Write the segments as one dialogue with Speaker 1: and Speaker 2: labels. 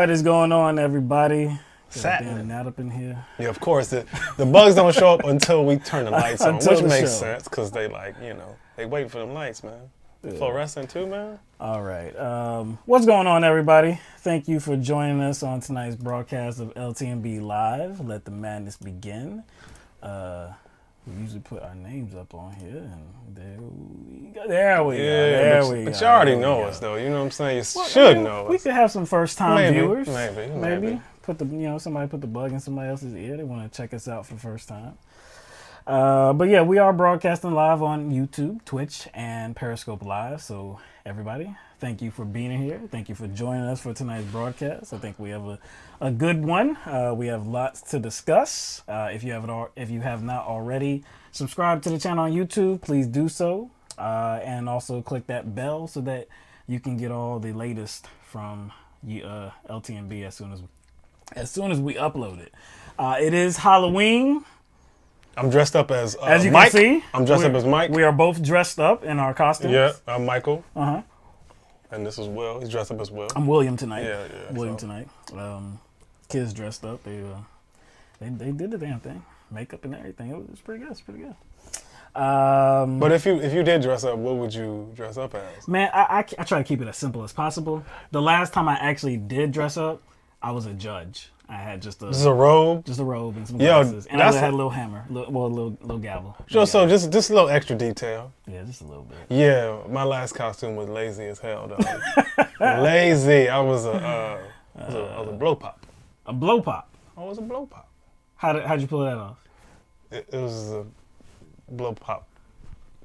Speaker 1: What is going on, everybody?
Speaker 2: Satin.
Speaker 1: That up in here.
Speaker 2: Yeah, of course. The bugs don't show up until we turn the lights on, which makes sense because they they waiting for them lights, man. Fluorescent too, man.
Speaker 1: All right. What's going on, everybody? Thank you for joining us on tonight's broadcast of LTMB Live. Let the madness begin. We usually put our names up on here, and there we go.
Speaker 2: But you already know us, though. You know what I'm saying? You should know us.
Speaker 1: We could have some first-time viewers.
Speaker 2: Maybe.
Speaker 1: Somebody put the bug in somebody else's ear. They want to check us out for the first time. But yeah, we are broadcasting live on YouTube, Twitch, and Periscope Live. So everybody, thank you for being here. Thank you for joining us for tonight's broadcast. I think we have a good one. We have lots to discuss. If you have not already subscribed to the channel on YouTube, please do so. And also click that bell so that you can get all the latest from LTMB as soon as we upload it. It is Halloween.
Speaker 2: I'm dressed up as
Speaker 1: you
Speaker 2: Mike.
Speaker 1: Can see,
Speaker 2: I'm dressed up as Mike.
Speaker 1: We are both dressed up in our costumes.
Speaker 2: Yeah, I'm Michael.
Speaker 1: Uh-huh.
Speaker 2: And this is Will. He's dressed up as Will.
Speaker 1: I'm William tonight.
Speaker 2: Yeah.
Speaker 1: William tonight. Kids dressed up. They did the damn thing. Makeup and everything. It was pretty good. It's pretty good.
Speaker 2: But if you did dress up, what would you dress up as?
Speaker 1: Man, I try to keep it as simple as possible. The last time I actually did dress up, I was a judge. I had just a
Speaker 2: robe,
Speaker 1: and some glasses, and I had a little hammer, a little gavel.
Speaker 2: So just a little extra detail.
Speaker 1: Yeah, just a little bit.
Speaker 2: Yeah, my last costume was lazy as hell, though. Lazy. I was a blow pop.
Speaker 1: A blow pop.
Speaker 2: I was a blow pop.
Speaker 1: How'd you pull that off?
Speaker 2: It was a blow pop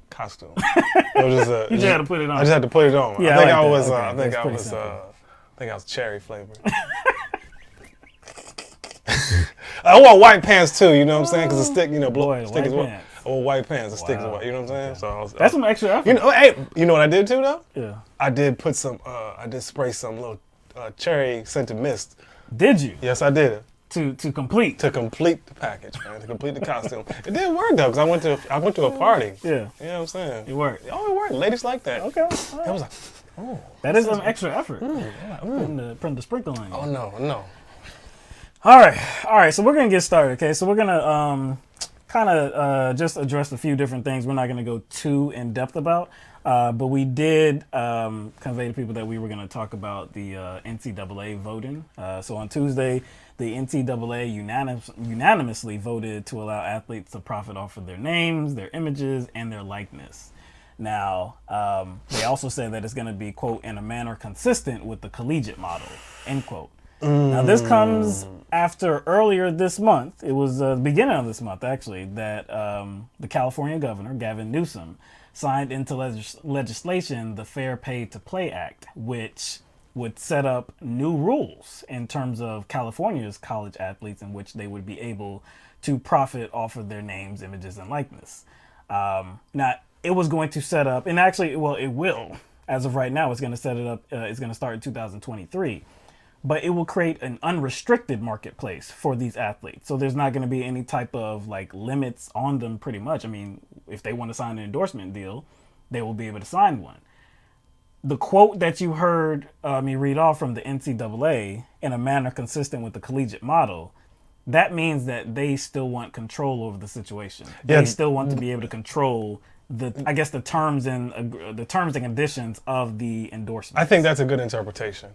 Speaker 2: costume. It was just
Speaker 1: you just had to put it on.
Speaker 2: I just had to put it on.
Speaker 1: Yeah,
Speaker 2: I think I was cherry flavored. I wore white pants too, you know what I'm saying? Because the stick, stick is what. I wore white pants, the sticks are white, you know what I'm saying? So
Speaker 1: that's some extra effort.
Speaker 2: You know what I did too, though?
Speaker 1: Yeah.
Speaker 2: I did put some, I did spray some little cherry scented mist.
Speaker 1: Did you?
Speaker 2: Yes, I did.
Speaker 1: To complete?
Speaker 2: To complete the package, man. To complete the costume. It did work though, because I went to a party.
Speaker 1: Yeah.
Speaker 2: You know what I'm saying?
Speaker 1: It worked.
Speaker 2: Oh, it worked. Ladies like that.
Speaker 1: Okay. Right.
Speaker 2: It was like, oh.
Speaker 1: That is some extra effort. Putting the sprinkle on you.
Speaker 2: Oh no.
Speaker 1: All right. So we're gonna get started. Okay. So we're gonna kind of just address a few different things. We're not gonna go too in depth about, but we did convey to people that we were gonna talk about the NCAA voting. So on Tuesday, the NCAA unanimously voted to allow athletes to profit off of their names, their images, and their likeness. Now, they also said that it's going to be, quote, in a manner consistent with the collegiate model, end quote. Now, this comes after earlier this month, it was the beginning of this month, actually, that the California governor, Gavin Newsom, signed into legislation the Fair Pay to Play Act, which would set up new rules in terms of California's college athletes in which they would be able to profit off of their names, images, and likeness. Now, it was going to set up, and actually, it will. As of right now, it's going to set it up. It's going to start in 2023. But it will create an unrestricted marketplace for these athletes. So there's not going to be any type of limits on them pretty much. I mean, if they want to sign an endorsement deal, they will be able to sign one. The quote that you heard me read off from the NCAA, in a manner consistent with the collegiate model, that means that they still want control over the situation. They still want to be able to control the terms and conditions of the endorsement.
Speaker 2: I think that's a good interpretation,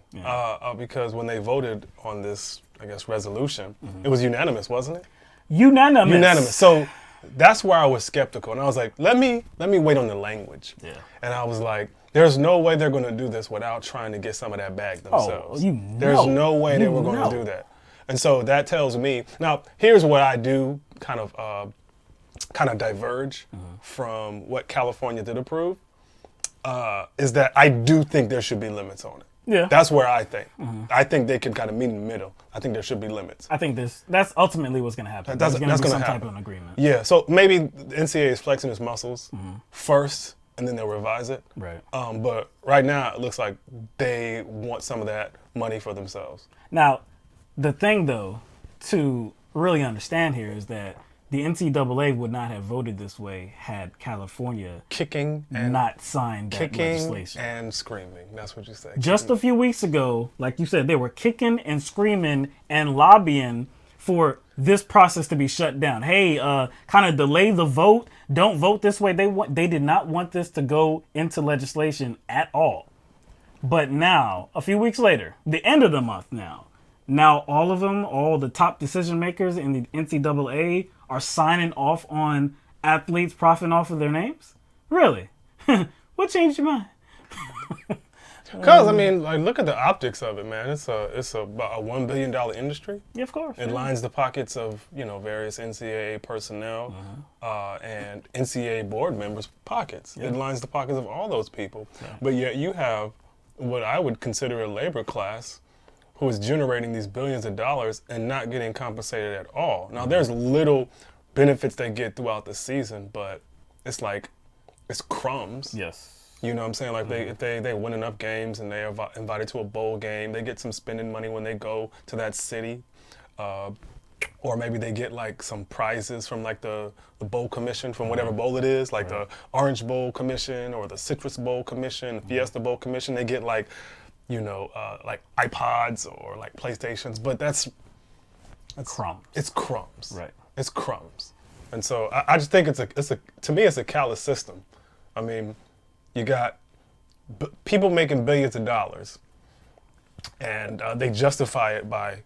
Speaker 2: because when they voted on this, resolution, it was unanimous, wasn't it? Unanimous. So that's where I was skeptical, and I was like, let me wait on the language. Yeah. And I was like, there's no way they're going to do this without trying to get some of that back themselves. There's no way they were going to do that. And so that tells me, now here's what I do kind of diverge from what California did approve, is that I do think there should be limits on it.
Speaker 1: Yeah.
Speaker 2: That's where I think. I think they can kind of meet in the middle. I think there should be limits.
Speaker 1: I think that's ultimately what's going to happen. There's going to be some type of an agreement.
Speaker 2: Yeah, so maybe the NCAA is flexing its muscles first, and then they'll revise it.
Speaker 1: Right.
Speaker 2: But right now, it looks like they want some of that money for themselves.
Speaker 1: Now, the thing, though, to really understand here is that the NCAA would not have voted this way had California not signed that legislation.
Speaker 2: And screaming. That's what you say.
Speaker 1: Just a few weeks ago, like you said, they were kicking and screaming and lobbying for this process to be shut down. Hey, kind of delay the vote. Don't vote this way. They did not want this to go into legislation at all. But now, a few weeks later, the end of the month now all of them, all the top decision makers in the NCAA are signing off on athletes profiting off of their names? Really? What changed your mind?
Speaker 2: Because, I mean, like, look at the optics of it, man. It's about a $1 billion industry.
Speaker 1: Yeah, of course.
Speaker 2: It lines the pockets of, various NCAA personnel and NCAA board members' pockets. Yeah. It lines the pockets of all those people. Yeah. But yet you have what I would consider a labor class who is generating these billions of dollars and not getting compensated at all. Now, there's little benefits they get throughout the season, but it's like, it's crumbs.
Speaker 1: Yes.
Speaker 2: You know what I'm saying? Like, if they win enough games and they are invited to a bowl game, they get some spending money when they go to that city. Or maybe they get, like, some prizes from, like, the bowl commission, from whatever bowl it is, like the Orange Bowl Commission or the Citrus Bowl Commission, Fiesta Bowl Commission. They get, like, like iPods or, like, PlayStations. But that's
Speaker 1: crumbs.
Speaker 2: It's crumbs.
Speaker 1: Right.
Speaker 2: It's crumbs. And so I just think to me, it's a callous system. I mean, you got people making billions of dollars, and they justify it by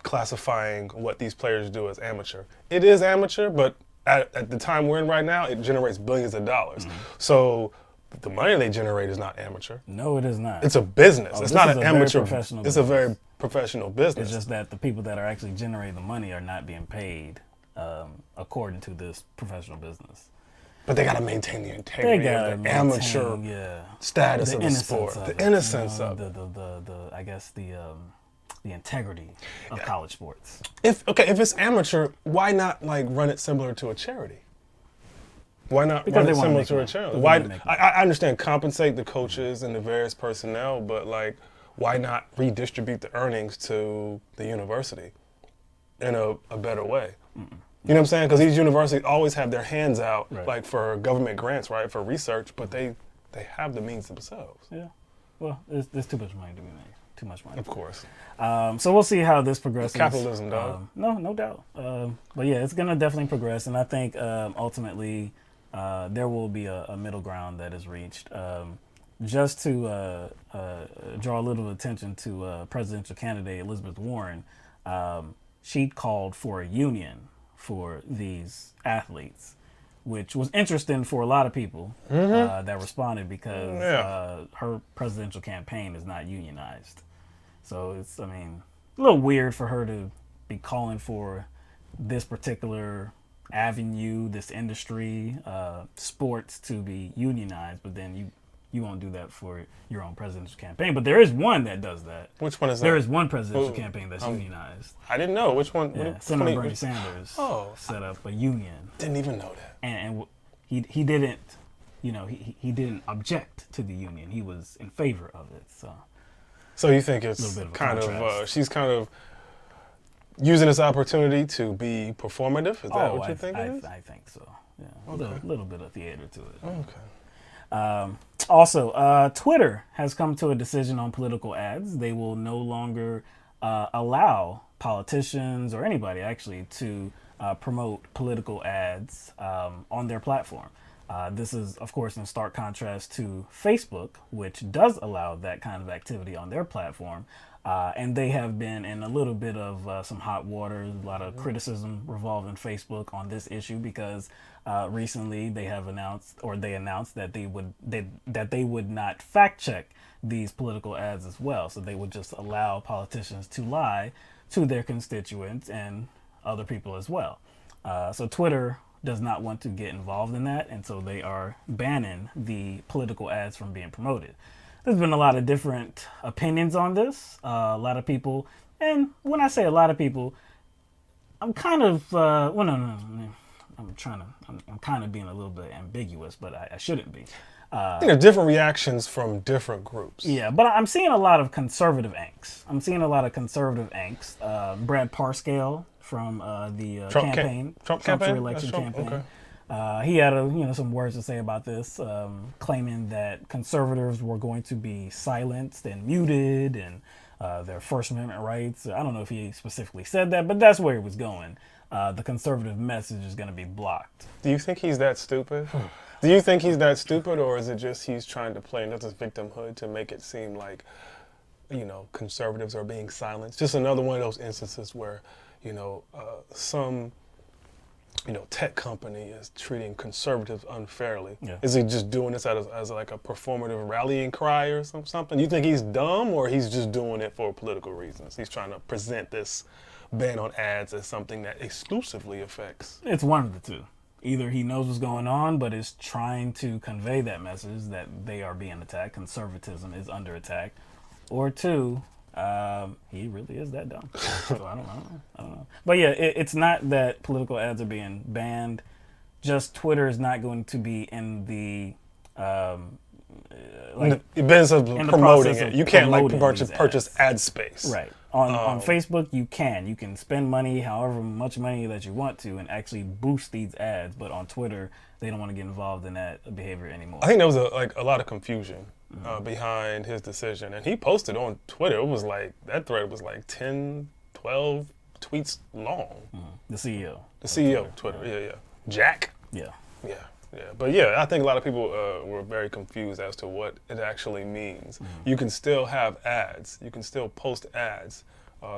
Speaker 2: classifying what these players do as amateur. It is amateur, but at the time we're in right now, it generates billions of dollars. So the money they generate is not amateur.
Speaker 1: No, it is not.
Speaker 2: It's a business. It's not an amateur.
Speaker 1: It's
Speaker 2: a very professional business.
Speaker 1: It's just that the people that are actually generating the money are not being paid according to this professional business.
Speaker 2: But they got to maintain the integrity of the amateur status of the sport. The innocence of it.
Speaker 1: I guess the integrity of college sports.
Speaker 2: If it's amateur, why not like run it similar to a charity? Why not run it similar to a charity? I understand compensate the coaches and the various personnel, but like why not redistribute the earnings to the university in a better way? You know what I'm saying? Because these universities always have their hands out, like for government grants, right, for research, but they have the means themselves.
Speaker 1: Yeah. Well, there's too much money to be made. Too much money.
Speaker 2: Of course.
Speaker 1: So we'll see how this progresses.
Speaker 2: Capitalism, dog.
Speaker 1: No doubt. But yeah, it's going to definitely progress, and I think ultimately there will be a middle ground that is reached. Just to draw a little attention to presidential candidate Elizabeth Warren, she called for a union for these athletes, which was interesting for a lot of people that responded because her presidential campaign is not unionized. So it's, I mean, a little weird for her to be calling for this particular avenue, this industry, sports to be unionized, but then you won't do that for your own presidential campaign. But there is one that does that.
Speaker 2: Which one is that?
Speaker 1: There is one presidential campaign that's unionized.
Speaker 2: I didn't know. Which one?
Speaker 1: Yeah, Senator Bernie Sanders set up a union.
Speaker 2: Didn't even know that.
Speaker 1: And he didn't, he didn't object to the union. He was in favor of it.
Speaker 2: So you think it's kind of, she's kind of using this opportunity to be performative? Is that what you think it is?
Speaker 1: I think so. Yeah, a little bit of theater to it.
Speaker 2: Okay.
Speaker 1: Also, Twitter has come to a decision on political ads. They will no longer allow politicians or anybody actually to promote political ads on their platform. This is, of course, in stark contrast to Facebook, which does allow that kind of activity on their platform. And they have been in a little bit of some hot water, a lot of criticism revolving Facebook on this issue because recently they announced that they would not fact check these political ads as well. So they would just allow politicians to lie to their constituents and other people as well. So Twitter does not want to get involved in that, and so they are banning the political ads from being promoted. There's been a lot of different opinions on this. A lot of people, and when I say a lot of people, I'm kind of I'm kind of being a little bit ambiguous, but I shouldn't be.
Speaker 2: There are different reactions from different groups.
Speaker 1: Yeah, but I'm seeing a lot of conservative angst. Brad Parscale from the
Speaker 2: Trump
Speaker 1: campaign,
Speaker 2: Trump
Speaker 1: Trump's
Speaker 2: campaign?
Speaker 1: re-election campaign.
Speaker 2: Okay.
Speaker 1: He had some words to say about this, claiming that conservatives were going to be silenced and muted and their First Amendment rights. I don't know if he specifically said that, but that's where he was going. The conservative message is going to be blocked.
Speaker 2: Do you think he's that stupid? Do you think he's that stupid, or is it just he's trying to play another victimhood to make it seem like, conservatives are being silenced? Just another one of those instances where, some, tech company is treating conservatives unfairly. Yeah. Is he just doing this as like a performative rallying cry or something? You think he's dumb, or he's just doing it for political reasons? He's trying to present this ban on ads as something that exclusively affects.
Speaker 1: It's one of the two. Either he knows what's going on, but is trying to convey that message that they are being attacked, conservatism is under attack, or two, he really is that dumb. So I don't know. But yeah, it's not that political ads are being banned. Just Twitter is not going to be in the
Speaker 2: business of promoting it. You can't purchase ad space.
Speaker 1: Right. On Facebook, you can spend money, however much money that you want to, and actually boost these ads. But on Twitter, they don't want to get involved in that behavior anymore.
Speaker 2: I think there was a lot of confusion behind his decision, and he posted on Twitter. It was like that thread was like 10, 12 tweets long.
Speaker 1: The CEO.
Speaker 2: The CEO of Twitter. Yeah. Jack.
Speaker 1: Yeah.
Speaker 2: But yeah, I think a lot of people were very confused as to what it actually means. You can still have ads. You can still post ads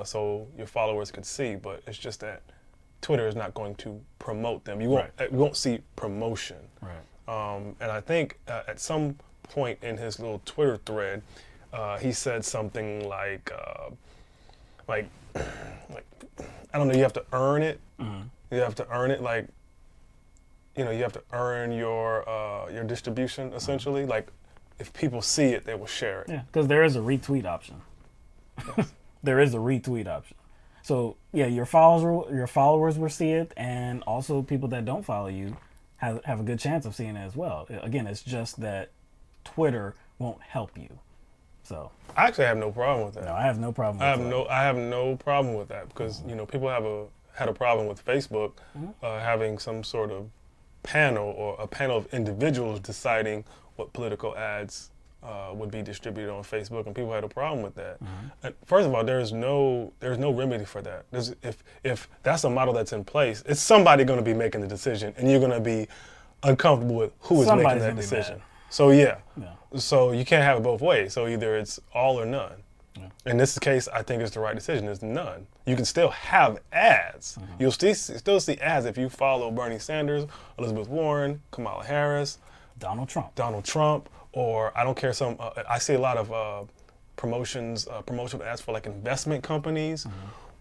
Speaker 2: so your followers could see, but it's just that Twitter is not going to promote them. You won't see promotion.
Speaker 1: Right.
Speaker 2: And I think at some point in his little Twitter thread, he said something like I don't know, you have to earn it. You have to earn it, like, you have to earn your distribution, essentially. Like, if people see it, they will share it.
Speaker 1: Yeah, because there is a retweet option. Yes. There is a retweet option. So, yeah, your followers will see it, and also people that don't follow you have a good chance of seeing it as well. Again, it's just that Twitter won't help you. So
Speaker 2: I actually have no problem with that.
Speaker 1: No, I have no problem with that.
Speaker 2: I have no problem with that because, people had a problem with Facebook having some sort of panel or a panel of individuals deciding what political ads would be distributed on Facebook, and people had a problem with that. And first of all, there's no remedy for that. If that's a model that's in place, it's somebody going to be making the decision, and you're going to be uncomfortable with who is making that decision. So so you can't have it both ways. So either it's all or none. Yeah. In this case, I think it's the right decision. It's none. You can still have ads. You'll still see ads if you follow Bernie Sanders, Elizabeth Warren, Kamala Harris,
Speaker 1: Donald
Speaker 2: Trump, or I don't care. I see a lot of promotional ads for like investment companies.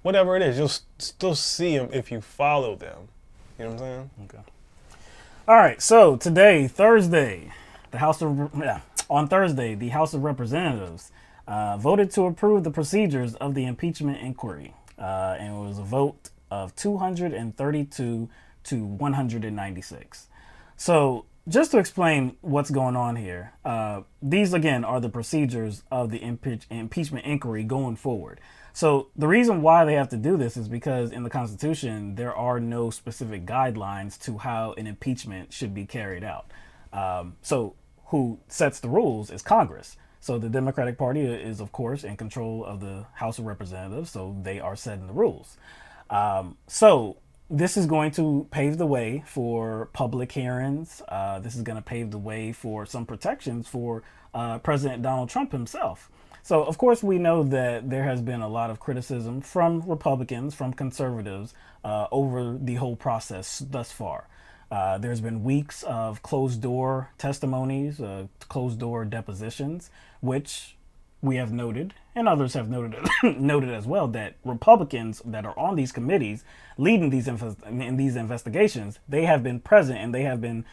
Speaker 2: Whatever it is, you'll still see them if you follow them. You know what I'm saying?
Speaker 1: Okay. All right. So today, Thursday, on Thursday, the House of Representatives voted to approve the procedures of the impeachment inquiry. And it was a vote of 232 to 196. So just to explain what's going on here, these, again, are the procedures of the impeachment inquiry going forward. So the reason why they have to do this is because in the Constitution, there are no specific guidelines to how an impeachment should be carried out. So who sets the rules is Congress. So the Democratic Party is, of course, in control of the House of Representatives, so they are setting the rules. So this is going to pave the way for public hearings. This is going to pave the way for some protections for President Donald Trump himself. So, of course, we know that there has been a lot of criticism from Republicans, from conservatives, over the whole process thus far. There's been weeks of closed-door testimonies, closed-door depositions, which we have noted, and others have noted as well, that Republicans that are on these committees leading these investigations, they have been present and they have been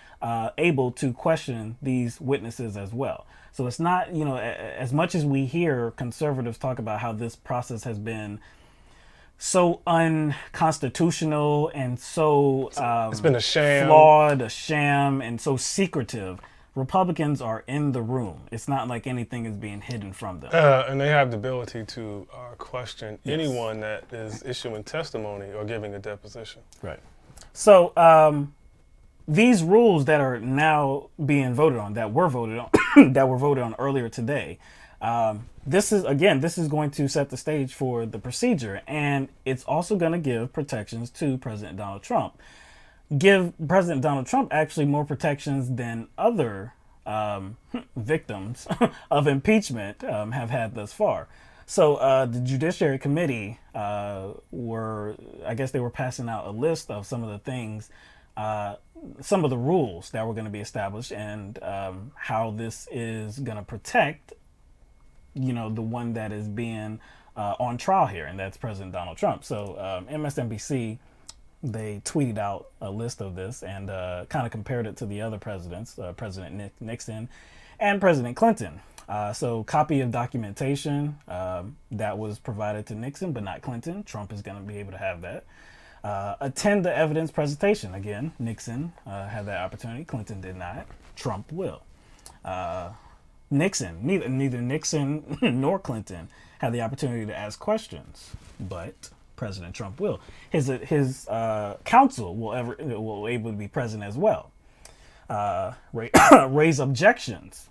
Speaker 1: able to question these witnesses as well. So it's not, as much as we hear conservatives talk about how this process has been so unconstitutional and so
Speaker 2: it's been a sham,
Speaker 1: flawed, a sham, and so secretive, Republicans are in the room. It's not like anything is being hidden from them.
Speaker 2: And they have the ability to question anyone that is issuing testimony or giving a deposition.
Speaker 1: Right. So these rules that are now being voted on, that were voted on earlier today, this is going to set the stage for the procedure, and it's also going to give protections to President Donald Trump. Give President Donald Trump actually more protections than other victims of impeachment have had thus far. So the Judiciary Committee they were passing out a list of some of the things, some of the rules that were going to be established, and how this is going to protect, the one that is being on trial here, and that's President Donald Trump. So MSNBC, they tweeted out a list of this and kind of compared it to the other presidents, President Nixon and President Clinton. So copy of documentation that was provided to Nixon, but not Clinton. Trump is going to be able to have that. Attend the evidence presentation. Again, Nixon had that opportunity. Clinton did not. Trump will. Neither Nixon nor Clinton had the opportunity to ask questions, but President Trump will. His counsel will able to be present as well. Raise objections.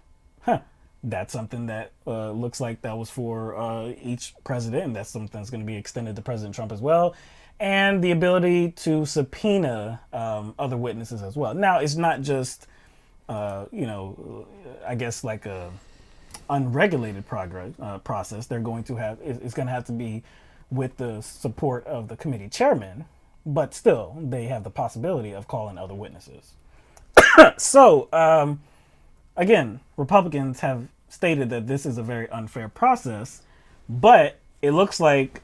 Speaker 1: That's something that looks like that was for each president, and that's something that's going to be extended to President Trump as well. And the ability to subpoena other witnesses as well. Now, it's not just, like a unregulated process. They're going to have, it's going to have to be with the support of the committee chairman, but still, they have the possibility of calling other witnesses. So, again, Republicans have stated that this is a very unfair process, but it looks like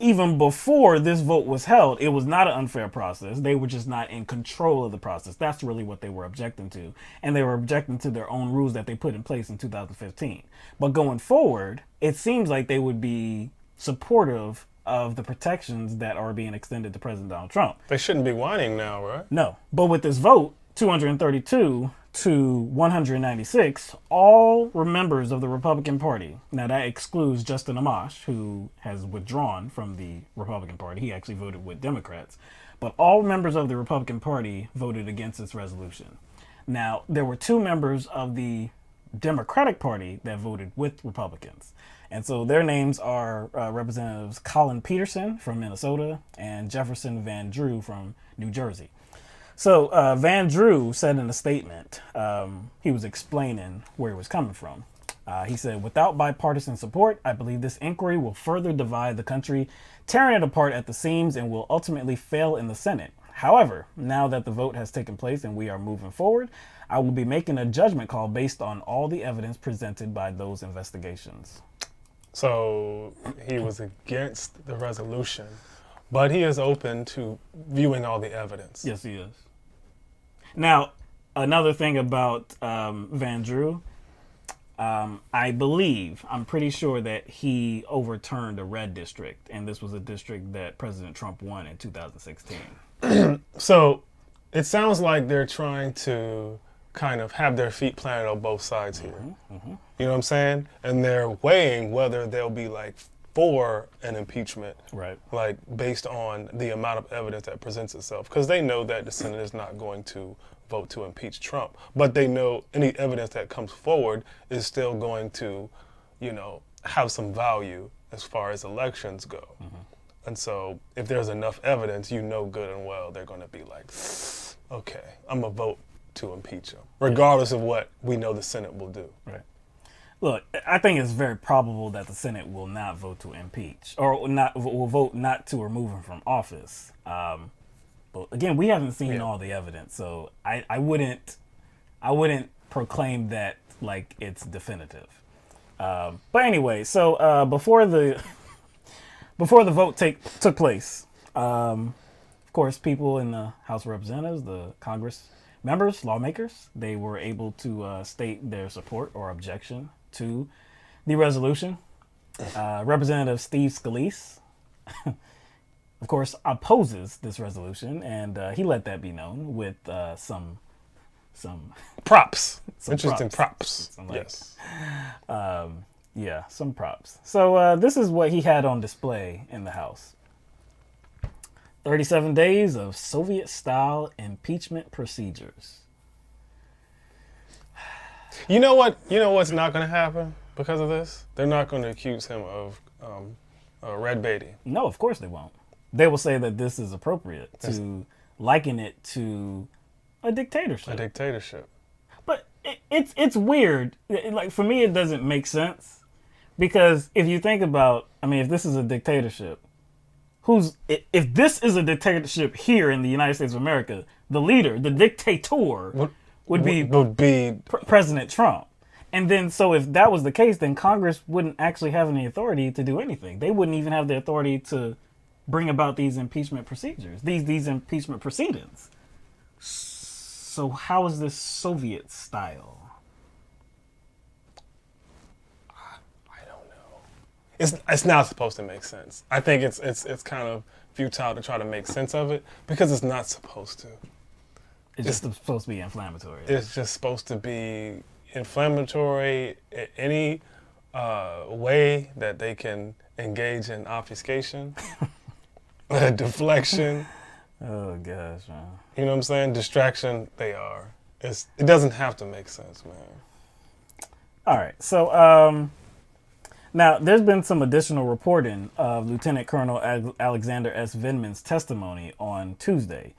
Speaker 1: even before this vote was held, it was not an unfair process. They were just not in control of the process. That's really what they were objecting to. And they were objecting to their own rules that they put in place in 2015. But going forward, it seems like they would be supportive of the protections that are being extended to President Donald Trump.
Speaker 2: They shouldn't be whining now, right?
Speaker 1: No. But with this vote, 232 to 196, all members of the Republican Party. Now that excludes Justin Amash, who has withdrawn from the Republican Party. He actually voted with Democrats. But all members of the Republican Party voted against this resolution. Now, there were 2 members of the Democratic Party that voted with Republicans. And so their names are Representatives Colin Peterson from Minnesota and Jefferson Van Drew from New Jersey. So Van Drew said in a statement, he was explaining where he was coming from. He said, "Without bipartisan support, I believe this inquiry will further divide the country, tearing it apart at the seams, and will ultimately fail in the Senate. However, now that the vote has taken place and we are moving forward, I will be making a judgment call based on all the evidence presented by those investigations."
Speaker 2: So he was against the resolution, but he is open to viewing all the evidence.
Speaker 1: Yes, he is. Now, another thing about Van Drew, I'm pretty sure that he overturned a red district, and this was a district that President Trump won in 2016.
Speaker 2: So it sounds like they're trying to kind of have their feet planted on both sides here.
Speaker 1: Mm-hmm.
Speaker 2: You know what I'm saying? And they're weighing whether they'll be like for an impeachment,
Speaker 1: right?
Speaker 2: Like based on the amount of evidence that presents itself, because they know that the Senate is not going to vote to impeach Trump, but they know any evidence that comes forward is still going to, have some value as far as elections go. Mm-hmm. And so if there's enough evidence, good and well, they're going to be like, okay, I'm going to vote to impeach him, regardless of what we know the Senate will do.
Speaker 1: Right. Look, I think it's very probable that the Senate will not vote to impeach, or will vote not to remove him from office. But again, we haven't seen all the evidence, so I wouldn't proclaim that like it's definitive. But anyway, so before the vote took place, of course, people in the House of Representatives, the Congress members, lawmakers, they were able to state their support or objection to the resolution. Representative Steve Scalise, of course, opposes this resolution, and he let that be known with some some
Speaker 2: props.
Speaker 1: Some
Speaker 2: Interesting props.
Speaker 1: Like,
Speaker 2: yes.
Speaker 1: Yeah, some props. So this is what he had on display in the House. 37 days of Soviet-style impeachment procedures.
Speaker 2: You know what? You know what's not going to happen because of this? They're not going to accuse him of red baiting.
Speaker 1: No, of course they won't. They will say that this is appropriate to liken it to a dictatorship.
Speaker 2: A dictatorship.
Speaker 1: But it's weird. Like, for me, it doesn't make sense. Because if you think about, I mean, if this is a dictatorship, if this is a dictatorship here in the United States of America, the leader, the dictator, would be President Trump. And then, so if that was the case, then Congress wouldn't actually have any authority to do anything. They wouldn't even have the authority to bring about these impeachment procedures, these impeachment proceedings. So how is this Soviet style?
Speaker 2: It's not supposed to make sense. I think it's kind of futile to try to make sense of it because it's not supposed to.
Speaker 1: It's just supposed to be inflammatory.
Speaker 2: It's just supposed to be inflammatory in any way that they can engage in obfuscation, deflection.
Speaker 1: Oh gosh, man.
Speaker 2: You know what I'm saying? Distraction. They are. It doesn't have to make sense, man.
Speaker 1: All right, so now there's been some additional reporting of Lieutenant Colonel Alexander S. Vindman's testimony on Tuesday.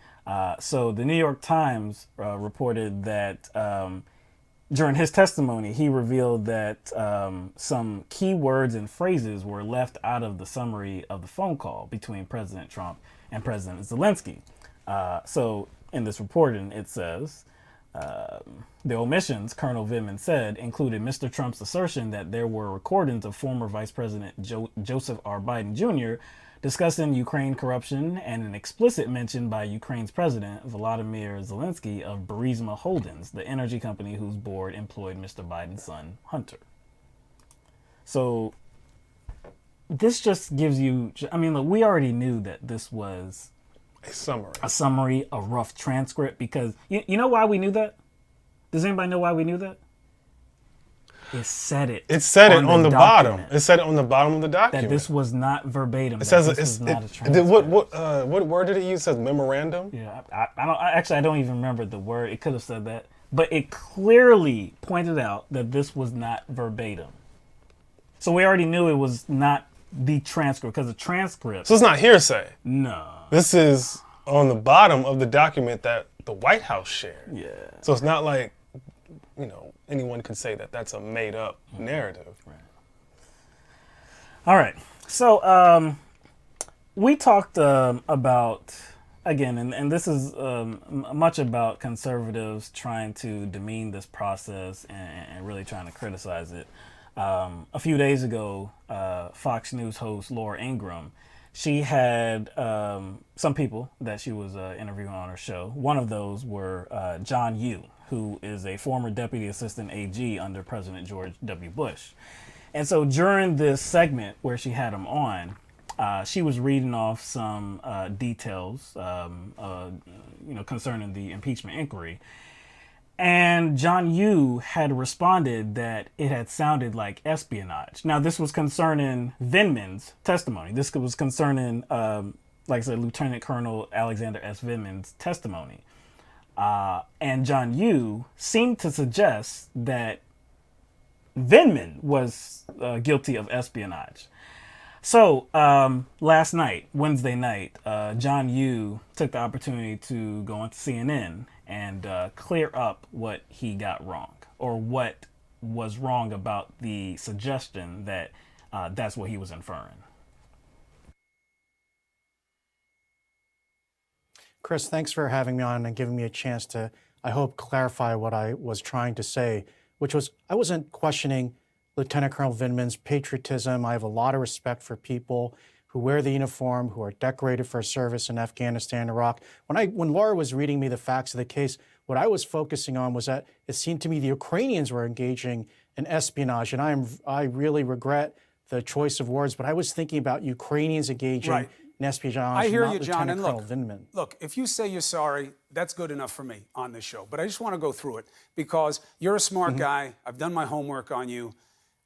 Speaker 1: So the New York Times reported that during his testimony, he revealed that some key words and phrases were left out of the summary of the phone call between President Trump and President Zelensky. So in this reporting, it says, the omissions, Colonel Vindman said, included Mr. Trump's assertion that there were recordings of former Vice President Joseph R. Biden Jr. discussing Ukraine corruption and an explicit mention by Ukraine's President Volodymyr Zelensky of Burisma Holdings, the energy company whose board employed Mr. Biden's son, Hunter. So this just gives you, I mean, look, we already knew that this was a summary, a rough transcript, because you know why we knew that? Does anybody know why we knew that? It said it.
Speaker 2: It said it on the bottom. It said it on the bottom of the document.
Speaker 1: That this was not verbatim.
Speaker 2: It says it's not a transcript. What word did it use? It says memorandum.
Speaker 1: Yeah, I don't even remember the word. It could have said that, but it clearly pointed out that this was not verbatim. So we already knew it was not the transcript, because the transcript.
Speaker 2: So it's not hearsay.
Speaker 1: No.
Speaker 2: This is on the bottom of the document that the White House shared.
Speaker 1: Yeah.
Speaker 2: So it's not like, anyone could say that that's a made-up narrative.
Speaker 1: Right. All right. So we talked about, again, and this is much about conservatives trying to demean this process and really trying to criticize it. A few days ago, Fox News host Laura Ingraham, she had some people that she was interviewing on her show. One of those were John Yoo, who is a former deputy assistant AG under President George W. Bush. And so during this segment where she had him on, she was reading off some details, concerning the impeachment inquiry. And John Yoo had responded that it had sounded like espionage. Now, this was concerning Vindman's testimony. This was concerning, like I said, Lieutenant Colonel Alexander S. Vindman's testimony. And John Yoo seemed to suggest that Vindman was guilty of espionage. So last night, Wednesday night, John Yoo took the opportunity to go onto CNN and clear up what he got wrong, or what was wrong about the suggestion that that's what he was inferring.
Speaker 3: Chris, thanks for having me on and giving me a chance to, I hope, clarify what I was trying to say, which was I wasn't questioning Lieutenant Colonel Vindman's patriotism. I have a lot of respect for people who wear the uniform, who are decorated for service in Afghanistan and Iraq. When Laura was reading me the facts of the case, what I was focusing on was that it seemed to me the Ukrainians were engaging in espionage, and I really regret the choice of words, but I was thinking about Ukrainians engaging and espionage.
Speaker 4: I hear
Speaker 3: not
Speaker 4: you, John.
Speaker 3: Lieutenant
Speaker 4: And
Speaker 3: Colonel
Speaker 4: look,
Speaker 3: Vindman.
Speaker 4: look, if you say you're sorry, that's good enough for me on this show. But I just want to go through it because you're a smart guy. I've done my homework on you.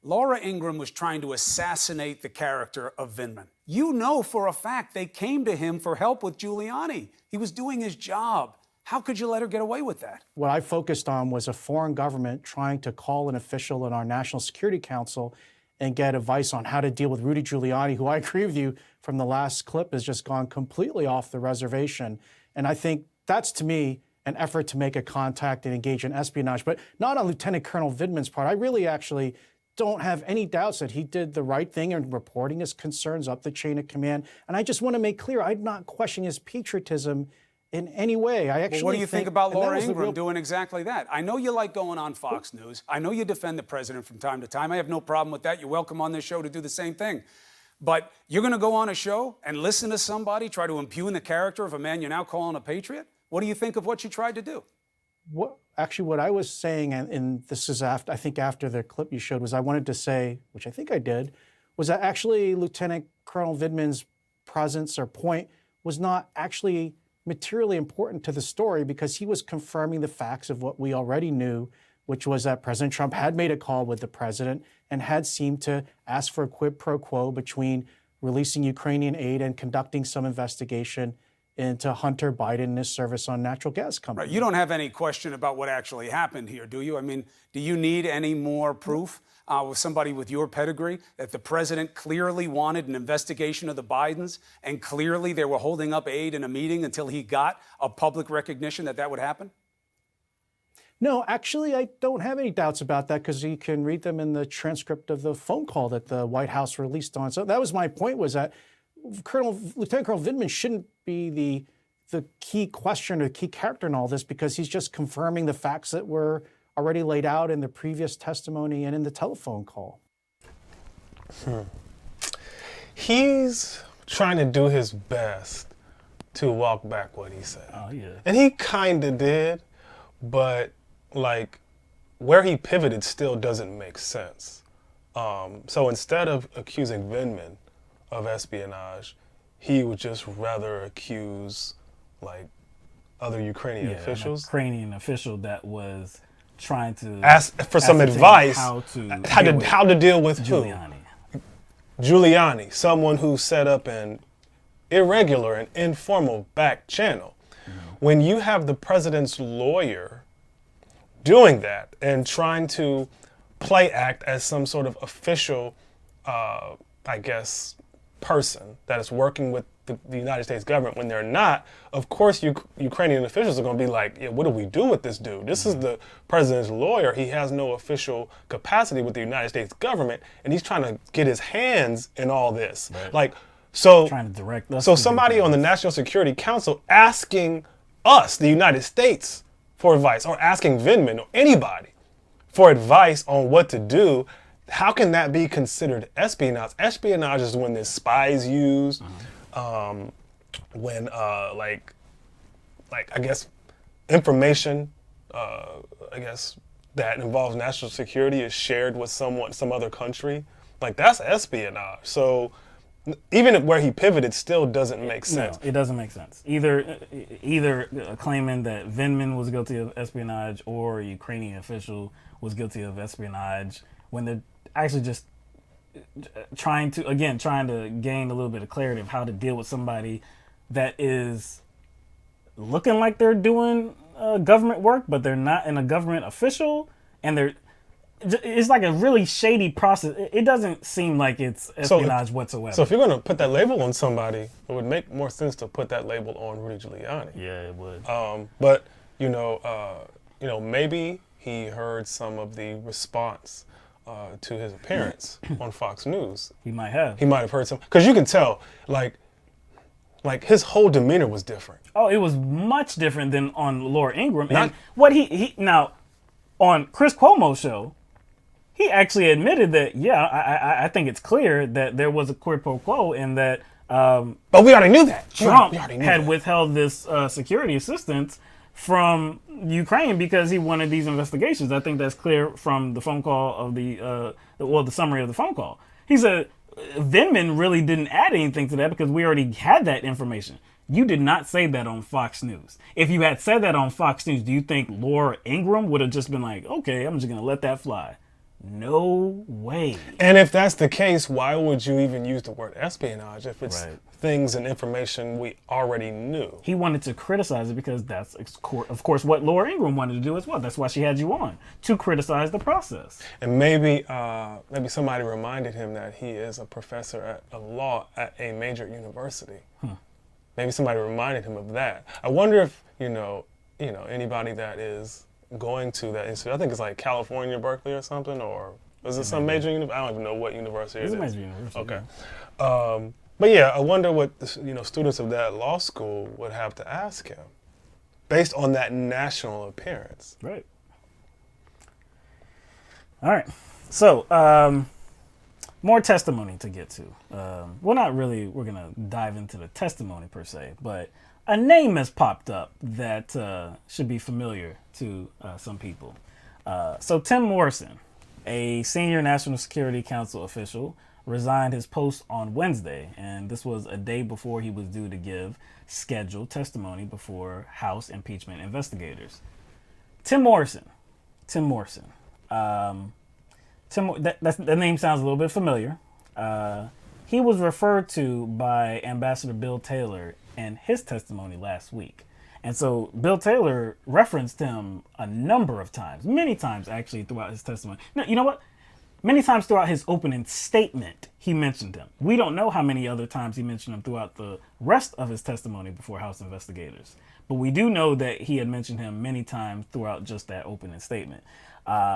Speaker 4: Laura Ingraham was trying to assassinate the character of Vindman. You know for a fact they came to him for help with Giuliani. He was doing his job. How could you let her get away with that?
Speaker 3: What I focused on was a foreign government trying to call an official in our National Security Council and get advice on how to deal with Rudy Giuliani, who I agree with you from the last clip has just gone completely off the reservation. And I think that's, to me, an effort to make a contact and engage in espionage, but not on Lieutenant Colonel Vindman's part. I really actually don't have any doubts that he did the right thing in reporting his concerns up the chain of command. And I just want to make clear, I'm not questioning his patriotism in any way. I actually
Speaker 4: Well, what do you think about Laura Ingraham
Speaker 3: real...
Speaker 4: doing exactly that? I know you like going on Fox News. I know you defend the president from time to time. I have no problem with that. You're welcome on this show to do the same thing. But you're going to go on a show and listen to somebody try to impugn the character of a man you're now calling a patriot? What do you think of what she tried to do?
Speaker 3: What I was saying, and this is after, I think after the clip you showed, was I wanted to say, which I think I did, was that actually Lieutenant Colonel Vindman's presence or point was not actually materially important to the story because he was confirming the facts of what we already knew, which was that President Trump had made a call with the president and had seemed to ask for a quid pro quo between releasing Ukrainian aid and conducting some investigation into Hunter Biden and his service on natural gas companies.
Speaker 4: Right. You don't have any question about what actually happened here, do you? I mean, do you need any more proof with somebody with your pedigree that the president clearly wanted an investigation of the Bidens and clearly they were holding up aid in a meeting until he got a public recognition that that would happen?
Speaker 3: No, actually, I don't have any doubts about that because you can read them in the transcript of the phone call that the White House released on. So that was my point, was that Lieutenant Colonel Vindman shouldn't be the key question or the key character in all this because he's just confirming the facts that were already laid out in the previous testimony and in the telephone call.
Speaker 2: He's trying to do his best to walk back what he said.
Speaker 1: Oh, yeah.
Speaker 2: And he kind of did, but like where he pivoted still doesn't make sense. So instead of accusing Vindman of espionage, he would just rather accuse like other Ukrainian officials.
Speaker 1: An Ukrainian official that was trying to
Speaker 2: ask for some advice
Speaker 1: how
Speaker 2: to deal with
Speaker 1: Giuliani.
Speaker 2: Who? Giuliani, someone who set up an irregular and informal back channel. When you have the president's lawyer doing that and trying to play act as some sort of official, I guess, person that is working with the United States government when they're not, of course Ukrainian officials are going to be like, yeah, what do we do with this dude? This is the president's lawyer. He has no official capacity with the United States government, and he's trying to get his hands in all this.
Speaker 1: Right.
Speaker 2: Like, so,
Speaker 1: trying to direct us.
Speaker 2: So somebody on the National Security Council asking us, the United States, for advice, or asking Vindman or anybody for advice on what to do, how can that be considered espionage? Espionage is when there's spies used, when like I guess information, I guess that involves national security is shared with some other country. Like that's espionage. So even where he pivoted still doesn't make sense.
Speaker 1: No, it doesn't make sense. Either claiming that Vindman was guilty of espionage or a Ukrainian official was guilty of espionage when they're actually just trying to gain a little bit of clarity of how to deal with somebody that is looking like they're doing government work, but they're not in a government official, and it's like a really shady process. It doesn't seem like it's espionage whatsoever.
Speaker 2: So if you're going to put that label on somebody, it would make more sense to put that label on Rudy Giuliani.
Speaker 1: Yeah, it would.
Speaker 2: But maybe he heard some of the response to his appearance on Fox News.
Speaker 1: He might have.
Speaker 2: He might have heard some, because you can tell, like his whole demeanor was different.
Speaker 1: Oh, it was much different than on Laura Ingraham. And what he now on Chris Cuomo's show, he actually admitted that, I think it's clear that there was a quid pro quo and that
Speaker 2: but we already knew that.
Speaker 1: Trump had withheld this security assistance from Ukraine because he wanted these investigations. I think that's clear from the phone call of the summary of the phone call. He said, Vindman really didn't add anything to that because we already had that information. You did not say that on Fox News. If you had said that on Fox News, do you think Laura Ingraham would have just been like, okay, I'm just going to let that fly? No way.
Speaker 2: And if that's the case, why would you even use the word espionage if it's things and information we already knew?
Speaker 1: He wanted to criticize it because that's, of course, what Laura Ingraham wanted to do as well. That's why she had you on, to criticize the process.
Speaker 2: And maybe somebody reminded him that he is a professor of law at a major university. Maybe somebody reminded him of that. I wonder if, anybody that is going to that institute, I think it's like California, Berkeley or something, or is it some major university? I don't even know what university it is.
Speaker 1: It's a major university.
Speaker 2: Okay. Yeah. But yeah, I wonder what, students of that law school would have to ask him based on that national appearance.
Speaker 1: Right. All right. So, more testimony to get to. Well, not really, we're going to dive into the testimony per se, but a name has popped up that should be familiar to some people. So Tim Morrison, a senior National Security Council official, resigned his post on Wednesday, and this was a day before he was due to give scheduled testimony before House impeachment investigators. Tim Morrison. That name sounds a little bit familiar. He was referred to by Ambassador Bill Taylor in his testimony last week. And so Bill Taylor referenced him a number of times, many times actually throughout his testimony. No, you know what? Many times throughout his opening statement, he mentioned him. We don't know how many other times he mentioned him throughout the rest of his testimony before House investigators. But we do know that he had mentioned him many times throughout just that opening statement.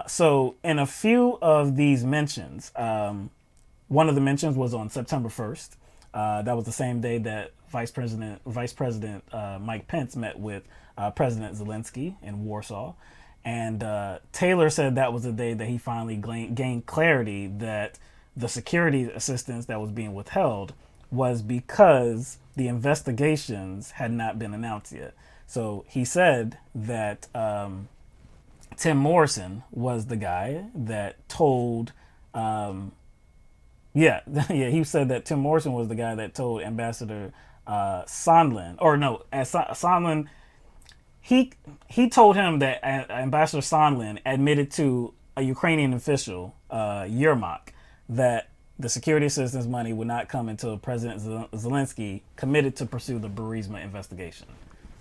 Speaker 1: So in a few of these mentions, one of the mentions was on September 1st. That was the same day that Vice President Mike Pence met with President Zelensky in Warsaw. And Taylor said that was the day that he finally gained clarity that the security assistance that was being withheld was because the investigations had not been announced yet. So he said that Tim Morrison was the guy that told... he said that Tim Morrison was the guy that told Ambassador Sondland, Sondland, he told him that Ambassador Sondland admitted to a Ukrainian official, Yermak, that the security assistance money would not come until President Zelensky committed to pursue the Burisma investigation.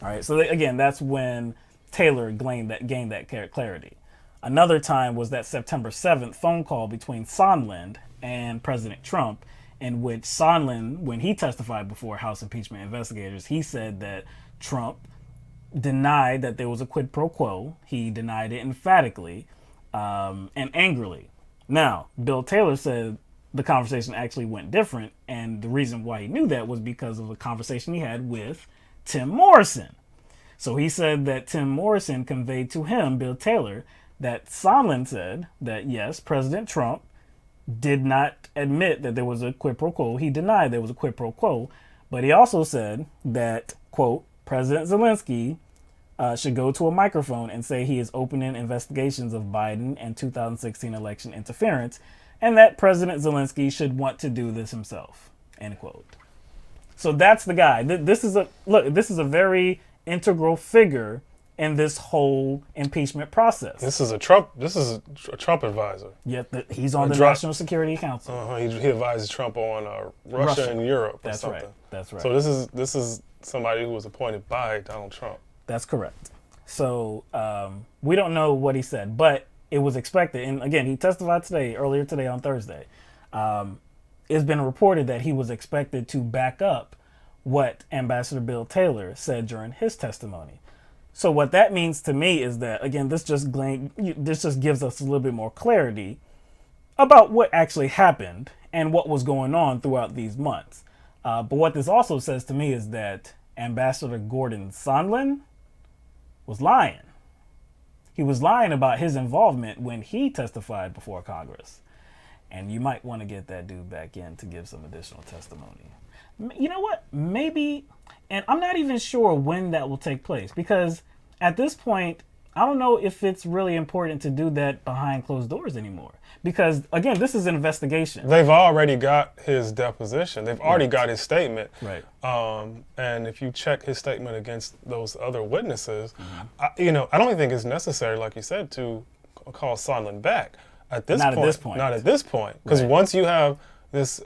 Speaker 1: All right, so again, that's when Taylor gained that clarity. Another time was that September 7th phone call between Sondland and President Trump, in which Sondland, when he testified before House impeachment investigators, he said that Trump denied that there was a quid pro quo. He denied it emphatically and angrily. Now, Bill Taylor said the conversation actually went different, and the reason why he knew that was because of a conversation he had with Tim Morrison. So he said that Tim Morrison conveyed to him, Bill Taylor, that Sondland said that yes, President Trump did not admit that there was a quid pro quo. He denied there was a quid pro quo, but he also said that, quote, President Zelensky should go to a microphone and say he is opening investigations of Biden and 2016 election interference, and that President Zelensky should want to do this himself, end quote. So that's the guy. This is a very integral figure in this whole impeachment process.
Speaker 2: This is a Trump advisor.
Speaker 1: Yeah, he's on the National Security Council.
Speaker 2: He advises Trump on Russia and Europe or something.
Speaker 1: That's right.
Speaker 2: So this is somebody who was appointed by Donald Trump.
Speaker 1: That's correct. So we don't know what he said, but it was expected. And again, he testified earlier today on Thursday. It's been reported that he was expected to back up what Ambassador Bill Taylor said during his testimony. So what that means to me is that, again, this just gives us a little bit more clarity about what actually happened and what was going on throughout these months. But what this also says to me is that Ambassador Gordon Sondland was lying. He was lying about his involvement when he testified before Congress. And you might want to get that dude back in to give some additional testimony. You know what? Maybe, and I'm not even sure when that will take place, because at this point, I don't know if it's really important to do that behind closed doors anymore. Because, again, this is an investigation.
Speaker 2: They've already got his deposition. They've already got his statement.
Speaker 1: Right.
Speaker 2: And if you check his statement against those other witnesses, I don't think it's necessary, like you said, to call Sondland back at this point. Not at this point. Because once you have this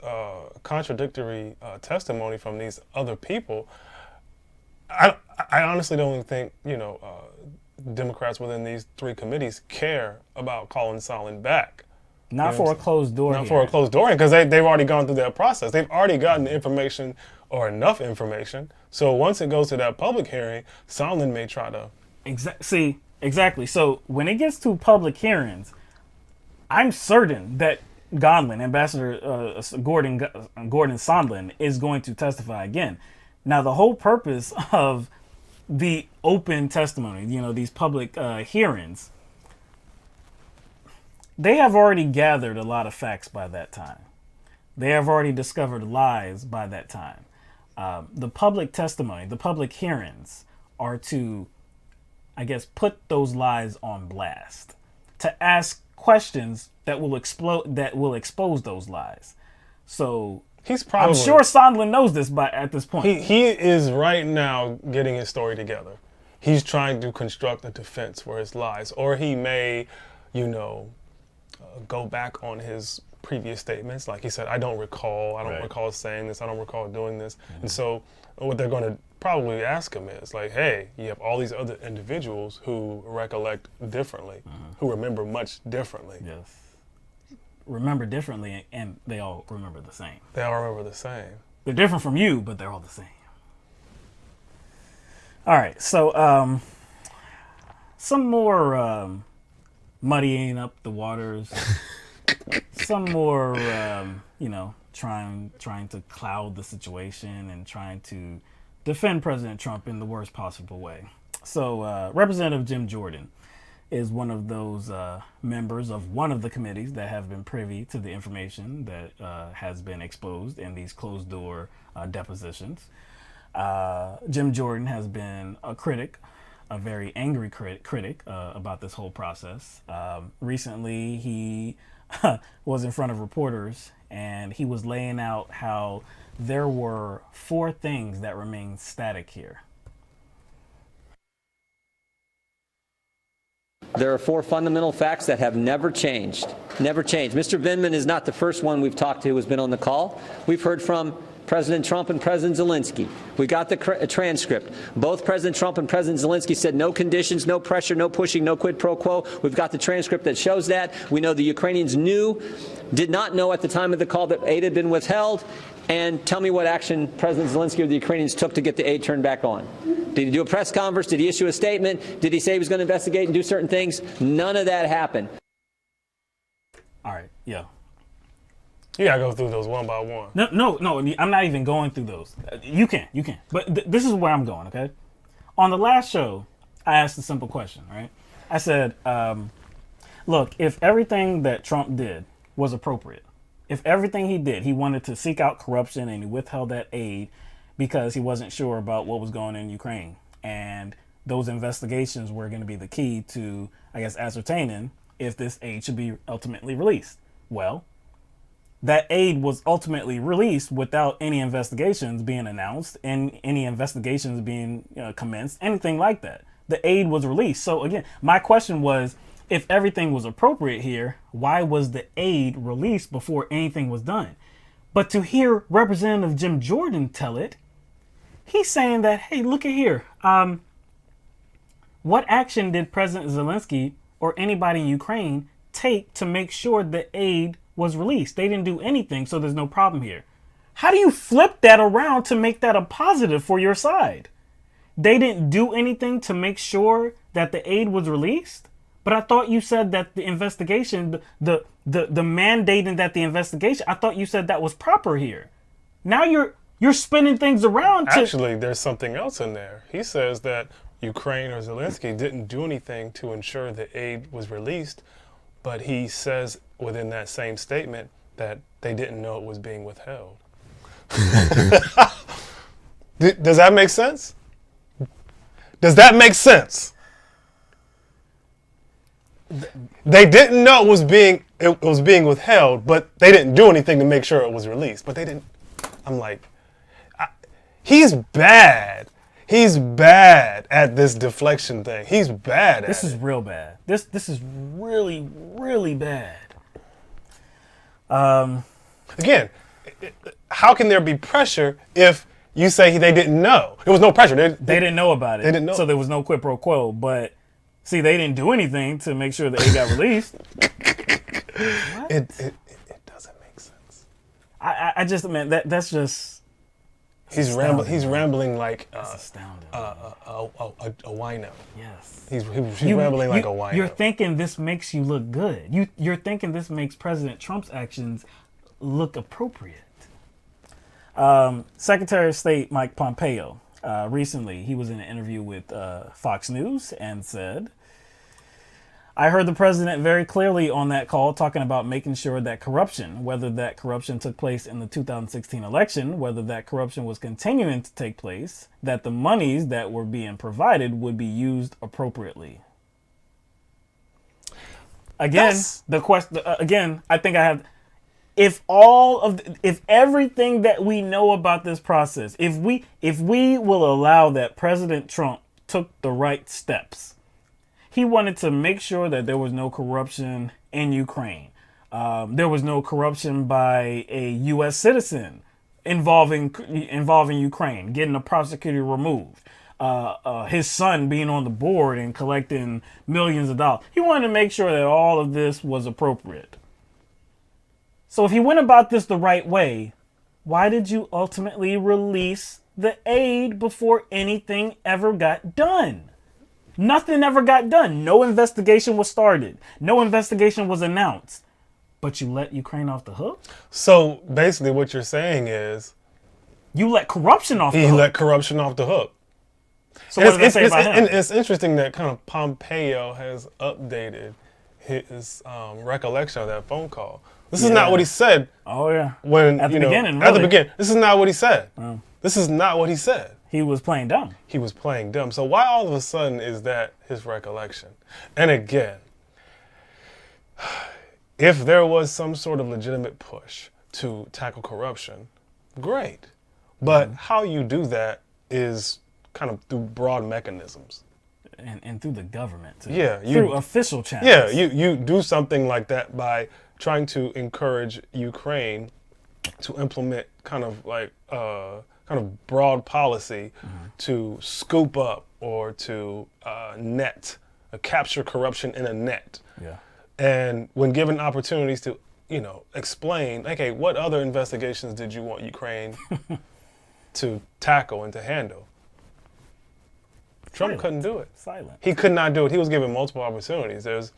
Speaker 2: contradictory testimony from these other people, I honestly don't think, Democrats within these three committees care about calling Sondland back.
Speaker 1: Not for a closed door.
Speaker 2: Not for a closed door, because they've already gone through that process. They've already gotten the information or enough information. So once it goes to that public hearing, Sondland may try to...
Speaker 1: Exactly. So when it gets to public hearings, I'm certain that Ambassador Gordon Sondland is going to testify again. Now, the whole purpose of the open testimony, these public hearings, they have already gathered a lot of facts by that time. They have already discovered lies by that time. The public testimony, the public hearings are to, I guess, put those lies on blast, to ask questions that will expose those lies. So I'm sure Sondland knows this at this point.
Speaker 2: He is right now getting his story together. He's trying to construct a defense for his lies, or he may, go back on his previous statements. Like he said, I don't recall saying this. I don't recall doing this. Mm-hmm. And so what they're going to probably ask him is like, hey, you have all these other individuals who recollect differently, who remember much differently.
Speaker 1: Yes. Remember differently, and they all remember the same.
Speaker 2: They all remember the same.
Speaker 1: They're different from you, but they're all the same. All right, so some more muddying up the waters. Some more, trying to cloud the situation and trying to defend President Trump in the worst possible way. So Representative Jim Jordan is one of those members of one of the committees that have been privy to the information that has been exposed in these closed-door depositions. Jim Jordan has been a critic, a very angry critic about this whole process. Recently, he was in front of reporters, and he was laying out how there were 4 things that remained static here.
Speaker 5: There are 4 fundamental facts that have never changed. Never changed. Mr. Vindman is not the first one we've talked to who's been on the call. We've heard from President Trump and President Zelensky. We got the transcript. Both President Trump and President Zelensky said no conditions, no pressure, no pushing, no quid pro quo. We've got the transcript that shows that. We know the Ukrainians did not know at the time of the call that aid had been withheld. And tell me what action President Zelensky or the Ukrainians took to get the aid turned back on. Did he do a press conference? Did he issue a statement? Did he say he was going to investigate and do certain things? None of that happened.
Speaker 1: All right, yeah.
Speaker 2: You gotta go through those one by one.
Speaker 1: No, I'm not even going through those. You can. But this is where I'm going, okay? On the last show, I asked a simple question, right? I said, look, if everything that Trump did was appropriate, if everything he did, he wanted to seek out corruption and he withheld that aid because he wasn't sure about what was going on in Ukraine, and those investigations were going to be the key to, I guess, ascertaining if this aid should be ultimately released. Well, that aid was ultimately released without any investigations being announced and any investigations being commenced, anything like that. The aid was released. So again, my question was, if everything was appropriate here, why was the aid released before anything was done? But to hear Representative Jim Jordan tell it, he's saying that, hey, look at here. What action did President Zelensky or anybody in Ukraine take to make sure the aid was released? They didn't do anything, so there's no problem here. How do you flip that around to make that a positive for your side? They didn't do anything to make sure that the aid was released? But I thought you said that the investigation, the mandating that the investigation, I thought you said that was proper here. Now you're spinning things around.
Speaker 2: Actually, there's something else in there. He says that Ukraine or Zelensky didn't do anything to ensure the aid was released, but he says within that same statement that they didn't know it was being withheld. Does that make sense? Does that make sense? They didn't know it was being withheld, but they didn't do anything to make sure it was released. But they didn't. I'm like, he's bad. He's bad at this deflection thing. He's bad at
Speaker 1: this. This is real bad. This is really, really bad.
Speaker 2: Again, how can there be pressure if you say they didn't know? There was no pressure. They
Speaker 1: didn't know about it.
Speaker 2: They didn't know.
Speaker 1: So there was no quid pro quo. But see, they didn't do anything to make sure that it got released.
Speaker 2: It doesn't make sense.
Speaker 1: I just, man, that's just.
Speaker 2: He's rambling like
Speaker 1: astounding.
Speaker 2: A wino.
Speaker 1: Yes.
Speaker 2: He's rambling like a wino.
Speaker 1: You're thinking this makes you look good. You're thinking this makes President Trump's actions look appropriate. Secretary of State Mike Pompeo, recently, he was in an interview with Fox News and said, I heard the president very clearly on that call talking about making sure that corruption, whether that corruption took place in the 2016 election, whether that corruption was continuing to take place, that the monies that were being provided would be used appropriately. Again, the question. Again, I think I have. If everything that we know about this process, if we will allow that President Trump took the right steps. He wanted to make sure that there was no corruption in Ukraine. There was no corruption by a U.S. citizen involving Ukraine, getting a prosecutor removed. His son being on the board and collecting millions of dollars. He wanted to make sure that all of this was appropriate. So if he went about this the right way, why did you ultimately release the aid before anything ever got done? Nothing ever got done. No investigation was started. No investigation was announced. But you let Ukraine off the hook?
Speaker 2: So basically what you're saying is...
Speaker 1: You let corruption off the hook.
Speaker 2: He let corruption off the hook.
Speaker 1: So what does that say about him?
Speaker 2: And it's interesting that kind of Pompeo has updated his recollection of that phone call. This is not what he said.
Speaker 1: Oh, yeah.
Speaker 2: At the beginning. This is not what he said. Oh. This is not what he said.
Speaker 1: He was playing dumb.
Speaker 2: He was playing dumb. So why all of a sudden is that his recollection? And again, if there was some sort of legitimate push to tackle corruption, great. But how you do that is kind of through broad mechanisms.
Speaker 1: And through the government, too.
Speaker 2: Yeah.
Speaker 1: Through official channels.
Speaker 2: Yeah, you do something like that by trying to encourage Ukraine to implement kind of broad policy to scoop up or to capture corruption in a net.
Speaker 1: Yeah.
Speaker 2: And when given opportunities to, explain, okay, what other investigations did you want Ukraine to tackle and to handle? Trump couldn't do it.
Speaker 1: Silent.
Speaker 2: He could not do it. He was given multiple opportunities. There's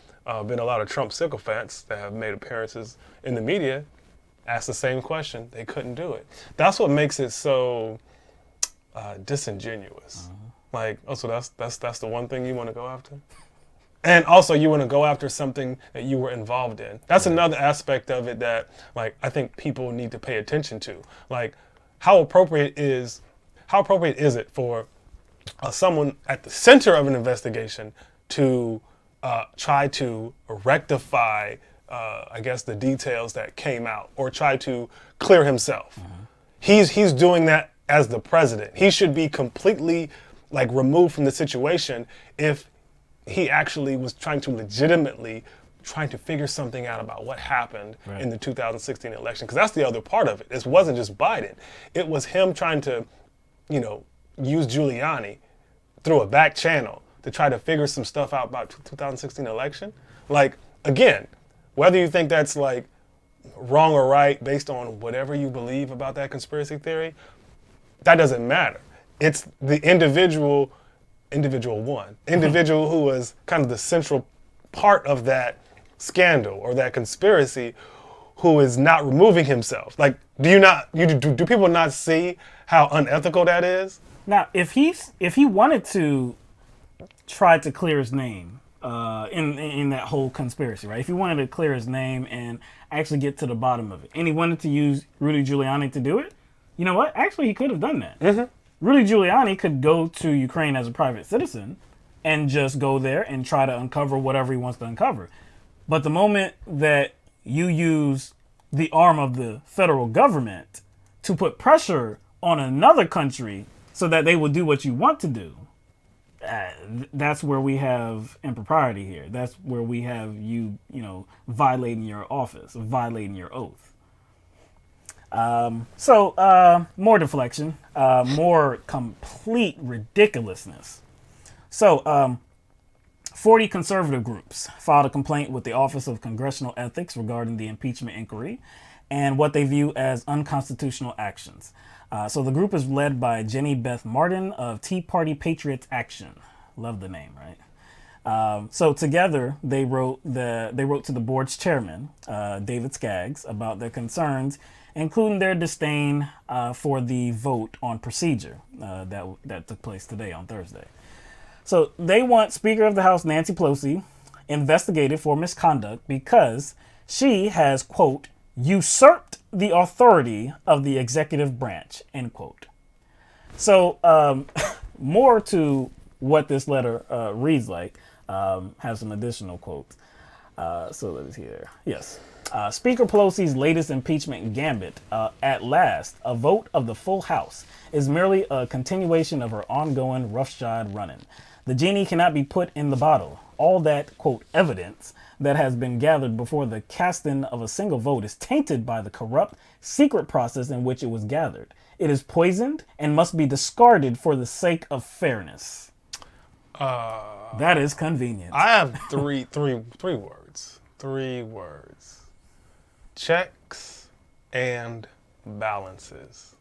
Speaker 2: been a lot of Trump sycophants that have made appearances in the media, asked the same question. They couldn't do it. That's what makes it so disingenuous. Like, so that's the one thing you want to go after? And also you want to go after something that you were involved in. That's another aspect of it that, like, I think people need to pay attention to. Like, how appropriate is it for someone at the center of an investigation to try to rectify, I guess, the details that came out, or try to clear himself. He's doing that as the president. He should be completely, like, removed from the situation if he actually was trying to legitimately figure something out about what happened in the 2016 election. Because that's the other part of it. It wasn't just Biden. It was him trying to, use Giuliani through a back channel to try to figure some stuff out about 2016 election. Like, again, whether you think that's, like, wrong or right based on whatever you believe about that conspiracy theory, that doesn't matter. It's the individual who was kind of the central part of that scandal or that conspiracy, who is not removing himself. Like, do people not see how unethical that is?
Speaker 1: Now, if he wanted to try to clear his name in that whole conspiracy, right? If he wanted to clear his name and actually get to the bottom of it, and he wanted to use Rudy Giuliani to do it, you know what? Actually, he could have done that. Rudy Giuliani could go to Ukraine as a private citizen and just go there and try to uncover whatever he wants to uncover. But the moment that you use the arm of the federal government to put pressure on another country so that they will do what you want to do, that's where we have impropriety here. That's where we have you violating your office, violating your oath. So more deflection, more complete ridiculousness. So 40 conservative groups filed a complaint with the Office of Congressional Ethics regarding the impeachment inquiry and what they view as unconstitutional actions. So the group is led by Jenny Beth Martin of Tea Party Patriots Action. Love the name, right? So together they wrote to the board's chairman, David Skaggs, about their concerns, including their disdain for the vote on procedure that took place today on Thursday. So they want Speaker of the House Nancy Pelosi investigated for misconduct because she has, quote, usurped the authority of the executive branch, end quote. So more to what this letter reads like, have some additional quotes. So let me see here. Yes. Speaker Pelosi's latest impeachment gambit, at last, a vote of the full House, is merely a continuation of her ongoing roughshod running. The genie cannot be put in the bottle. All that, quote, evidence that has been gathered before the casting of a single vote is tainted by the corrupt, secret process in which it was gathered. It is poisoned and must be discarded for the sake of fairness. That is convenient.
Speaker 2: I have three words. 3 words. Checks and balances.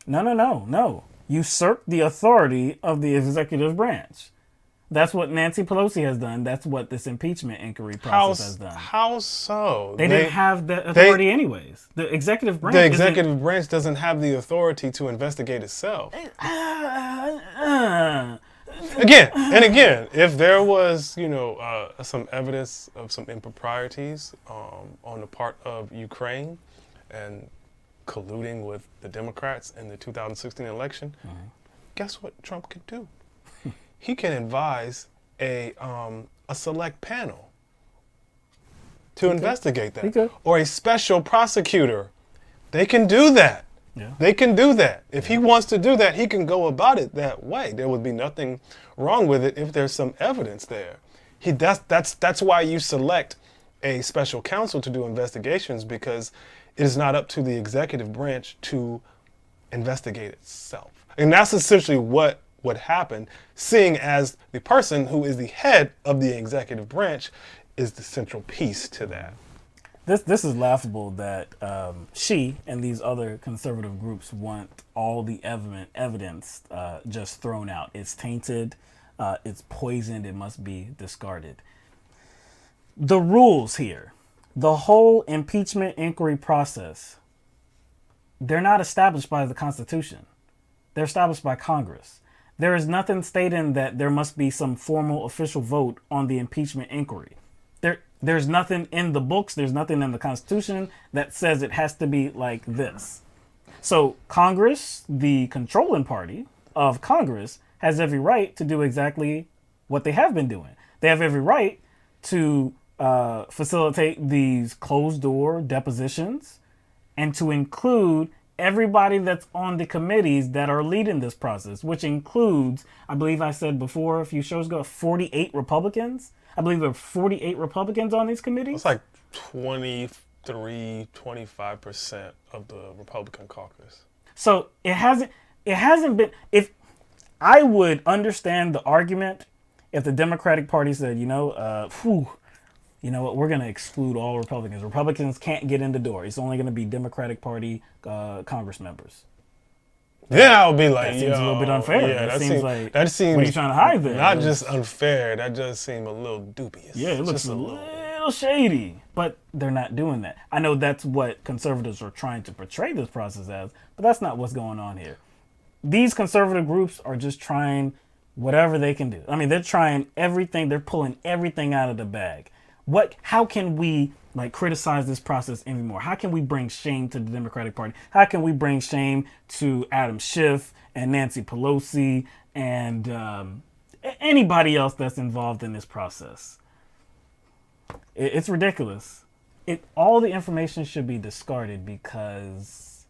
Speaker 1: No. Usurp the authority of the executive branch. That's what Nancy Pelosi has done. That's what this impeachment inquiry process has done.
Speaker 2: How so?
Speaker 1: They didn't have the authority anyways. The executive branch.
Speaker 2: The executive branch doesn't have the authority to investigate itself. Again, if there was, some evidence of some improprieties on the part of Ukraine and colluding with the Democrats in the 2016 election, guess what Trump could do? He can advise a select panel to investigate that. Or a special prosecutor. They can do that. Yeah. They can do that. If he wants to do that, he can go about it that way. There would be nothing wrong with it if there's some evidence there. That's why you select a special counsel to do investigations, because it is not up to the executive branch to investigate itself. And that's essentially what happened, seeing as the person who is the head of the executive branch is the central piece to that.
Speaker 1: This is laughable that she and these other conservative groups want all the evidence just thrown out. It's tainted, it's poisoned, it must be discarded. The rules here, the whole impeachment inquiry process, they're not established by the Constitution. They're established by Congress. There is nothing stating that there must be some formal official vote on the impeachment inquiry. There's nothing in the books, there's nothing in the Constitution that says it has to be like this. So Congress, the controlling party of Congress, has every right to do exactly what they have been doing. They have every right to facilitate these closed-door depositions and to include everybody that's on the committees that are leading this process, which includes, I believe I said before a few shows ago, 48 Republicans. I believe there are 48 Republicans on these committees.
Speaker 2: It's like 25% of the Republican caucus.
Speaker 1: So it hasn't been, if I would understand the argument if the Democratic Party said, you know what, we're going to exclude all Republicans. Republicans can't get in the door. It's only going to be Democratic Party Congress members.
Speaker 2: Then I would be like,
Speaker 1: that seems a little bit unfair.
Speaker 2: Yeah,
Speaker 1: that seems like,
Speaker 2: what are you
Speaker 1: trying to hide there?
Speaker 2: Not just unfair, that does seem a little dubious.
Speaker 1: Yeah, it looks a little shady, but they're not doing that. I know that's what conservatives are trying to portray this process as, but that's not what's going on here. These conservative groups are just trying whatever they can do. I mean, they're trying everything. They're pulling everything out of the bag. How can we criticize this process anymore? How can we bring shame to the Democratic Party? How can we bring shame to Adam Schiff and Nancy Pelosi and anybody else that's involved in this process. It's ridiculous. All the information should be discarded because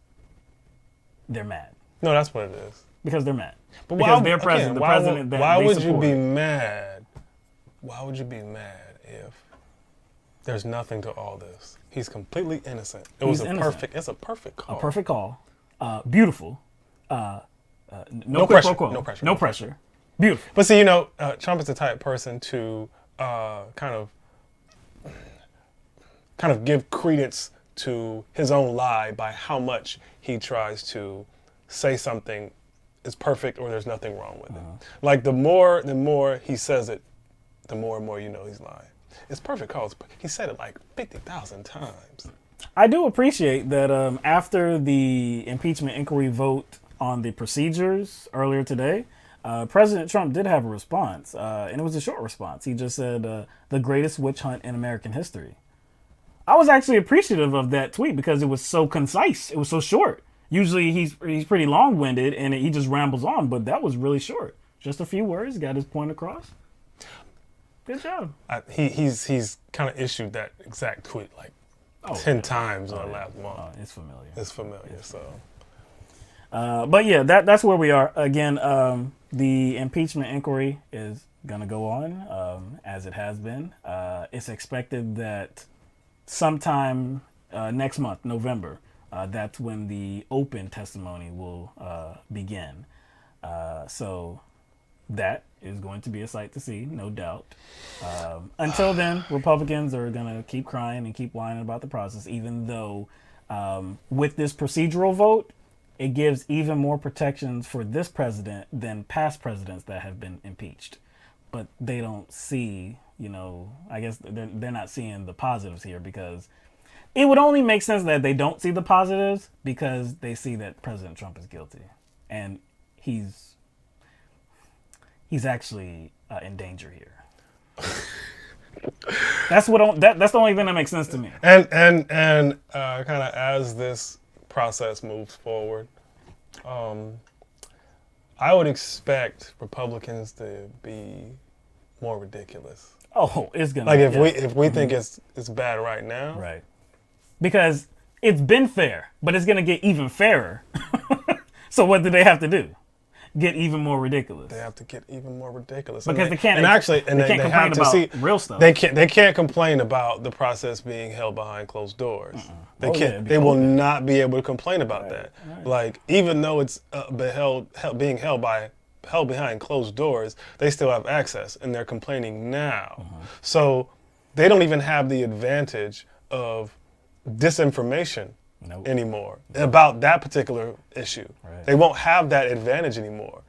Speaker 1: they're mad.
Speaker 2: No, that's what it is.
Speaker 1: Because they're mad.
Speaker 2: But
Speaker 1: because they're president. The president that
Speaker 2: why
Speaker 1: they
Speaker 2: would you
Speaker 1: support.
Speaker 2: be mad? Why would you be mad if there's nothing to all this? He's completely innocent. It's a perfect call.
Speaker 1: A perfect call. Beautiful.
Speaker 2: No pressure. No pressure.
Speaker 1: No pressure. Beautiful.
Speaker 2: But see, Trump is the type of person to kind of give credence to his own lie by how much he tries to say something is perfect or there's nothing wrong with it. Like the more he says it, the more and more you know he's lying. It's perfect cause. He said it like 50,000 times.
Speaker 1: I do appreciate that after the impeachment inquiry vote on the procedures earlier today, President Trump did have a response, and it was a short response. He just said, the greatest witch hunt in American history. I was actually appreciative of that tweet because it was so concise. It was so short. Usually he's pretty long-winded and he just rambles on, but that was really short. Just a few words, got his point across. Good job.
Speaker 2: He's kind of issued that exact tweet like 10 times in the last month.
Speaker 1: It's familiar.
Speaker 2: It's familiar, so.
Speaker 1: But yeah, that's where we are. Again, the impeachment inquiry is going to go on as it has been. It's expected that sometime next month, November, that's when the open testimony will begin. So that is going to be a sight to see, no doubt. Until then, Republicans are going to keep crying and keep whining about the process, even though with this procedural vote, it gives even more protections for this president than past presidents that have been impeached. But they don't see, I guess they're not seeing the positives here, because it would only make sense that they don't see the positives because they see that President Trump is guilty. And he's actually in danger here. That's the only thing that makes sense to me.
Speaker 2: And kind of as this process moves forward, I would expect Republicans to be more ridiculous.
Speaker 1: Oh, it's gonna
Speaker 2: like if we think it's bad right now,
Speaker 1: right? Because it's been fair, but it's gonna get even fairer. So what do they have to do? Get even more ridiculous.
Speaker 2: They have to get even more ridiculous
Speaker 1: because they can't
Speaker 2: have to see
Speaker 1: real stuff.
Speaker 2: They can't complain about the process being held behind closed doors. They will not be able to complain about that. Right. Like, even though it's being held behind closed doors, they still have access, and they're complaining now. So they don't even have the advantage of disinformation anymore about that particular issue. Right. They won't have that advantage anymore.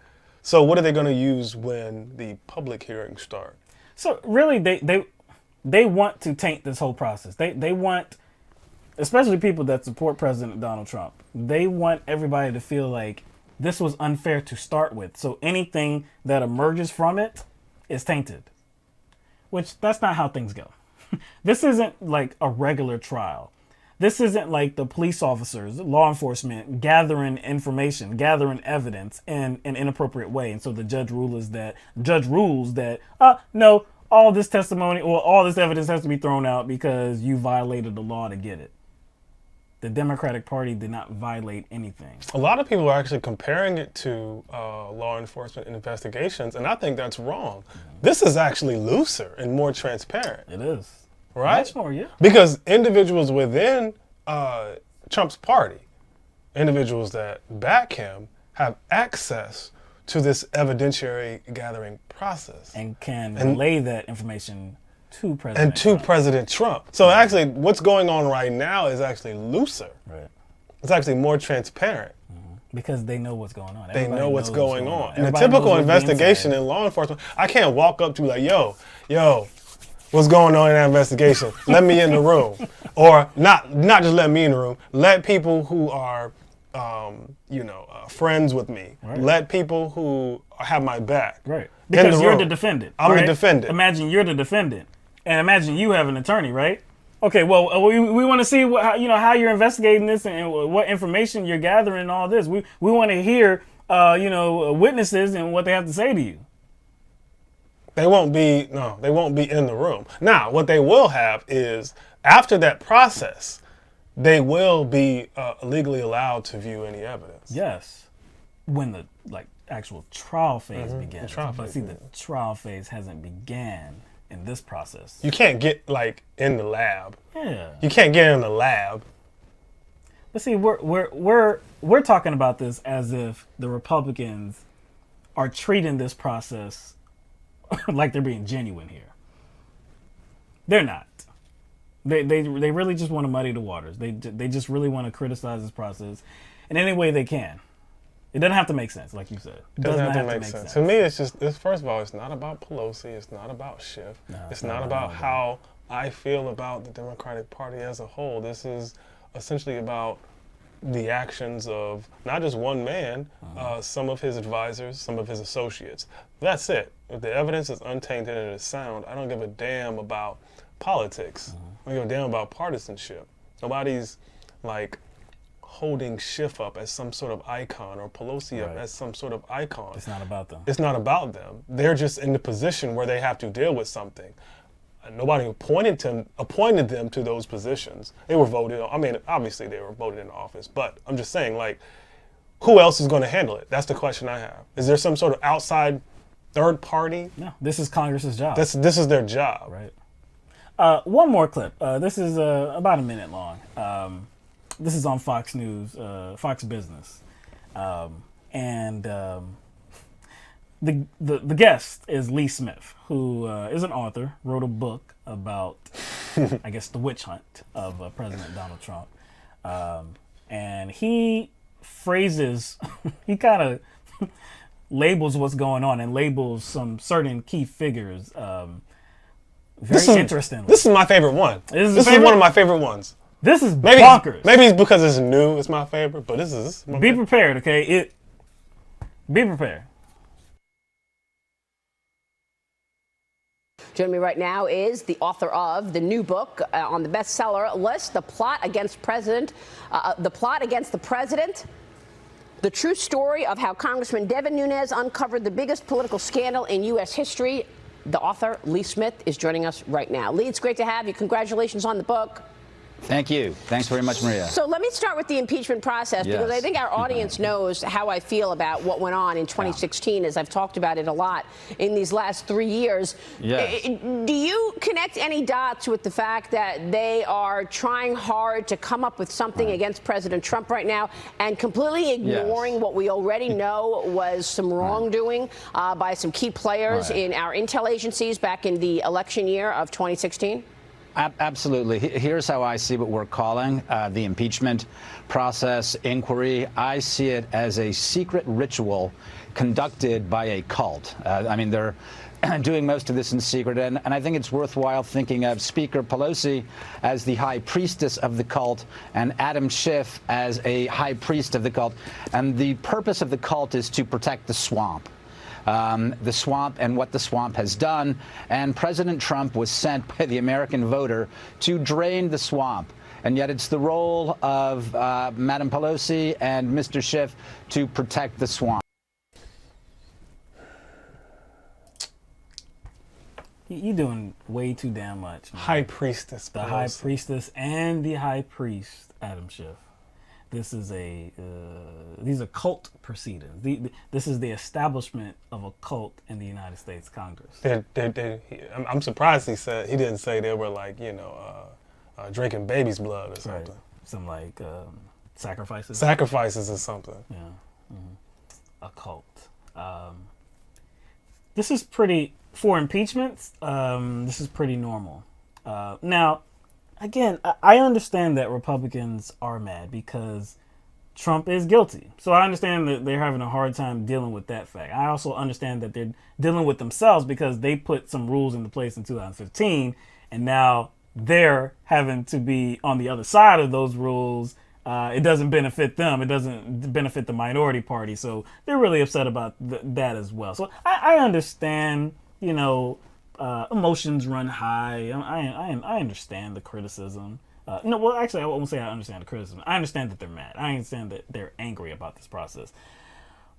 Speaker 2: So what are they going to use when the public hearings start?
Speaker 1: So really, they want to taint this whole process. They want, especially people that support President Donald Trump, they want everybody to feel like this was unfair to start with. So anything that emerges from it is tainted, which that's not how things go. This isn't like a regular trial. This isn't like the police officers, law enforcement, gathering information, gathering evidence in an inappropriate way. And so the judge rules that, no, all this testimony or all this evidence has to be thrown out because you violated the law to get it. The Democratic Party did not violate anything.
Speaker 2: A lot of people are actually comparing it to law enforcement investigations, and I think that's wrong. This is actually looser and more transparent.
Speaker 1: It is.
Speaker 2: Right?
Speaker 1: Much more, yeah.
Speaker 2: Because individuals within Trump's party, individuals that back him, have access to this evidentiary gathering process.
Speaker 1: And can relay that information to President
Speaker 2: Trump. So actually, what's going on right now is actually looser.
Speaker 1: Right.
Speaker 2: It's actually more transparent.
Speaker 1: Because they know what's going on.
Speaker 2: They know what's going on. In a typical investigation in law enforcement, I can't walk up to like, yo, what's going on in that investigation? Let me in the room. Or not just let me in the room. Let people who are, friends with me. Right. Let people who have my back.
Speaker 1: Right. Because you're the defendant.
Speaker 2: I'm the defendant.
Speaker 1: Imagine you're the defendant. And imagine you have an attorney, right? Okay, well, we want to see how you're investigating this and what information you're gathering and all this. We want to hear, witnesses and what they have to say to you.
Speaker 2: They won't be in the room. Now, what they will have is, after that process, they will be legally allowed to view any evidence.
Speaker 1: Yes. When the actual trial phase begins. The trial phase hasn't began in this process.
Speaker 2: You can't get in the lab.
Speaker 1: Yeah.
Speaker 2: You can't get in the lab.
Speaker 1: But see, we're talking about this as if the Republicans are treating this process like they're being genuine here. They're not. They really just want to muddy the waters. They just really want to criticize this process in any way they can. It doesn't have to make sense, like you said.
Speaker 2: It doesn't have to make sense. To me, it's first of all, it's not about Pelosi. It's not about Schiff. It's not about how I feel about the Democratic Party as a whole. This is essentially about the actions of not just one man, some of his advisors, some of his associates. That's it. If the evidence is untainted and it's sound, I don't give a damn about politics. I don't give a damn about partisanship. Nobody's holding Schiff up as some sort of icon or Pelosi up as some sort of icon.
Speaker 1: It's not about them.
Speaker 2: It's not about them. They're just in the position where they have to deal with something. Nobody appointed them to those positions. They were voted on. I mean, obviously they were voted into office, but I'm just saying, who else is going to handle it? That's the question I have. Is there some sort of outside third party?
Speaker 1: No, this is Congress's job.
Speaker 2: This is their job.
Speaker 1: Right. One more clip. This is about a minute long. This is on Fox News, Fox Business. The guest is Lee Smith, who is an author, wrote a book about, I guess, the witch hunt of President Donald Trump. And he phrases, he kind of labels what's going on and labels some certain key figures very interestingly.
Speaker 2: This is my favorite one. This is one of my favorite ones.
Speaker 1: This is bonkers.
Speaker 2: Maybe it's because it's new, it's my favorite, but this is my favorite.
Speaker 1: Prepared, okay? Be prepared.
Speaker 6: Joining me right now is the author of the new book on the bestseller list, The Plot Against the President, the true story of how Congressman Devin Nunes uncovered the biggest political scandal in U.S. history. The author, Lee Smith, is joining us right now. Lee, it's great to have you. Congratulations on the book.
Speaker 7: Thank you. Thanks very much, Maria.
Speaker 6: So let me start with the impeachment process, because I think our audience knows how I feel about what went on in 2016, as I've talked about it a lot in these last 3 years.
Speaker 7: Yes.
Speaker 6: Do you connect any dots with the fact that they are trying hard to come up with something against President Trump right now and completely ignoring what we already know was some wrongdoing by some key players in our intel agencies back in the election year of 2016?
Speaker 7: Absolutely. Here's how I see what we're calling the impeachment process inquiry. I see it as a secret ritual conducted by a cult. I mean, they're doing most of this in secret, and I think it's worthwhile thinking of Speaker Pelosi as the high priestess of the cult and Adam Schiff as a high priest of the cult. And the purpose of the cult is to protect the swamp. The swamp and what the swamp has done. And President Trump was sent by the American voter to drain the swamp. And yet it's the role of Madam Pelosi and Mr. Schiff to protect the swamp.
Speaker 1: You're doing way too damn much, man.
Speaker 2: High priestess.
Speaker 1: The high priestess and the high priest, Adam Schiff. This is these are cult proceedings. This is the establishment of a cult in the United States Congress.
Speaker 2: I'm surprised he didn't say they were drinking baby's blood or something.
Speaker 1: Right. Some sacrifices.
Speaker 2: Sacrifices or something.
Speaker 1: Yeah. Mm-hmm. A cult. This is pretty, for impeachments, this is pretty normal. Now, again, I understand that Republicans are mad because Trump is guilty. So I understand that they're having a hard time dealing with that fact. I also understand that they're dealing with themselves because they put some rules into place in 2015, and now they're having to be on the other side of those rules. It doesn't benefit them. It doesn't benefit the minority party. So they're really upset about that as well. So I understand, emotions run high. I understand the criticism. No, well, actually, I won't say I understand the criticism. I understand that they're mad. I understand that they're angry about this process.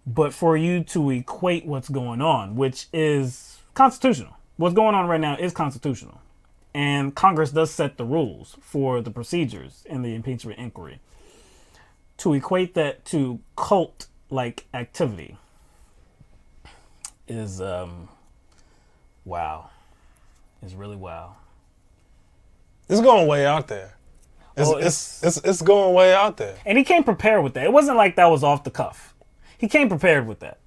Speaker 1: but for you to equate what's going on, which is constitutional. What's going on right now is constitutional. And Congress does set the rules for the procedures in the impeachment inquiry. To equate that to cult-like activity is, wow. Is really wow.
Speaker 2: It's going way out there. It's going way out there.
Speaker 1: And he came prepared with that. It wasn't like that was off the cuff. He came prepared with that.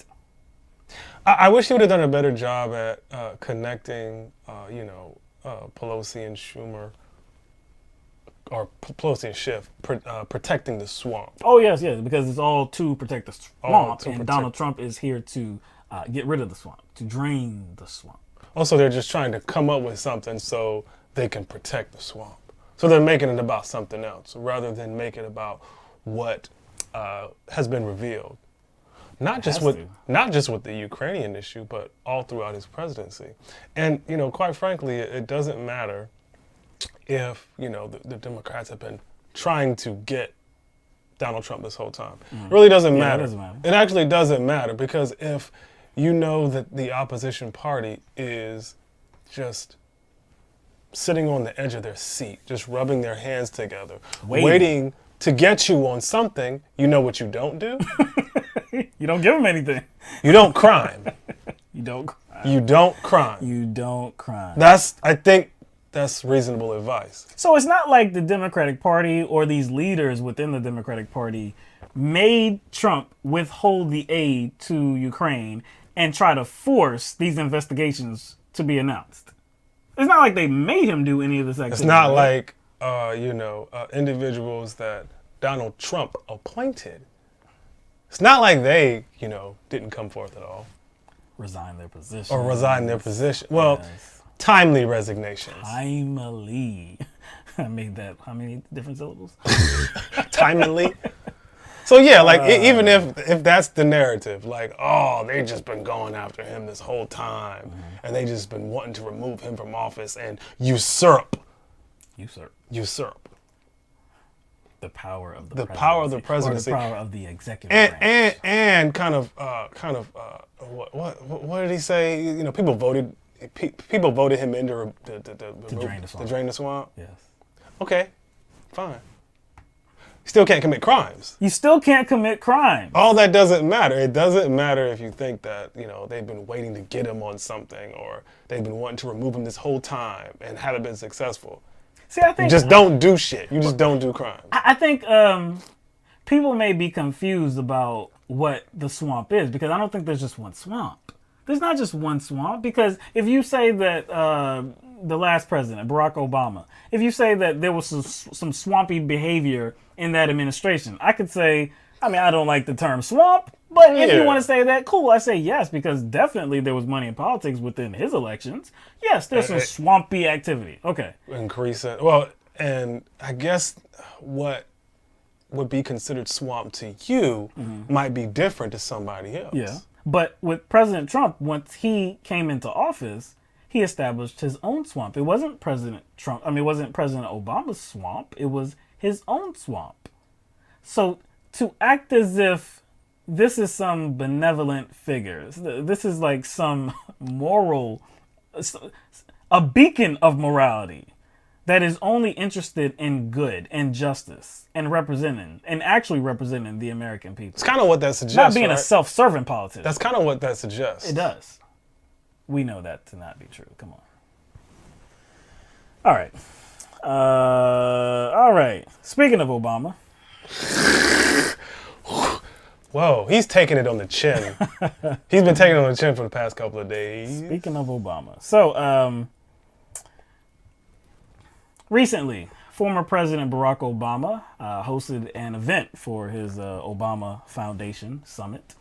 Speaker 2: I wish he would have done a better job at connecting, Pelosi and Schumer, or Pelosi and Schiff, protecting the swamp.
Speaker 1: Oh, yes, because it's all to protect the swamp, Donald Trump is here to get rid of the swamp, to drain the swamp.
Speaker 2: Also, they're just trying to come up with something so they can protect the swamp. So they're making it about something else rather than make it about what has been revealed. Not just with the Ukrainian issue, but all throughout his presidency. And, quite frankly, it doesn't matter if, the Democrats have been trying to get Donald Trump this whole time. It really doesn't matter. It doesn't matter. It actually doesn't matter, because if you know that the opposition party is just sitting on the edge of their seat, just rubbing their hands together, waiting to get you on something, you know what you don't do?
Speaker 1: You don't give them anything.
Speaker 2: You don't crime.
Speaker 1: You don't crime.
Speaker 2: You don't crime.
Speaker 1: You don't crime.
Speaker 2: I think that's reasonable advice.
Speaker 1: So it's not like the Democratic Party or these leaders within the Democratic Party made Trump withhold the aid to Ukraine and try to force these investigations to be announced. It's not like they made him do any of this activity.
Speaker 2: It's not like, individuals that Donald Trump appointed. It's not like they, didn't come forth at all.
Speaker 1: Resign their position.
Speaker 2: Or resign their position. Well, yes. Timely resignations.
Speaker 1: Timely. I made that, how many different syllables?
Speaker 2: Timely. So yeah, even if that's the narrative, they just been going after him this whole time, and they just been wanting to remove him from office and usurp.
Speaker 1: The power of
Speaker 2: the power of the presidency,
Speaker 1: or the power of the executive branch,
Speaker 2: and what did he say? People voted him in to drain the swamp.
Speaker 1: Yes.
Speaker 2: Okay, fine. Still can't commit crimes.
Speaker 1: You still can't commit crimes.
Speaker 2: All that doesn't matter. It doesn't matter if you think that, they've been waiting to get him on something, or they've been wanting to remove him this whole time and haven't been successful.
Speaker 1: See, I think
Speaker 2: you just don't do shit. You just don't do crime.
Speaker 1: I think people may be confused about what the swamp is, because I don't think there's just one swamp. There's not just one swamp, because if you say that the last president, Barack Obama, if you say that there was some swampy behavior in that administration, I could say, I don't like the term swamp, but if you want to say that, cool, I say yes, because definitely there was money in politics within his elections. Yes, there's some swampy activity. Okay.
Speaker 2: Increasing. Well, and I guess what would be considered swamp to you might be different to somebody else.
Speaker 1: Yeah. But with President Trump, once he came into office, he established his own swamp. It wasn't President Obama's swamp. It was his own swamp. So to act as if this is some benevolent figure, this is like some a beacon of morality that is only interested in good and justice and actually representing the American people.
Speaker 2: It's kind of what that suggests.
Speaker 1: Not being a self-serving politician.
Speaker 2: That's kind of what that suggests.
Speaker 1: It does. We know that to not be true. Come on. All right. All right. Speaking of Obama.
Speaker 2: Whoa, he's taking it on the chin. He's been taking it on the chin for the past couple of days.
Speaker 1: Speaking of Obama. So, recently, former President Barack Obama hosted an event for his Obama Foundation Summit.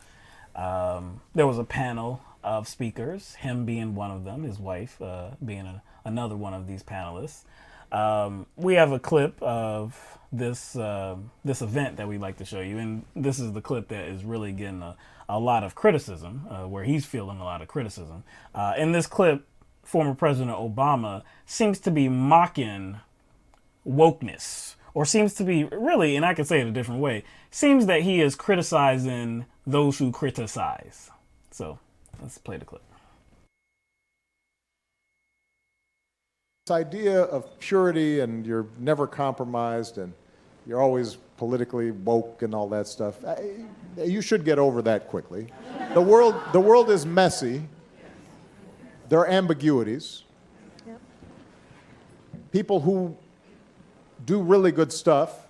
Speaker 1: There was a panel of speakers, him being one of them, his wife being another one of these panelists. We have a clip of this event that we'd like to show you, and this is the clip that is really getting a lot of criticism, where he's feeling a lot of criticism. In this clip, former President Obama seems to be mocking wokeness or seems to be really, and I can say it a different way, seems that he is criticizing those who criticize. So let's play the clip.
Speaker 8: This idea of purity and you're never compromised and you're always politically woke and all that stuff, you should get over that quickly. The world is messy. There are ambiguities. Yep. People who do really good stuff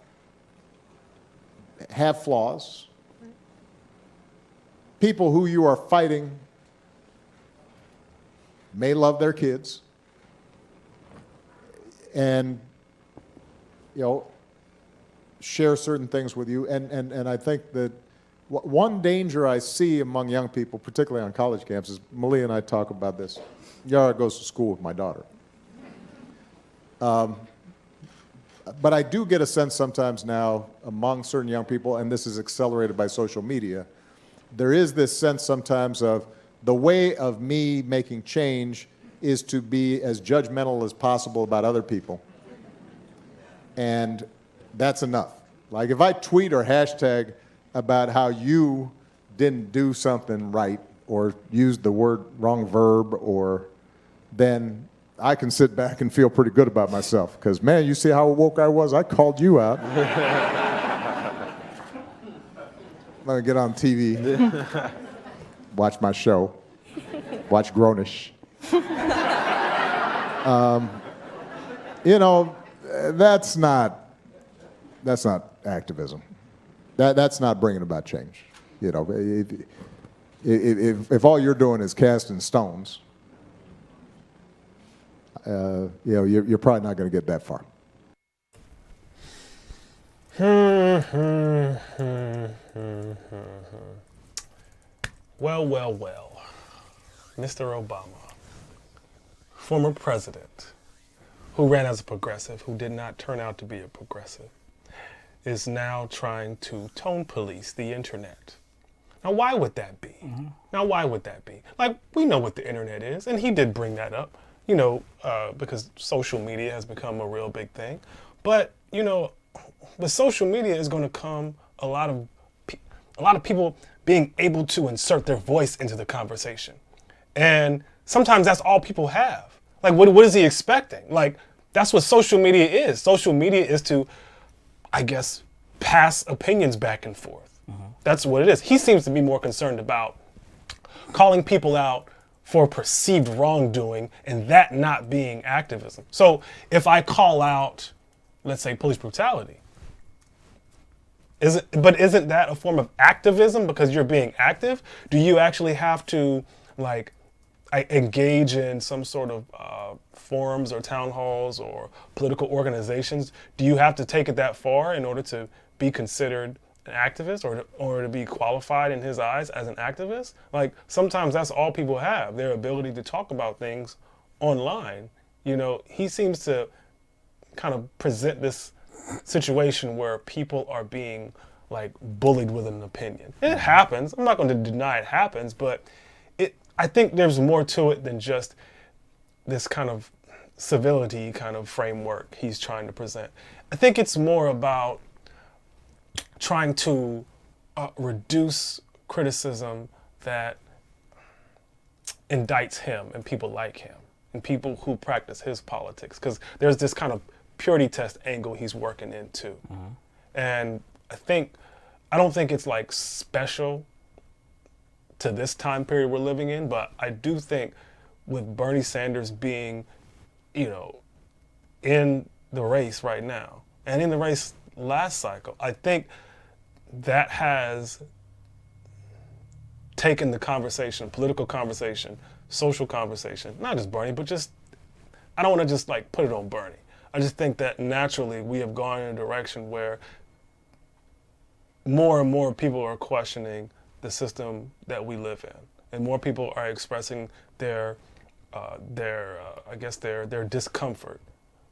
Speaker 8: have flaws. Right. People who you are fighting may love their kids. And, share certain things with you. And I think that one danger I see among young people, particularly on college campuses, Malia and I talk about this. Yara goes to school with my daughter. But I do get a sense sometimes now among certain young people, and this is accelerated by social media, there is this sense sometimes of the way of me making change is to be as judgmental as possible about other people. And that's enough. Like if I tweet or hashtag about how you didn't do something right or used the wrong verb, or then I can sit back and feel pretty good about myself. Because, man, you see how woke I was? I called you out. Let me get on TV, watch my show, watch Grownish. That's not activism. That's not bringing about change. If all you're doing is casting stones, you're probably not going to get that far.
Speaker 2: Well. Mr. Obama, former president, who ran as a progressive, who did not turn out to be a progressive, is now trying to tone police the internet. Now, why would that be? Mm-hmm. Now, why would that be? Like, we know what the internet is, and he did bring that up, because social media has become a real big thing. But, with social media is going to come a lot of people being able to insert their voice into the conversation. And sometimes that's all people have. Like, what is he expecting? Like, that's what social media is. Social media is to, I guess, pass opinions back and forth. Mm-hmm. That's what it is. He seems to be more concerned about calling people out for perceived wrongdoing and that not being activism. So if I call out, let's say, police brutality, isn't that a form of activism because you're being active? Do you actually have to, engage in some sort of forums or town halls or political organizations? Do you have to take it that far in order to be considered an activist or to be qualified in his eyes as an activist? Like, sometimes that's all people have, their ability to talk about things online. He seems to kind of present this situation where people are being bullied with an opinion. It happens. I'm not going to deny it happens, but I think there's more to it than just this kind of civility kind of framework he's trying to present. I think it's more about trying to reduce criticism that indicts him and people like him and people who practice his politics, because there's this kind of purity test angle he's working into. Mm-hmm. And I don't think it's special to this time period we're living in, but I do think with Bernie Sanders being, in the race right now and in the race last cycle, I think that has taken the conversation, political conversation, social conversation, not just Bernie, but I don't want to just put it on Bernie. I just think that naturally we have gone in a direction where more and more people are questioning the system that we live in, and more people are expressing their discomfort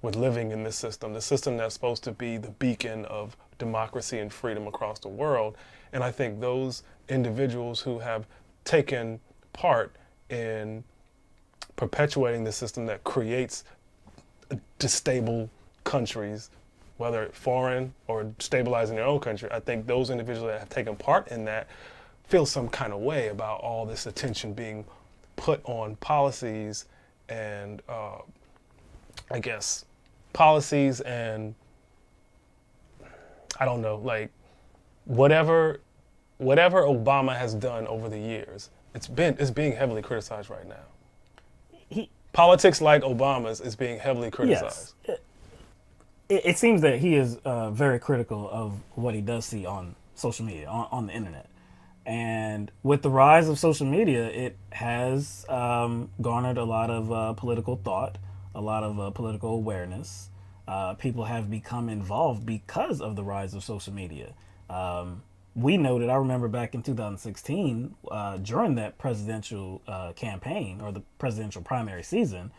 Speaker 2: with living in this system that's supposed to be the beacon of democracy and freedom across the world. And I think those individuals who have taken part in perpetuating the system that creates stable countries whether foreign or stabilizing their own country, I think those individuals that have taken part in that feel some kind of way about all this attention being put on policies and I guess policies and I don't know, like whatever Obama has done over the years, it's being heavily criticized right now. Politics like Obama's is being heavily criticized.
Speaker 1: Yes. It seems that he is very critical of what he does see on social media, on the internet. And with the rise of social media, it has garnered a lot of political thought, a lot of political awareness. People have become involved because of the rise of social media. We noted, I remember back in 2016, during that presidential campaign or the presidential primary season,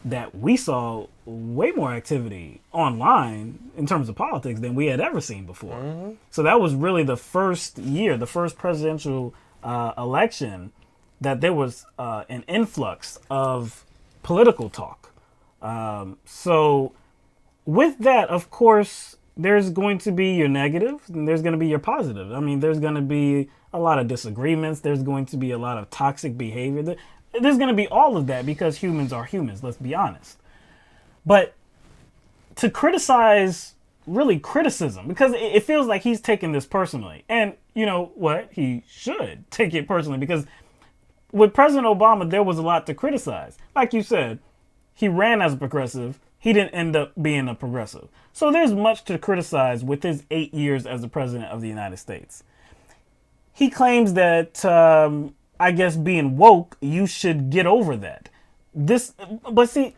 Speaker 1: that we saw way more activity online in terms of politics than we had ever seen before. Mm-hmm. So that was really the first year, the first presidential election, that there was an influx of political talk. So with that, of course, there's going to be your negative and there's going to be your positive. I mean, there's going to be a lot of disagreements. There's going to be a lot of toxic behavior. There's going to be all of that because humans are humans, let's be honest. But to criticize, really criticism, because it feels like he's taking this personally. And you know what? He should take it personally because with President Obama, there was a lot to criticize. Like you said, he ran as a progressive. He didn't end up being a progressive. So there's much to criticize with his 8 years as the president of the United States. He claims that, I guess, being woke, you should get over that. But see,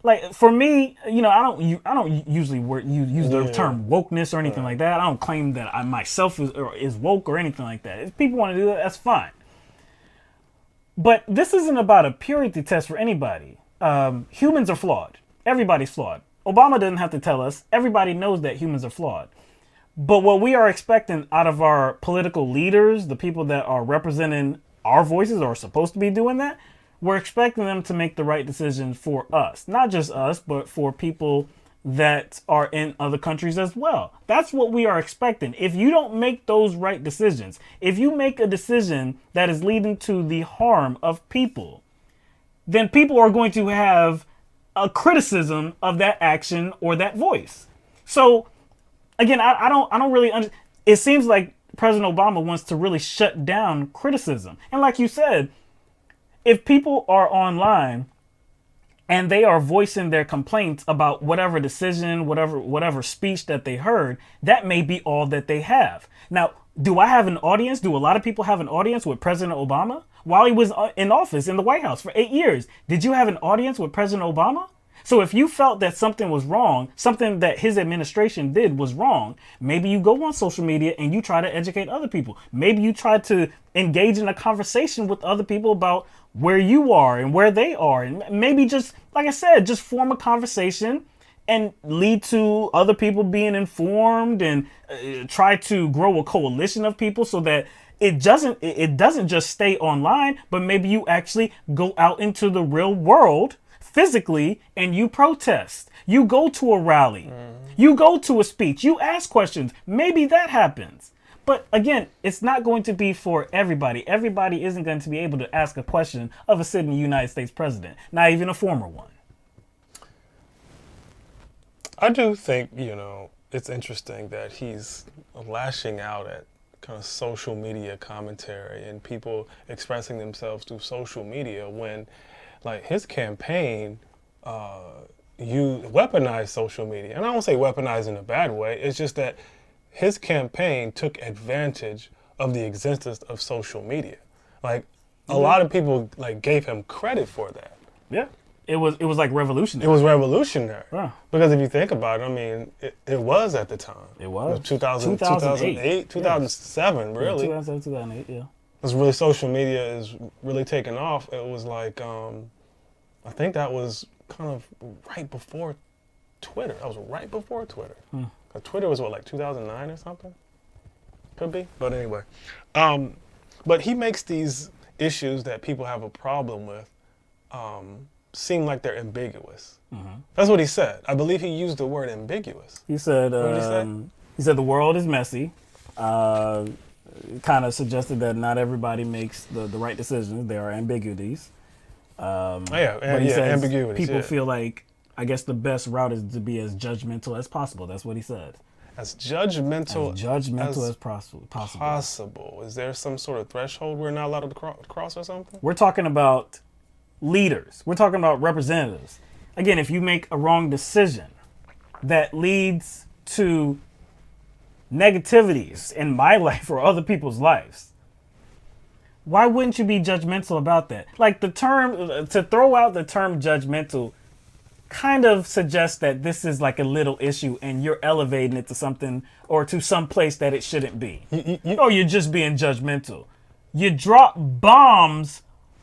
Speaker 1: like for me, you know, I don't usually use the term wokeness or anything like that. I don't claim that I myself is woke or anything like that. If people want to do that, that's fine. But this isn't about a purity test for anybody. Humans are flawed. Everybody's flawed. Obama doesn't have to tell us. Everybody knows that humans are flawed. But what we are expecting out of our political leaders, the people that are representing our voices or are supposed to be doing that, we're expecting them to make the right decision for us. Not just us, but for people that are in other countries as well. That's what we are expecting. If you don't make those right decisions, if you make a decision that is leading to the harm of people, then people are going to have a criticism of that action or that voice. So again, I don't really understand. It seems like President Obama wants to really shut down criticism. And like you said, if people are online and they are voicing their complaints about whatever decision, whatever speech that they heard, that may be all that they have. Now, do I have an audience? Do a lot of people have an audience with President Obama? While he was in office in the White House for 8 years, did you have an audience with President Obama? So if you felt that something was wrong, something that his administration did was wrong, maybe you go on social media and you try to educate other people. Maybe you try to engage in a conversation with other people about where you are and where they are. And maybe just, like I said, just form a conversation and lead to other people being informed and try to grow a coalition of people so that it doesn't just stay online, but maybe you actually go out into the real world physically and you protest. You go to a rally. You go to a speech. You ask questions. Maybe that happens. But again, it's not going to be for everybody. Everybody isn't going to be able to ask a question of a sitting United States president, not even a former one.
Speaker 2: I do think, it's interesting that he's lashing out at kind of social media commentary and people expressing themselves through social media when, like, his campaign, you weaponize social media. And I don't say weaponize in a bad way. It's just that his campaign took advantage of the existence of social media. Like, a lot of people, like, gave him credit for that.
Speaker 1: Yeah. It was like revolutionary.
Speaker 2: It was revolutionary.
Speaker 1: Yeah.
Speaker 2: Because if you think about it, I mean, it was at the time.
Speaker 1: It was.
Speaker 2: 2008, 2007, really.
Speaker 1: Yeah, 2007, 2008, yeah.
Speaker 2: Because really social media is really taking off. It was like, I think that was kind of right before Twitter. That was right before Twitter. Twitter was what, like 2009 or something? Could be. But anyway. But he makes these issues that people have a problem with seem like they're ambiguous. That's what he said. I believe he used the word ambiguous.
Speaker 1: He said,
Speaker 2: What did he say?
Speaker 1: he said the world is messy. Kind of suggested that not everybody makes the right decisions. There are ambiguities. But he says
Speaker 2: ambiguities.
Speaker 1: People feel like, I guess the best route is to be as judgmental as possible. That's what he said.
Speaker 2: As judgmental
Speaker 1: as possible.
Speaker 2: Is there some sort of threshold we're not allowed to cross or something?
Speaker 1: We're talking about leaders. We're talking about representatives. Again, if you make a wrong decision that leads to negativities in my life or other people's lives, why wouldn't you be judgmental about that? Like the term, to throw out the term judgmental kind of suggests that this is like a little issue and you're elevating it to something or to some place that it shouldn't be. Oh, you're just being judgmental. You drop bombs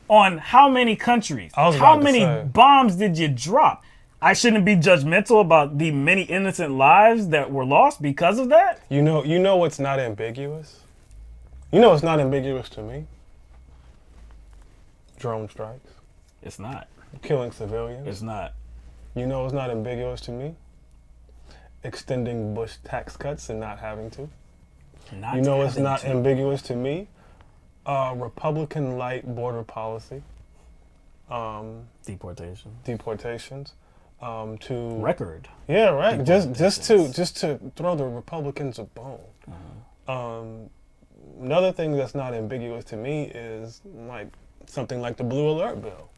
Speaker 1: on how many countries? How many bombs did you drop? I shouldn't be judgmental about the many innocent lives that were lost because of that?
Speaker 2: You know what's not ambiguous? You know what's not ambiguous to me? Drone strikes.
Speaker 1: It's not.
Speaker 2: Killing civilians.
Speaker 1: It's not.
Speaker 2: You know what's not ambiguous to me? Extending Bush tax cuts and not having to. You know what's not ambiguous to me? Republican light border policy. Deportations. To
Speaker 1: record.
Speaker 2: Yeah, right. Just to throw the Republicans a bone. Another thing that's not ambiguous to me is like something like the Blue Alert bill.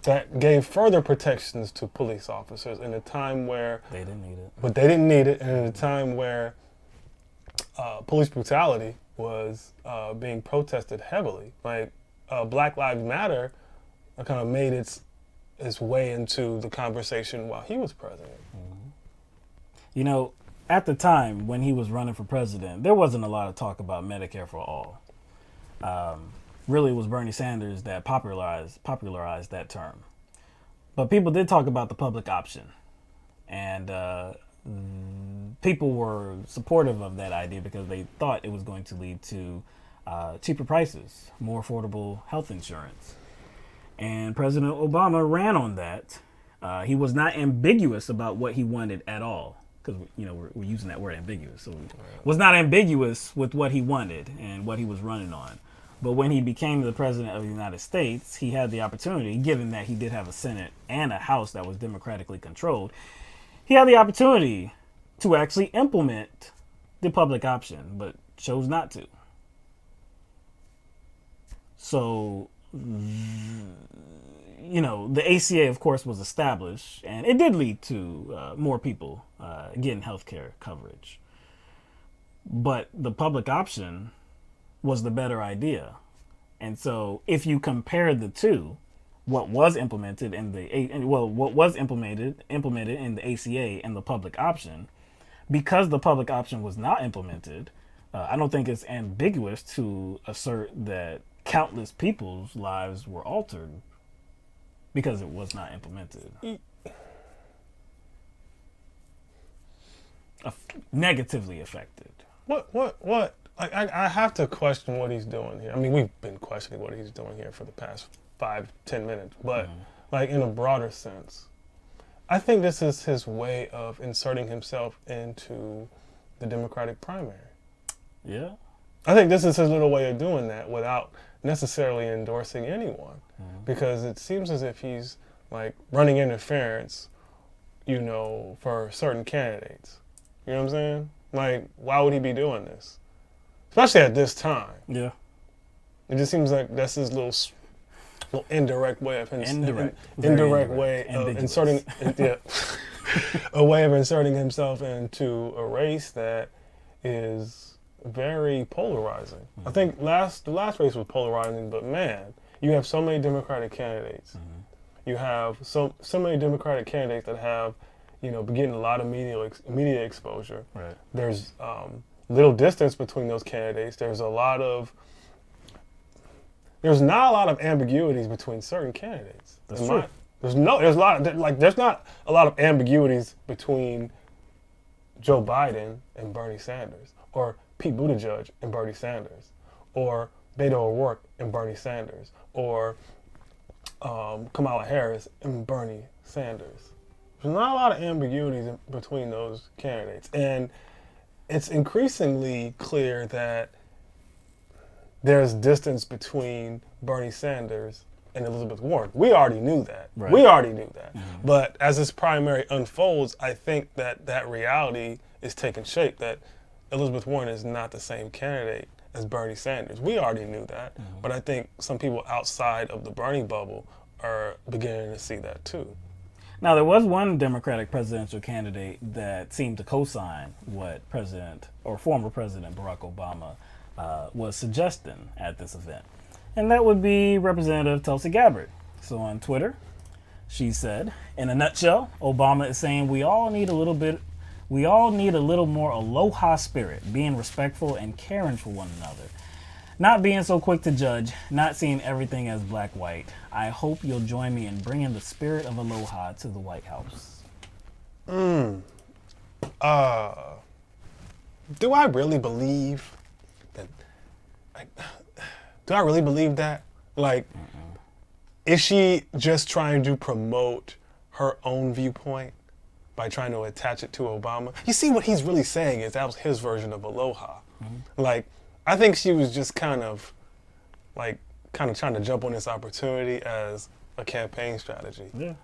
Speaker 2: That gave further protections to police officers in a time where
Speaker 1: they didn't need it.
Speaker 2: But they didn't need it, and in a time where police brutality was being protested heavily. Like Black Lives Matter kind of made its way into the conversation while he was president.
Speaker 1: You know, at the time when he was running for president, there wasn't a lot of talk about Medicare for all. Really, it was Bernie Sanders that popularized that term. But people did talk about the public option. And people were supportive of that idea because they thought it was going to lead to cheaper prices, more affordable health insurance. And President Obama ran on that. He was not ambiguous about what he wanted at all. Because, you know, we're using that word ambiguous. So he was not ambiguous with what he wanted and what he was running on. But when he became the president of the United States, he had the opportunity, given that he did have a Senate and a House that was democratically controlled, he had the opportunity to actually implement the public option, but chose not to. So, you know, the ACA, of course, was established, and it did lead to more people getting health care coverage. But the public option was the better idea. And so if you compare the two, what was implemented in what was implemented in the ACA and the public option, because the public option was not implemented, I don't think it's ambiguous to assert that countless people's lives were altered because it was not implemented. Negatively affected.
Speaker 2: What? I have to question what he's doing here. I mean, we've been questioning what he's doing here for the past 5-10 minutes, but like in a broader sense, I think this is his way of inserting himself into the Democratic primary.
Speaker 1: Yeah.
Speaker 2: I think this is his little way of doing that without necessarily endorsing anyone, because it seems as if he's like running interference, you know, for certain candidates. You know what I'm saying? Like, why would he be doing this? Especially at this time.
Speaker 1: Yeah.
Speaker 2: It just seems like that's his little indirect way of inserting a way of inserting himself into a race that is very polarizing. I think the last race was polarizing, but man, you have so many Democratic candidates. You have so many Democratic candidates that have, you know, been getting a lot of media exposure.
Speaker 1: Right.
Speaker 2: There's little distance between those candidates. There's not a lot of ambiguities between certain candidates.
Speaker 1: That's true.
Speaker 2: There's not a lot of ambiguities between Joe Biden and Bernie Sanders, or Pete Buttigieg and Bernie Sanders, or Beto O'Rourke and Bernie Sanders, or Kamala Harris and Bernie Sanders. There's not a lot of ambiguities between those candidates. And it's increasingly clear that there's distance between Bernie Sanders and Elizabeth Warren. We already knew that.
Speaker 1: Right.
Speaker 2: We already knew that. But as this primary unfolds, I think that that reality is taking shape, that Elizabeth Warren is not the same candidate as Bernie Sanders. We already knew that, but I think some people outside of the Bernie bubble are beginning to see that too.
Speaker 1: Now, there was one Democratic presidential candidate that seemed to co-sign what President or former President Barack Obama was suggesting at this event, and that would be Representative Tulsi Gabbard. So on Twitter, she said, in a nutshell, Obama is saying we all need a little more aloha spirit, being respectful and caring for one another. Not being so quick to judge, not seeing everything as black-white. I hope you'll join me in bringing the spirit of aloha to the White House.
Speaker 2: Do I really believe that? Do I really believe that? Like, is she just trying to promote her own viewpoint by trying to attach it to Obama? You see, what he's really saying is that was his version of aloha. Like, I think she was just kind of trying to jump on this opportunity as a campaign strategy.
Speaker 1: Yeah.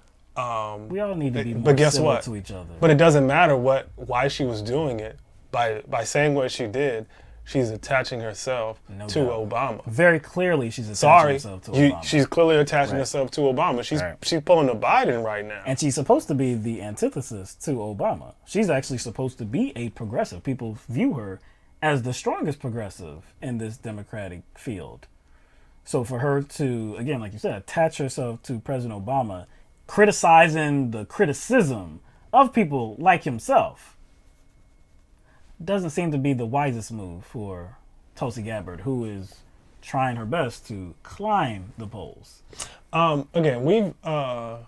Speaker 1: We all need to be more
Speaker 2: but guess
Speaker 1: civil
Speaker 2: what?
Speaker 1: to each other.
Speaker 2: But it doesn't matter why she was doing it. By saying what she did, she's attaching herself to Obama.
Speaker 1: Very clearly, she's attaching herself to Obama.
Speaker 2: She's clearly attaching herself to Obama. She's pulling a Biden right now.
Speaker 1: And she's supposed to be the antithesis to Obama. She's actually supposed to be a progressive. People view her as the strongest progressive in this Democratic field. So for her to, again, like you said, attach herself to President Obama, criticizing the criticism of people like himself, doesn't seem to be the wisest move for Tulsi Gabbard, who is trying her best to climb the polls.
Speaker 2: Again, we've kind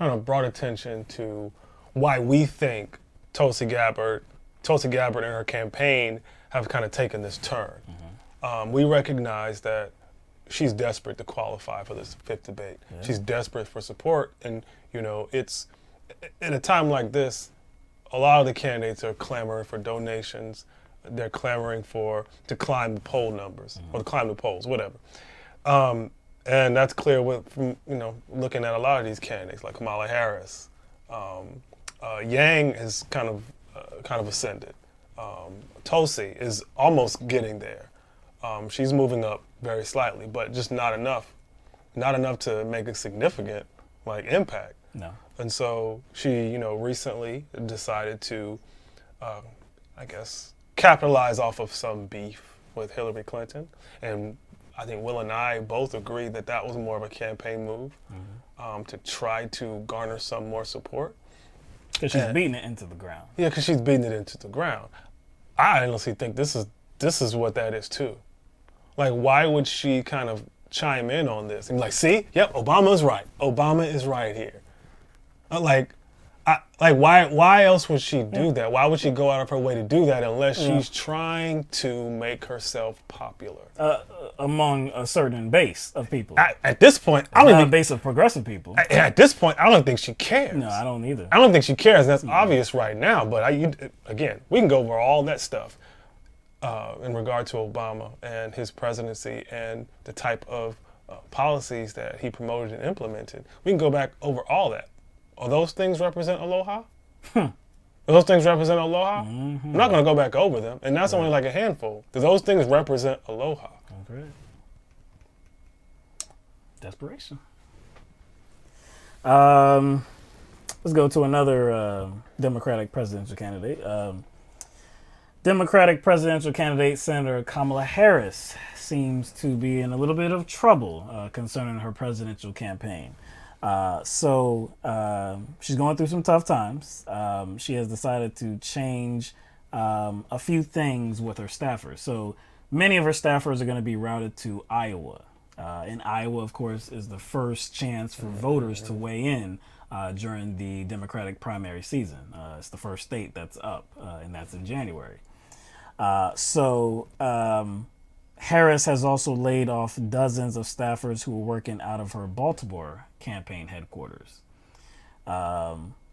Speaker 2: of brought attention to why we think Tulsi Gabbard and her campaign have kind of taken this turn. We recognize that she's desperate to qualify for this fifth debate. Yeah. She's desperate for support, and it's at a time like this, a lot of the candidates are clamoring for donations. They're clamoring to climb the poll numbers or to climb the polls, whatever. And that's clear from looking at a lot of these candidates like Kamala Harris. Yang has kind of ascended. Tulsi is almost getting there. She's moving up very slightly, but just not enough to make a significant impact.
Speaker 1: No.
Speaker 2: And so she, recently decided to, I guess, capitalize off of some beef with Hillary Clinton. And I think Will and I both agree that that was more of a campaign move to try to garner some more support.
Speaker 1: Because she's beating it into the ground.
Speaker 2: Yeah, because she's beating it into the ground. I honestly think this is what that is too. Like, why would she kind of chime in on this and be like, see, yep, Obama's right. Obama is right here. Why else would she do that? Why would she go out of her way to do that unless she's trying to make herself popular?
Speaker 1: Among a certain base of people.
Speaker 2: At this point, I don't think...
Speaker 1: a base of progressive people.
Speaker 2: At this point, I don't think she cares.
Speaker 1: No, I don't either.
Speaker 2: I don't think she cares. That's obvious right now. But again, we can go over all that stuff in regard to Obama and his presidency and the type of policies that he promoted and implemented. We can go back over all that. Are those things represent aloha? Do those things represent aloha? I'm not going to go back over them. And that's only like a handful. Do those things represent aloha?
Speaker 1: Okay. Desperation. Let's go to another Democratic presidential candidate. Democratic presidential candidate Senator Kamala Harris seems to be in a little bit of trouble concerning her presidential campaign. So she's going through some tough times. She has decided to change a few things with her staffers. So many of her staffers are going to be routed to Iowa. And Iowa, of course, is the first chance for voters to weigh in during the Democratic primary season. It's the first state that's up, and that's in January. So Harris has also laid off dozens of staffers who were working out of her Baltimore campaign headquarters.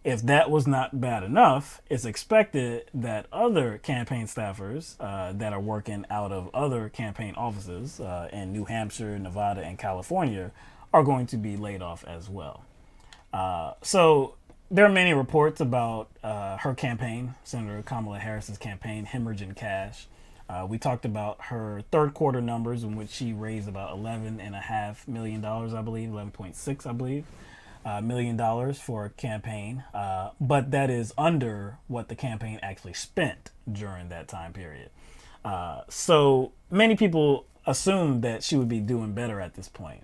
Speaker 1: If that was not bad enough, it's expected that other campaign staffers that are working out of other campaign offices in New Hampshire, Nevada, and California are going to be laid off as well. So there are many reports about her campaign, Senator Kamala Harris's campaign, hemorrhaging cash. We talked about her third quarter numbers in which she raised about $11.5 million, I believe, 11.6, I believe. $1 million for a campaign, but that is under what the campaign actually spent during that time period. So many people assumed that she would be doing better at this point.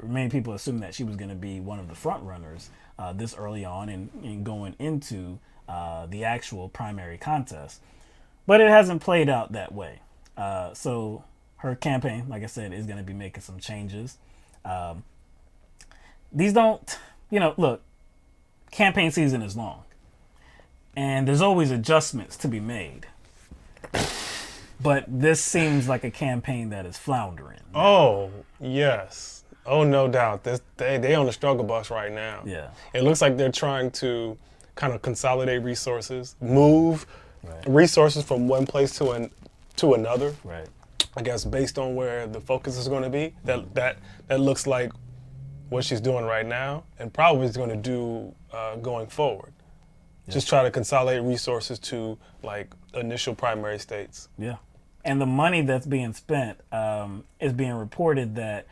Speaker 1: Many people assumed that she was going to be one of the front runners this early on and going into the actual primary contest. But it hasn't played out that way. So her campaign, like I said, is going to be making some changes. These don't, look, campaign season is long. And there's always adjustments to be made. But this seems like a campaign that is floundering.
Speaker 2: Oh, yes. Oh, no doubt. They on the struggle bus right now.
Speaker 1: Yeah.
Speaker 2: It looks like they're trying to kind of consolidate resources, move resources from one place to another.
Speaker 1: Right.
Speaker 2: I guess based on where the focus is going to be. That looks like what she's doing right now and probably is going to do going forward. Yeah. Just try to consolidate resources to like initial primary states.
Speaker 1: Yeah. And the money that's being spent is being reported that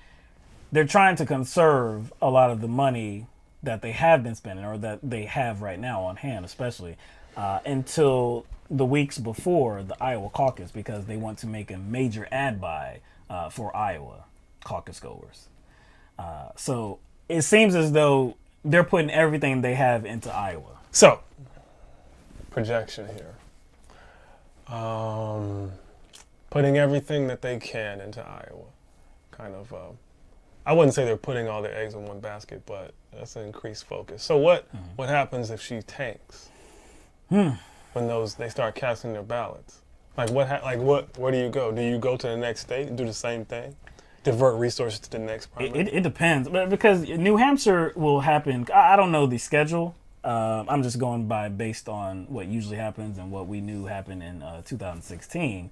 Speaker 1: they're trying to conserve a lot of the money that they have been spending or that they have right now on hand, especially until the weeks before the Iowa caucus, because they want to make a major ad buy for Iowa caucus goers. So it seems as though they're putting everything they have into Iowa.
Speaker 2: So, projection here. Putting everything that they can into Iowa. Kind of, I wouldn't say they're putting all their eggs in one basket, but that's an increased focus. So what happens if she tanks? When they start casting their ballots? Where do you go? Do you go to the next state and do the same thing? Divert resources to the next primary?
Speaker 1: It depends, but because New Hampshire will happen. I don't know the schedule. I'm just going based on what usually happens and what we knew happened in 2016.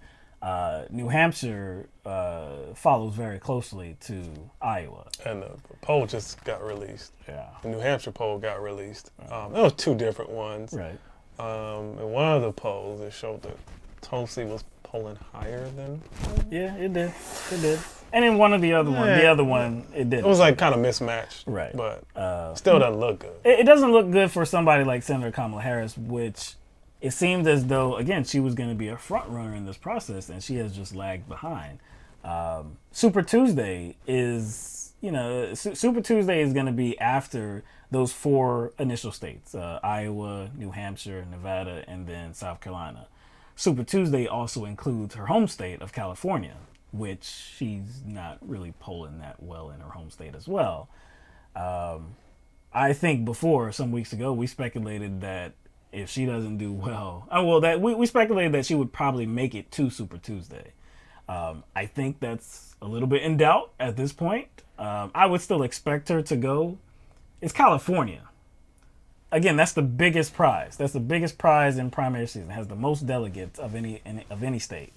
Speaker 1: New Hampshire follows very closly to Iowa.
Speaker 2: And the poll just got released.
Speaker 1: Yeah.
Speaker 2: The New Hampshire poll got released. There was two different ones.
Speaker 1: Right.
Speaker 2: In one of the polls, it showed that Tulsi was polling higher than.
Speaker 1: Yeah, it did. It did. And in one of the other one, it didn't.
Speaker 2: It was like kind of mismatched.
Speaker 1: Right.
Speaker 2: But still doesn't look good.
Speaker 1: It doesn't look good for somebody like Senator Kamala Harris, which it seemed as though, again, she was going to be a front runner in this process, and she has just lagged behind. Super Tuesday is, Super Tuesday is going to be after those four initial states, Iowa, New Hampshire, Nevada, and then South Carolina. Super Tuesday also includes her home state of California, which she's not really polling that well in her home state as well. I think some weeks ago, we speculated that if she doesn't do well, we speculated that she would probably make it to Super Tuesday. I think that's a little bit in doubt at this point. I would still expect her to go. It's California. Again, that's the biggest prize. That's the biggest prize in primary season. It has the most delegates of any state.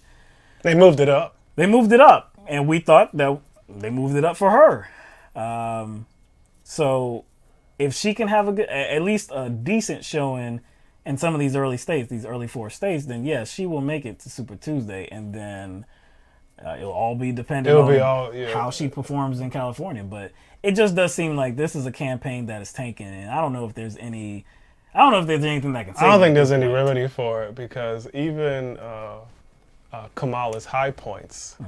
Speaker 2: They moved it up.
Speaker 1: And we thought that they moved it up for her. So if she can have at least a decent showing in some of these early states, these early four states, then yes, she will make it to Super Tuesday, and then it'll all be dependent on how she performs in California. But it just does seem like this is a campaign that is tanking, and I don't know if there's anything that can save it.
Speaker 2: I don't think there's any remedy for it, because even Kamala's high points,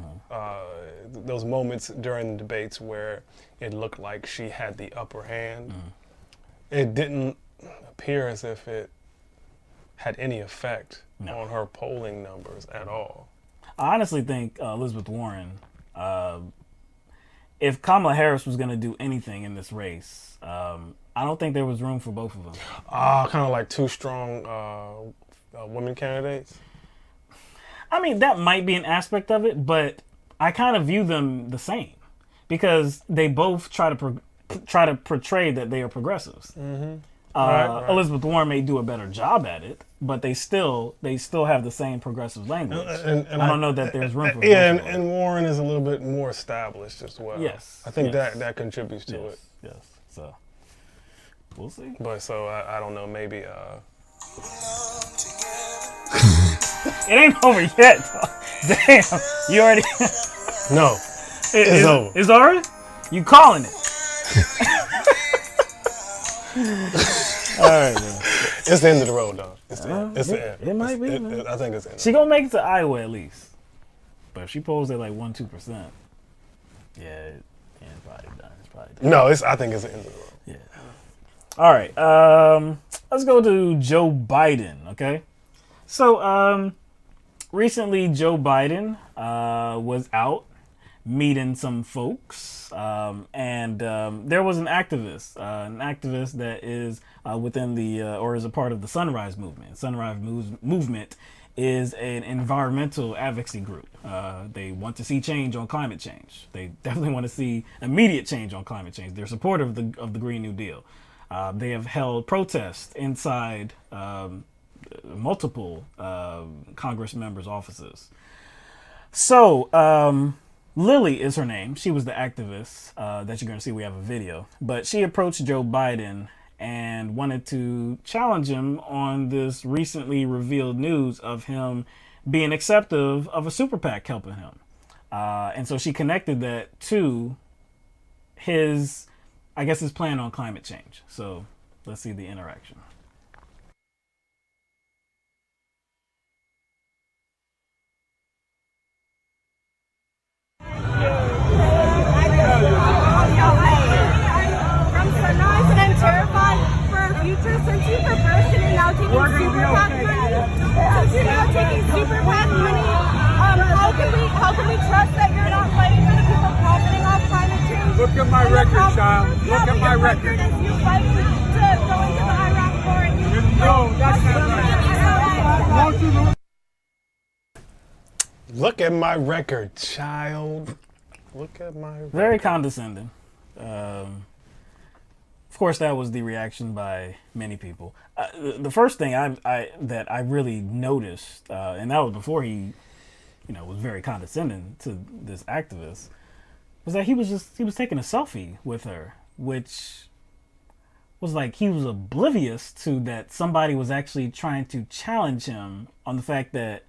Speaker 2: those moments during the debates where it looked like she had the upper hand, it didn't appear as if it had any effect on her polling numbers at all.
Speaker 1: I honestly think Elizabeth Warren, if Kamala Harris was going to do anything in this race, I don't think there was room for both of them.
Speaker 2: Kind of like two strong women candidates?
Speaker 1: I mean, that might be an aspect of it, but I kind of view them the same because they both try to portray that they are progressives.
Speaker 2: Mm-hmm. Right.
Speaker 1: Elizabeth Warren may do a better job at it, but they still have the same progressive language. And I don't know that there's room for
Speaker 2: and Warren is a little bit more established as well.
Speaker 1: Yes,
Speaker 2: I think that contributes to it.
Speaker 1: Yes, so we'll see.
Speaker 2: But so I don't know, maybe.
Speaker 1: It ain't over yet. Damn, you already.
Speaker 2: No, it's over.
Speaker 1: It's already. You calling it? All right, man.
Speaker 2: It's the end of the road, though. It's the end.
Speaker 1: It might be. Man.
Speaker 2: I think it's the end.
Speaker 1: She gonna make it to Iowa at least, but if she polls at like 1-2%, it's probably done. It's probably done.
Speaker 2: No, I think it's the end of the road.
Speaker 1: Yeah. All right. Let's go to Joe Biden. Okay. So recently, Joe Biden was out meeting some folks, and there was an activist that is within the or is a part of the Sunrise Movement. Sunrise Movement is an environmental advocacy group. They want to see change on climate change. They definitely want to see immediate change on climate change. They're supportive of the Green New Deal. They have held protests inside multiple Congress members' offices. So Lily is her name. She was the activist that you're going to see. We have a video. But she approached Joe Biden and wanted to challenge him on this recently revealed news of him being acceptive of a super PAC helping him. And so she connected that to his plan on climate change. So let's see the interaction.
Speaker 9: Since you're bursting and now taking super PAC money, how can we trust that you're not fighting for the people profiting off climate change?
Speaker 10: Look at my record, child. Look at my record.
Speaker 9: Is you fighting to go into the Iraq war and you
Speaker 10: that's not right.
Speaker 2: Look at my record, child. Look at my record.
Speaker 1: Very condescending. Of course, that was the reaction by many people. The first thing that I really noticed, and that was before he, was very condescending to this activist, was that he was taking a selfie with her, which was like he was oblivious to that somebody was actually trying to challenge him on the fact that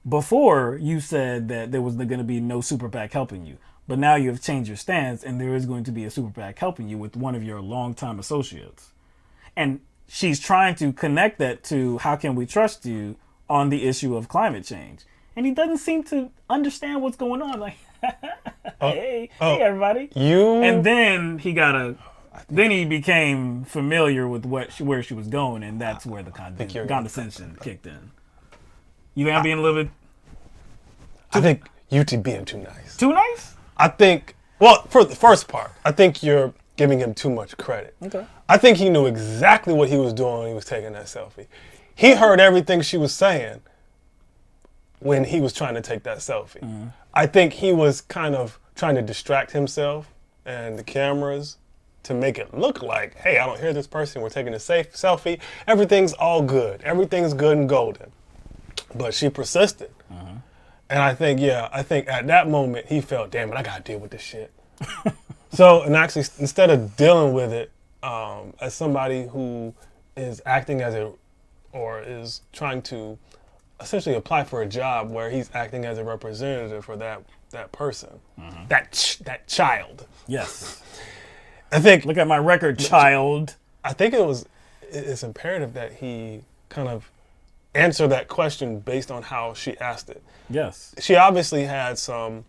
Speaker 1: before you said that there was going to be no super PAC helping you. But now you have changed your stance and there is going to be a super PAC helping you with one of your longtime associates. And she's trying to connect that to how can we trust you on the issue of climate change. And he doesn't seem to understand what's going on. Like, hey everybody. And then he became familiar with where she was going, and that's where the condescension kicked in. You think I'm being a little bit...
Speaker 2: I think you being too nice.
Speaker 1: Too nice?
Speaker 2: I think, well, for the first part, I think you're giving him too much credit.
Speaker 1: Okay.
Speaker 2: I think he knew exactly what he was doing when he was taking that selfie. He heard everything she was saying when he was trying to take that selfie. Mm-hmm. I think he was kind of trying to distract himself and the cameras to make it look like, hey, I don't hear this person. We're taking a safe selfie. Everything's all good. Everything's good and golden. But she persisted. Mm-hmm. And I think at that moment he felt, damn it, I gotta deal with this shit. So, and actually, instead of dealing with it as somebody who is acting or is trying to essentially apply for a job where he's acting as a representative for that person, mm-hmm. that child.
Speaker 1: Yes.
Speaker 2: I think.
Speaker 1: Look at my record, child.
Speaker 2: I think it's imperative that he kind of answer that question based on how she asked it.
Speaker 1: Yes.
Speaker 2: She obviously had some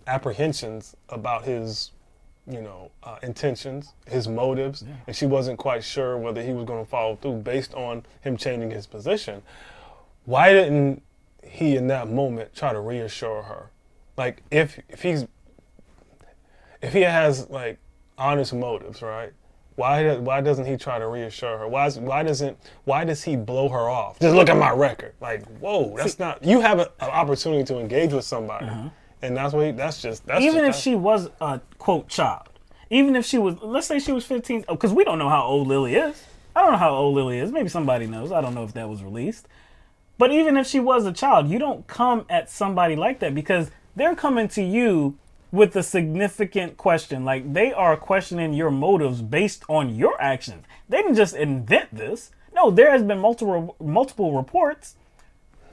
Speaker 2: apprehensions about his, intentions, his motives, and she wasn't quite sure whether he was going to follow through based on him changing his position. Why didn't he in that moment try to reassure her? Like if he has like honest motives, right? Why doesn't he try to reassure her? Why does he blow her off? Just look at my record. Like, whoa, that's not. You have an opportunity to engage with somebody, and that's
Speaker 1: even if she was a quote child, even if she was, let's say she was 15, because we don't know how old Lily is. I don't know how old Lily is. Maybe somebody knows. I don't know if that was released. But even if she was a child, you don't come at somebody like that because they're coming to you with a significant question. Like, they are questioning your motives based on your actions. They didn't just invent this. No, there has been multiple reports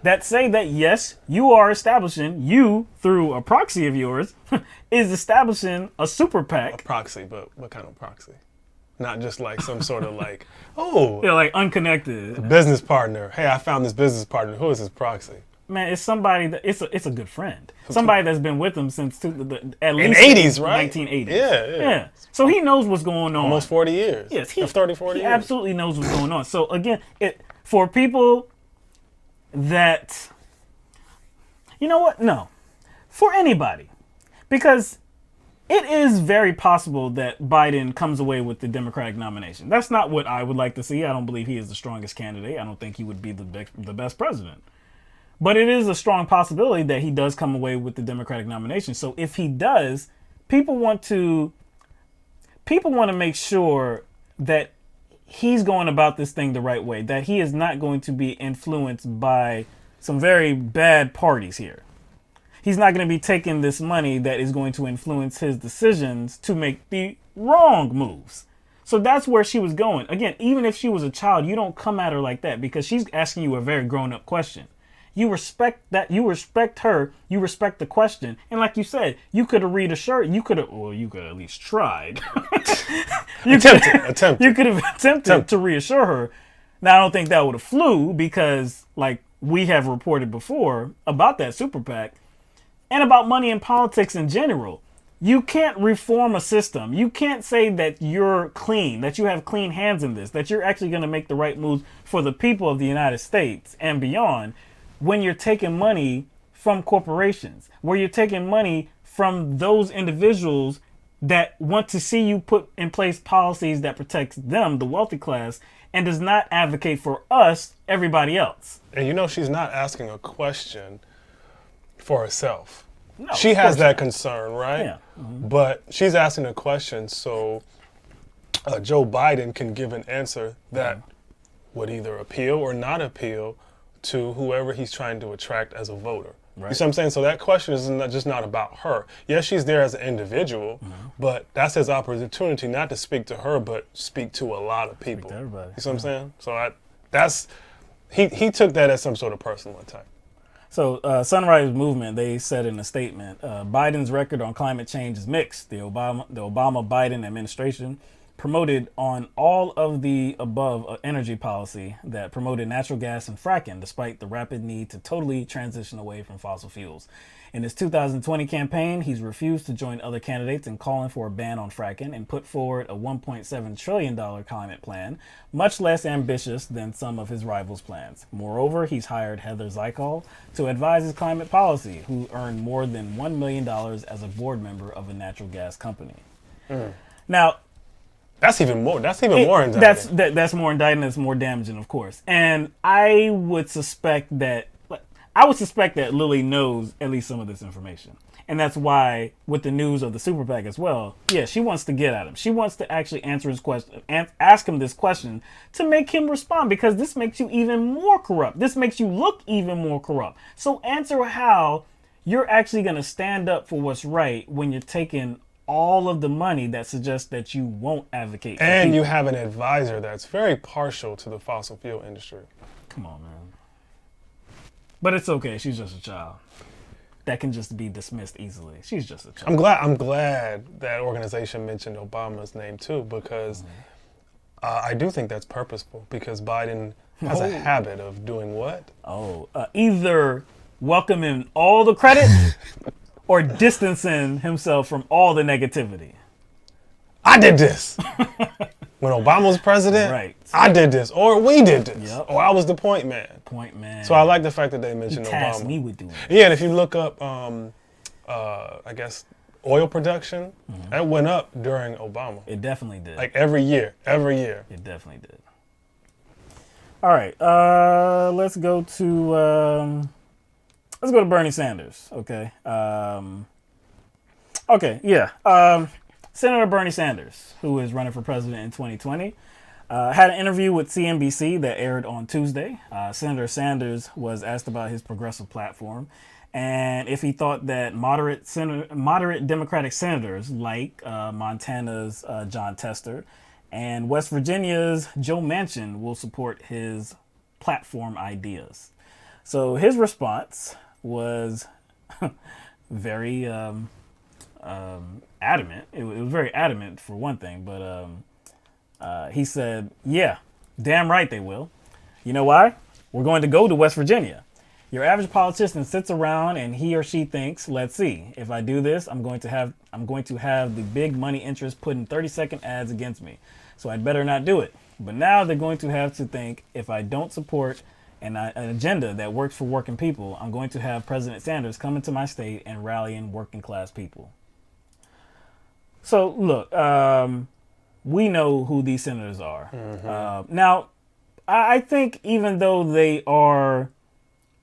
Speaker 1: that say that, yes, you are establishing, you, through a proxy of yours, is establishing a super PAC.
Speaker 2: A proxy, but what kind of proxy? Not just like some sort of like, oh.
Speaker 1: Yeah, like unconnected.
Speaker 2: Business partner. Hey, I found this business partner. Who is his proxy?
Speaker 1: Man, it's somebody that it's a good friend. Somebody that's been with him since at least
Speaker 2: 80s, right?
Speaker 1: 1980s.
Speaker 2: Yeah.
Speaker 1: So he knows what's going on.
Speaker 2: Almost 40 years.
Speaker 1: Yes,
Speaker 2: 40 years.
Speaker 1: He absolutely knows what's going on. So again, for people that, you know what? No, for anybody, because it is very possible that Biden comes away with the Democratic nomination. That's not what I would like to see. I don't believe he is the strongest candidate. I don't think he would be the best president. But it is a strong possibility that he does come away with the Democratic nomination. So if he does, people want to make sure that he's going about this thing the right way, that he is not going to be influenced by some very bad parties here. He's not going to be taking this money that is going to influence his decisions to make the wrong moves. So that's where she was going. Again, even if she was a child, you don't come at her like that because she's asking you a very grown-up question. You respect that. You respect her. You respect the question. And like you said, you could have reassured. You could have at least tried.
Speaker 2: Attempted.
Speaker 1: You could have attempted to reassure her. Now, I don't think that would have flew because, like we have reported before about that super PAC and about money in politics in general, you can't reform a system. You can't say that you're clean, that you have clean hands in this, that you're actually going to make the right moves for the people of the United States and beyond, when you're taking money from corporations, where you're taking money from those individuals that want to see you put in place policies that protects them, the wealthy class, and does not advocate for us, everybody else.
Speaker 2: And you know, she's not asking a question for herself.
Speaker 1: No,
Speaker 2: she has that concern, right?
Speaker 1: Yeah. Mm-hmm.
Speaker 2: But she's asking a question so Joe Biden can give an answer that would either appeal or not appeal to whoever he's trying to attract as a voter. Right. You see what I'm saying? So that question is not about her. Yes, she's there as an individual, but that's his opportunity not to speak to her, but speak to a lot of people.
Speaker 1: Speak to everybody.
Speaker 2: You see what I'm saying? So he took that as some sort of personal attack.
Speaker 1: So Sunrise Movement, they said in a statement, Biden's record on climate change is mixed. The Obama-Biden administration promoted on all of the above energy policy that promoted natural gas and fracking, despite the rapid need to totally transition away from fossil fuels. In his 2020 campaign, he's refused to join other candidates in calling for a ban on fracking and put forward a $1.7 trillion climate plan, much less ambitious than some of his rivals' plans. Moreover, he's hired Heather Zykal to advise his climate policy, who earned more than $1 million as a board member of a natural gas company. Now,
Speaker 2: That's even more indicting.
Speaker 1: That's more indicting. That's more damaging, of course. And I would suspect that Lily knows at least some of this information, and that's why with the news of the super PAC as well, she wants to get at him. She wants to actually answer his question and ask him this question to make him respond, because this makes you even more corrupt. This makes you look even more corrupt. So answer how you're actually going to stand up for what's right when you're taking all of the money that suggests that you won't advocate for
Speaker 2: and
Speaker 1: people.
Speaker 2: You have an advisor that's very partial to the fossil fuel industry.
Speaker 1: Come on, man. But it's okay. She's just a child. That can just be dismissed easily. She's just a child.
Speaker 2: I'm glad that organization mentioned Obama's name too, because I do think that's purposeful, because Biden has a habit of doing what?
Speaker 1: Either welcoming all the credit or distancing himself from all the negativity.
Speaker 2: I did this. When Obama was president,
Speaker 1: right.
Speaker 2: I did this, or we did this,
Speaker 1: Yep.
Speaker 2: or I was the point man. So I like the fact that they mentioned
Speaker 1: He tasked
Speaker 2: Obama.
Speaker 1: me with doing it.
Speaker 2: Yeah, and if you look up, I guess, oil production, that went up during Obama.
Speaker 1: It definitely did.
Speaker 2: Like every year.
Speaker 1: It definitely did. All right, let's go to Bernie Sanders. Okay. Senator Bernie Sanders, who is running for president in 2020, had an interview with CNBC that aired on Tuesday. Senator Sanders was asked about his progressive platform and if he thought that moderate Democratic senators like Montana's Jon Tester and West Virginia's Joe Manchin will support his platform ideas. So his response was very adamant. It was very adamant for one thing, but he said, yeah, damn right they will. You know why? We're going to go to West Virginia. Your average politician sits around and he or she thinks, let's see, if I do this, I'm going to have the big money interests putting 30-second ads against me. So I'd better not do it. But now they're going to have to think, if I don't support an agenda that works for working people, I'm going to have President Sanders come into my state and rallying working class people. So look, we know who these senators are. Now, I think even though they are,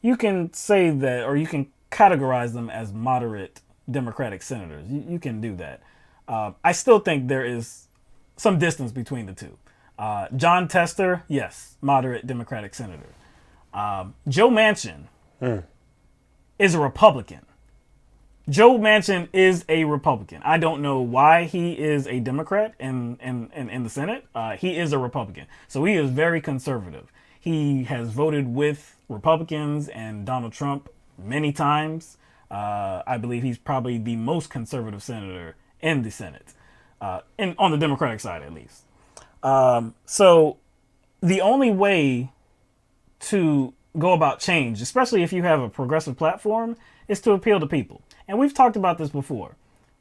Speaker 1: you can say that, or you can categorize them as moderate Democratic senators. You can do that. I still think there is some distance between the two. Jon Tester, yes, moderate Democratic senator. Joe Manchin is a Republican. Joe Manchin is a Republican. I don't know why he is a Democrat in the Senate. He is a Republican. So he is very conservative. He has voted with Republicans and Donald Trump many times. I believe he's probably the most conservative senator in the Senate, on the Democratic side at least. So the only way to go about change, especially if you have a progressive platform, is to appeal to people. And we've talked about this before.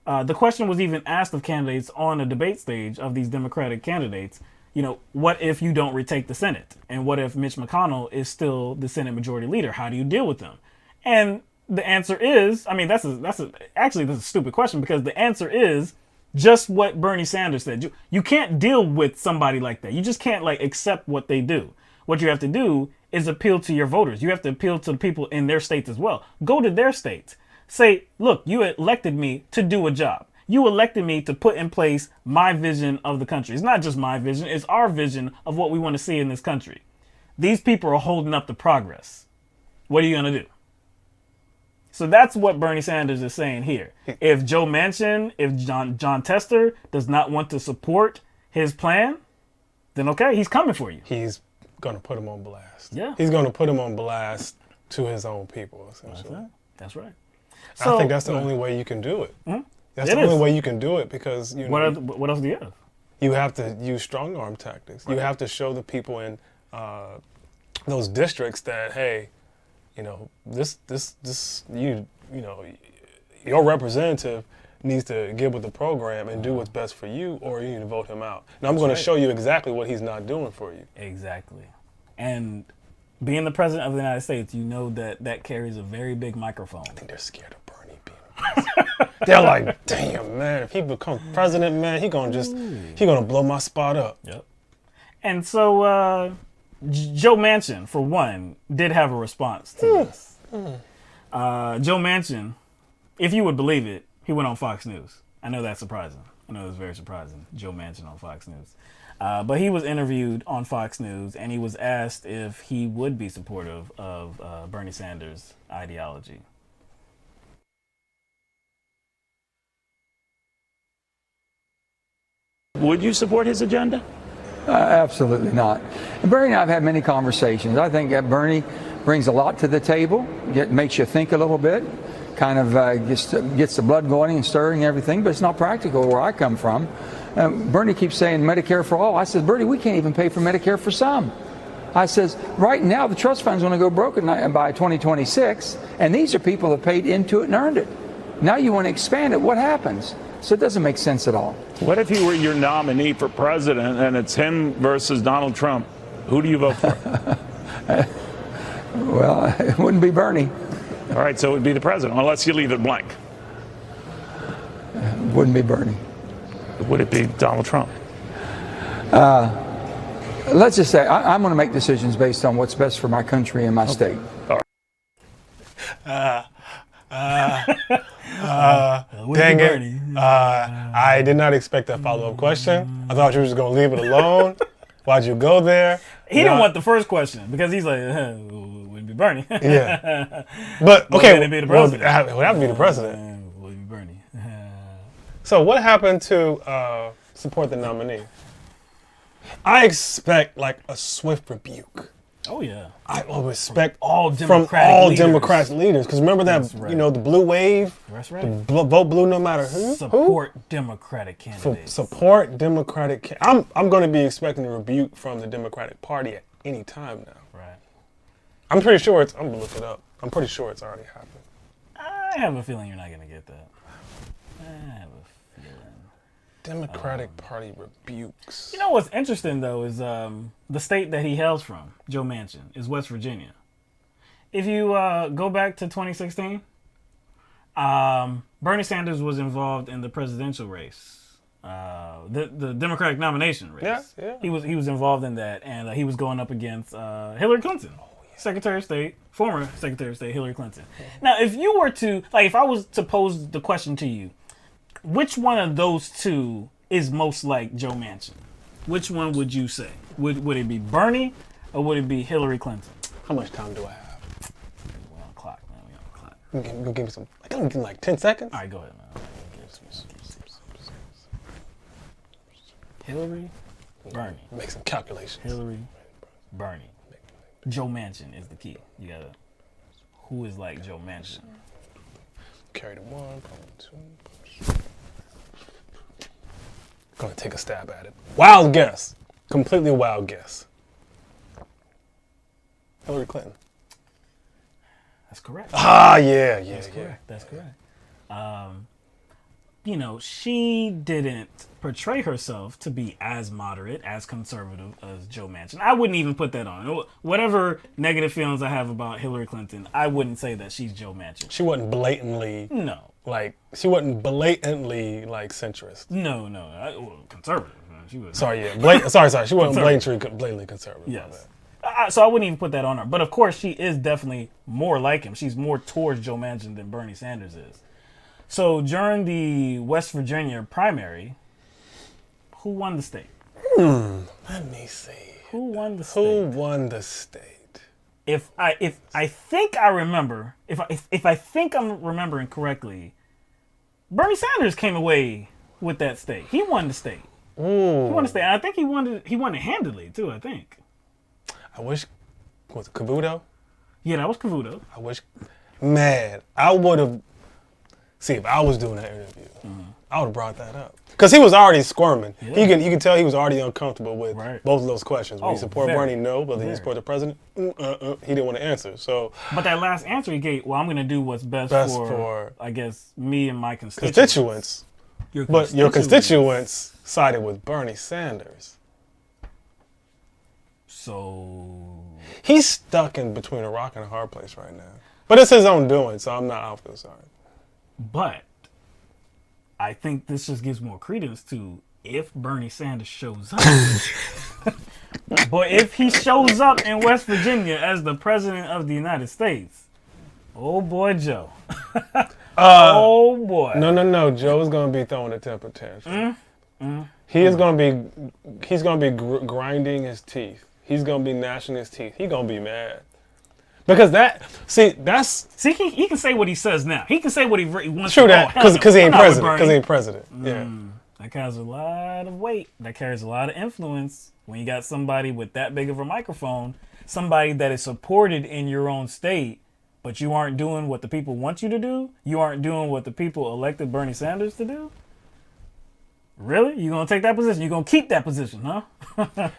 Speaker 1: The question was even asked of candidates on the debate stage of these Democratic candidates. You know, what if you don't retake the Senate? And what if Mitch McConnell is still the Senate Majority Leader? How do you deal with them? And the answer is, I mean, actually, this is a stupid question, because the answer is just what Bernie Sanders said. You can't deal with somebody like that. You just can't accept what they do. What you have to do is appeal to your voters. You have to appeal to the people in their states as well. Go to their states. Say, look, you elected me to do a job. You elected me to put in place my vision of the country. It's not just my vision. It's our vision of what we want to see in this country. These people are holding up the progress. What are you going to do? So that's what Bernie Sanders is saying here. If Joe Manchin, if Jon Tester does not want to support his plan, then okay, he's coming for you.
Speaker 2: He's going to put him on blast.
Speaker 1: Yeah.
Speaker 2: He's going to put him on blast to his own people, essentially.
Speaker 1: That's right.
Speaker 2: So, I think that's the only way you can do it.
Speaker 1: Mm-hmm.
Speaker 2: That's the only way you can do it, because
Speaker 1: what else do you have?
Speaker 2: You have to use strong arm tactics. Right. You have to show the people in those districts that, hey, your representative needs to get with the program and do what's best for you, or you need to vote him out. Now I'm going to show you exactly what he's not doing for you.
Speaker 1: Exactly. And being the president of the United States, you know that carries a very big microphone. I
Speaker 2: think they're scared of Bernie being president. They're like, damn, man, if he becomes president, man, he gonna blow my spot up.
Speaker 1: Yep. And so Joe Manchin, for one, did have a response to this. Joe Manchin, if you would believe it, he went on Fox News. I know that's surprising. I know it's very surprising. Joe Manchin on Fox News. But he was interviewed on Fox News, and he was asked if he would be supportive of Bernie Sanders' ideology.
Speaker 11: Would you support his agenda?
Speaker 12: Absolutely not. And Bernie and I have had many conversations. I think that Bernie brings a lot to the table, makes you think a little bit, kind of gets the blood going and stirring and everything, but it's not practical where I come from. Bernie keeps saying Medicare for all. I said, Bernie, we can't even pay for Medicare for some. I says, right now the trust fund's going to go broke by 2026, and these are people that paid into it and earned it. Now you want to expand it. What happens? So it doesn't make sense at all.
Speaker 11: What if he were your nominee for president and it's him versus Donald Trump? Who do you vote for?
Speaker 12: Well, it wouldn't be Bernie.
Speaker 11: All right, so it would be the president, unless you leave it blank.
Speaker 12: Wouldn't be Bernie.
Speaker 11: Would it be Donald Trump?
Speaker 12: Let's just say I'm going to make decisions based on what's best for my country and my state.
Speaker 2: Dang it. I did not expect that follow-up question. I thought you were just going to leave it alone. Why'd you go there?
Speaker 1: He didn't want the first question because he's like, wouldn't be Bernie.
Speaker 2: Yeah. But, okay.
Speaker 1: Would it be the president?
Speaker 2: It would have to be the president.
Speaker 1: Wouldn't be Bernie.
Speaker 2: So what happened to support the nominee? I expect like a swift rebuke.
Speaker 1: Oh yeah.
Speaker 2: I will respect
Speaker 1: all
Speaker 2: Democratic leaders. Because remember that,
Speaker 1: right.
Speaker 2: you know, the blue wave?
Speaker 1: That's right.
Speaker 2: Vote blue no matter who?
Speaker 1: Support Democratic candidates.
Speaker 2: Support Democratic. I'm going to be expecting a rebuke from the Democratic Party at any time now.
Speaker 1: Right.
Speaker 2: I'm pretty sure I'm going to look it up. I'm pretty sure it's already happened.
Speaker 1: I have a feeling you're not going to get that. I have a feeling.
Speaker 2: Democratic Party rebukes.
Speaker 1: You know what's interesting though is the state that he hails from, Joe Manchin, is West Virginia. If you go back to 2016, Bernie Sanders was involved in the presidential race, the Democratic nomination race.
Speaker 2: Yeah.
Speaker 1: He was involved in that, and he was going up against Hillary Clinton, Secretary of State, former Secretary of State Hillary Clinton. Now, if you were to if I was to pose the question to you, which one of those two is most like Joe Manchin? Which one would you say? Would it be Bernie or would it be Hillary Clinton?
Speaker 2: How much time do I have?
Speaker 1: We're on the clock, man. We're on the clock.
Speaker 2: Give me some. I can give me like 10 seconds.
Speaker 1: All right, go ahead, man. Hillary, Bernie.
Speaker 2: Make some calculations.
Speaker 1: Hillary, Bernie. Joe Manchin is the key. You gotta. Who is like Joe Manchin?
Speaker 2: Carry the one, two. Gonna take a stab at it. Wild guess. Completely wild guess. Hillary Clinton.
Speaker 1: That's correct.
Speaker 2: Yeah.
Speaker 1: That's correct. That's correct. You know, she didn't portray herself to be as moderate, as conservative as Joe Manchin. I wouldn't even put that on. Whatever negative feelings I have about Hillary Clinton, I wouldn't say that she's Joe Manchin.
Speaker 2: She wasn't blatantly.
Speaker 1: No.
Speaker 2: She wasn't blatantly centrist.
Speaker 1: No. Conservative. She was.
Speaker 2: Sorry, yeah. Sorry. She wasn't blatantly conservative.
Speaker 1: Yes. So I wouldn't even put that on her. But of course, she is definitely more like him. She's more towards Joe Manchin than Bernie Sanders is. So during the West Virginia primary, who won the state?
Speaker 2: Let me see.
Speaker 1: Who won the state?
Speaker 2: Who won the state?
Speaker 1: If I think I remember, if I think I'm remembering correctly, Bernie Sanders came away with that state. He won the state.
Speaker 2: Ooh.
Speaker 1: He won the state. And I think he won it handily too. I think.
Speaker 2: I wish. Was it Cavuto?
Speaker 1: Yeah, that was Cavuto.
Speaker 2: I wish. Man, I would have. See, if I was doing that interview, I would have brought that up. Because he was already squirming. Yeah. You can tell he was already uncomfortable with both of those questions. Will you support Bernie? No. Whether he support the president? He didn't want to answer. So,
Speaker 1: but that last answer he gave, well, I'm going to do what's best for, I guess, me and my
Speaker 2: constituents. But your constituents sided with Bernie Sanders.
Speaker 1: So
Speaker 2: he's stuck in between a rock and a hard place right now. But it's his own doing, so I'm not out for sorry.
Speaker 1: But I think this just gives more credence to if Bernie Sanders shows up. But if he shows up in West Virginia as the president of the United States, oh boy, Joe. Oh boy.
Speaker 2: No. Joe's gonna be throwing a temper tantrum. He's gonna be grinding his teeth. He's gonna be gnashing his teeth. He's gonna be mad. Because he
Speaker 1: can say what he says now. He can say what he wants.
Speaker 2: True that, because he ain't president. Because he ain't president. Yeah.
Speaker 1: That carries a lot of weight. That carries a lot of influence when you got somebody with that big of a microphone, somebody that is supported in your own state, but you aren't doing what the people want you to do. You aren't doing what the people elected Bernie Sanders to do. Really? You gonna take that position? You gonna keep that position, huh? Okay.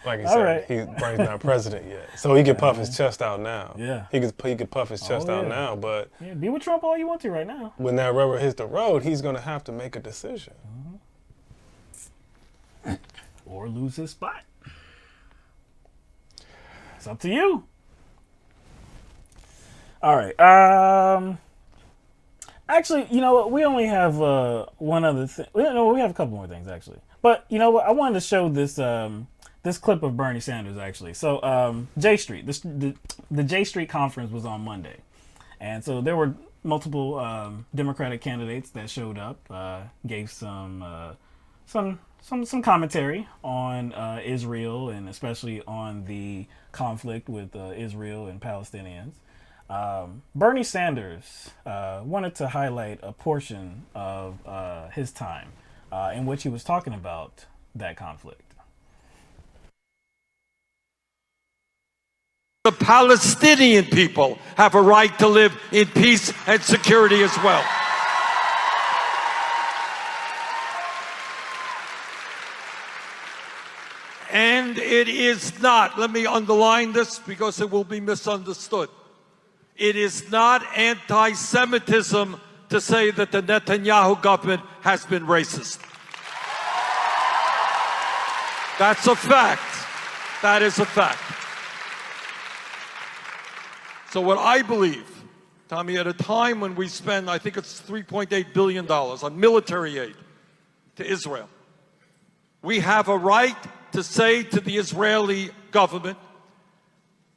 Speaker 2: Like he said, Bernie's not president yet, so he can puff his chest out now.
Speaker 1: Yeah,
Speaker 2: he could puff his chest out now, but
Speaker 1: be with Trump all you want to right now.
Speaker 2: When that rubber hits the road, he's gonna have to make a decision,
Speaker 1: or lose his spot. It's up to you. All right. Actually, you know what? We only have one other thing. No, we have a couple more things actually. But you know what? I wanted to show this this clip of Bernie Sanders actually. So J Street, the J Street conference was on Monday, and so there were multiple Democratic candidates that showed up, gave some commentary on Israel and especially on the conflict with Israel and Palestinians. Bernie Sanders wanted to highlight a portion of his time in which he was talking about that conflict.
Speaker 13: The Palestinian people have a right to live in peace and security as well. And it is not, let me underline this because it will be misunderstood. It is not anti-Semitism to say that the Netanyahu government has been racist. That's a fact. That is a fact. So what I believe, Tommy, at a time when we spend, I think it's $3.8 billion on military aid to Israel, we have a right to say to the Israeli government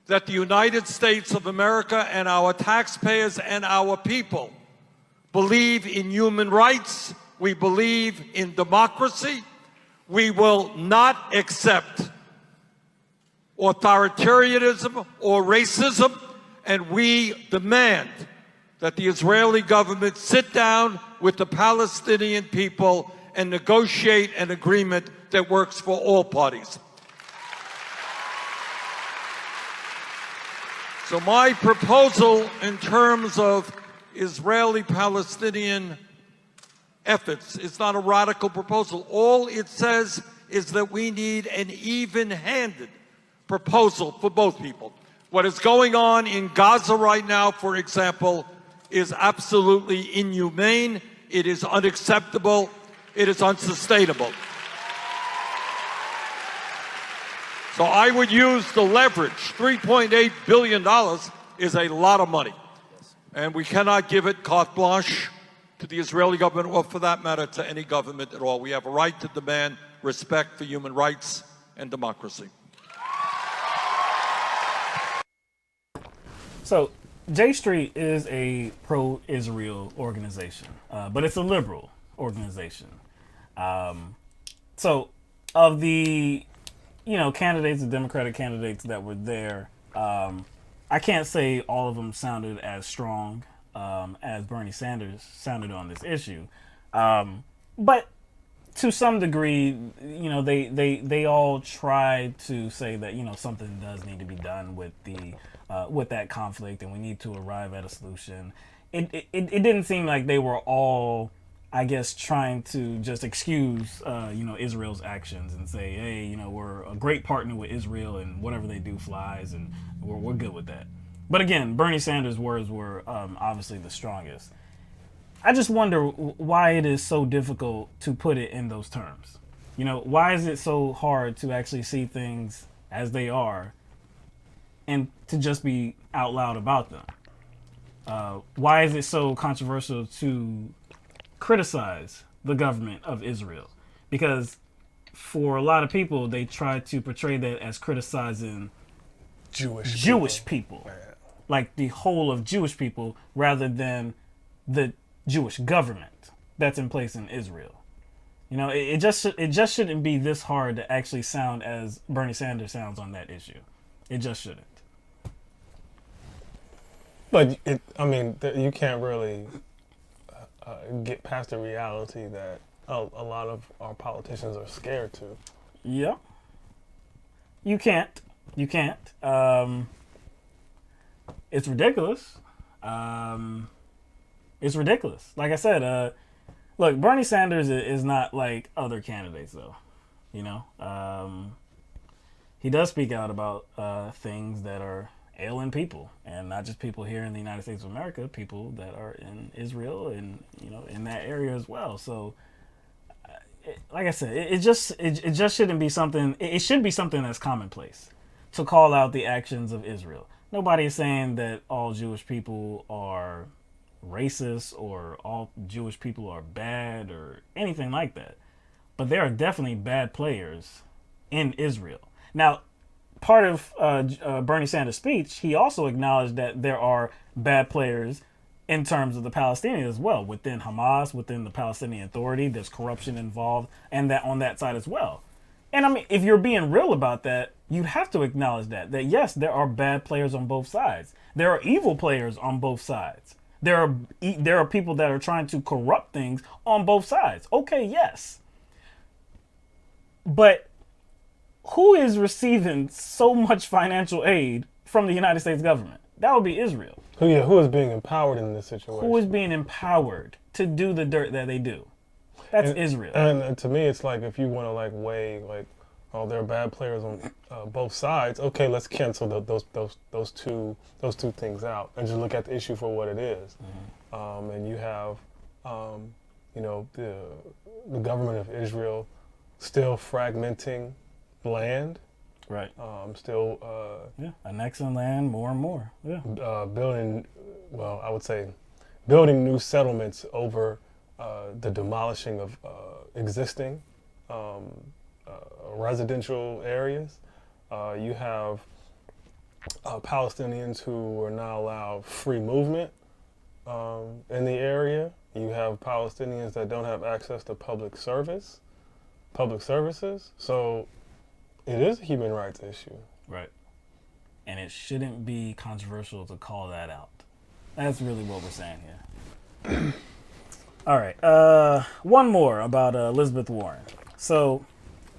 Speaker 13: that the United States of America and our taxpayers and our people believe in human rights, we believe in democracy, we will not accept authoritarianism or racism, and we demand that the Israeli government sit down with the Palestinian people and negotiate an agreement that works for all parties. So my proposal in terms of Israeli-Palestinian efforts is not a radical proposal. All it says is that we need an even-handed proposal for both people. What is going on in Gaza right now, for example, is absolutely inhumane. It is unacceptable. It is unsustainable. So I would use the leverage. $3.8 billion is a lot of money. And we cannot give it carte blanche to the Israeli government or, for that matter, to any government at all. We have a right to demand respect for human rights and democracy.
Speaker 1: So J Street is a pro-Israel organization, but it's a liberal organization. So of the candidates, the Democratic candidates that were there, I can't say all of them sounded as strong as Bernie Sanders sounded on this issue. But to some degree, they all tried to say that, something does need to be done with that conflict and we need to arrive at a solution. It didn't seem like they were all, I guess, trying to just excuse, Israel's actions and say, hey, we're a great partner with Israel and whatever they do flies and we're good with that. But again, Bernie Sanders' words were obviously the strongest. I just wonder why it is so difficult to put it in those terms. Why is it so hard to actually see things as they are and to just be out loud about them? Why is it so controversial to criticize the government of Israel? Because for a lot of people, they try to portray that as criticizing Jewish people. Like the whole of Jewish people rather than the Jewish government that's in place in Israel. It just shouldn't be this hard to actually sound as Bernie Sanders sounds on that issue. It just shouldn't.
Speaker 2: But you can't really get past the reality that a lot of our politicians are scared to.
Speaker 1: Yeah. You can't. It's ridiculous. It's ridiculous. Like I said, look, Bernie Sanders is not like other candidates, though. He does speak out about things that are ailing people, and not just people here in the United States of America, people that are in Israel and in that area as well. So, like I said, it just shouldn't be something. It should be something that's commonplace to call out the actions of Israel. Nobody is saying that all Jewish people are racist or all Jewish people are bad or anything like that. But there are definitely bad players in Israel. Now, part of Bernie Sanders' speech, he also acknowledged that there are bad players in terms of the Palestinians as well. Within Hamas, within the Palestinian Authority, there's corruption involved, and that on that side as well. And I mean, if you're being real about that, you have to acknowledge that yes, there are bad players on both sides. There are evil players on both sides. There are people that are trying to corrupt things on both sides. Okay, yes. But who is receiving so much financial aid from the United States government? That would be Israel.
Speaker 2: Who is being empowered in this situation?
Speaker 1: Who is being empowered to do the dirt that they do? That's Israel.
Speaker 2: And to me, it's like if you want to like weigh like, oh, there are bad players on both sides. Okay, let's cancel those two things out and just look at the issue for what it is. Mm-hmm. And you have, the government of Israel still fragmenting land.
Speaker 1: Right.
Speaker 2: Still.
Speaker 1: Annexing land more and more. Yeah.
Speaker 2: Building new settlements over the demolishing of existing residential areas. You have Palestinians who are not allowed free movement in the area. You have Palestinians that don't have access to public services. So it is a human rights issue.
Speaker 1: Right. And it shouldn't be controversial to call that out. That's really what we're saying here. All right. One more about Elizabeth Warren. So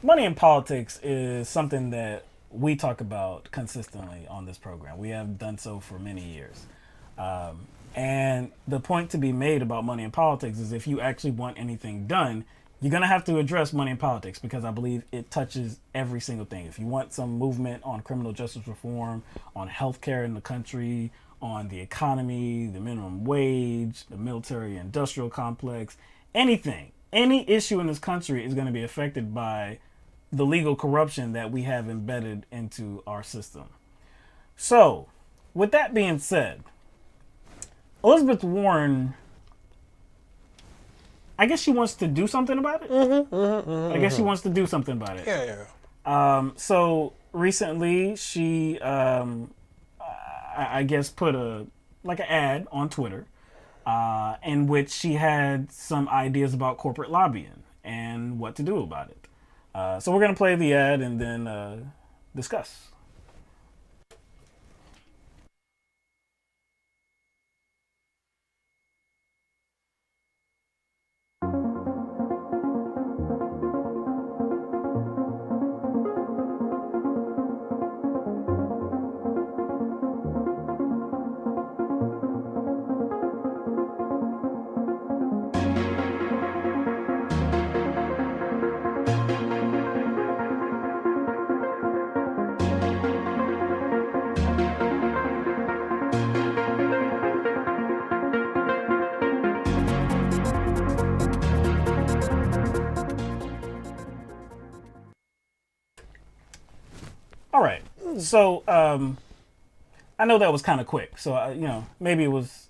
Speaker 1: money in politics is something that we talk about consistently on this program. We have done so for many years. And the point to be made about money in politics is if you actually want anything done, you're going to have to address money in politics because I believe it touches every single thing. If you want some movement on criminal justice reform, on healthcare in the country, on the economy, the minimum wage, the military industrial complex, anything, any issue in this country is going to be affected by the legal corruption that we have embedded into our system. So, with that being said, Elizabeth Warren, I guess she wants to do something about it. I guess she wants to do something about it.
Speaker 2: Yeah.
Speaker 1: So recently she, I guess, put an ad on Twitter in which she had some ideas about corporate lobbying and what to do about it. So we're going to play the ad and then discuss. All right. So I know that was kind of quick. So, maybe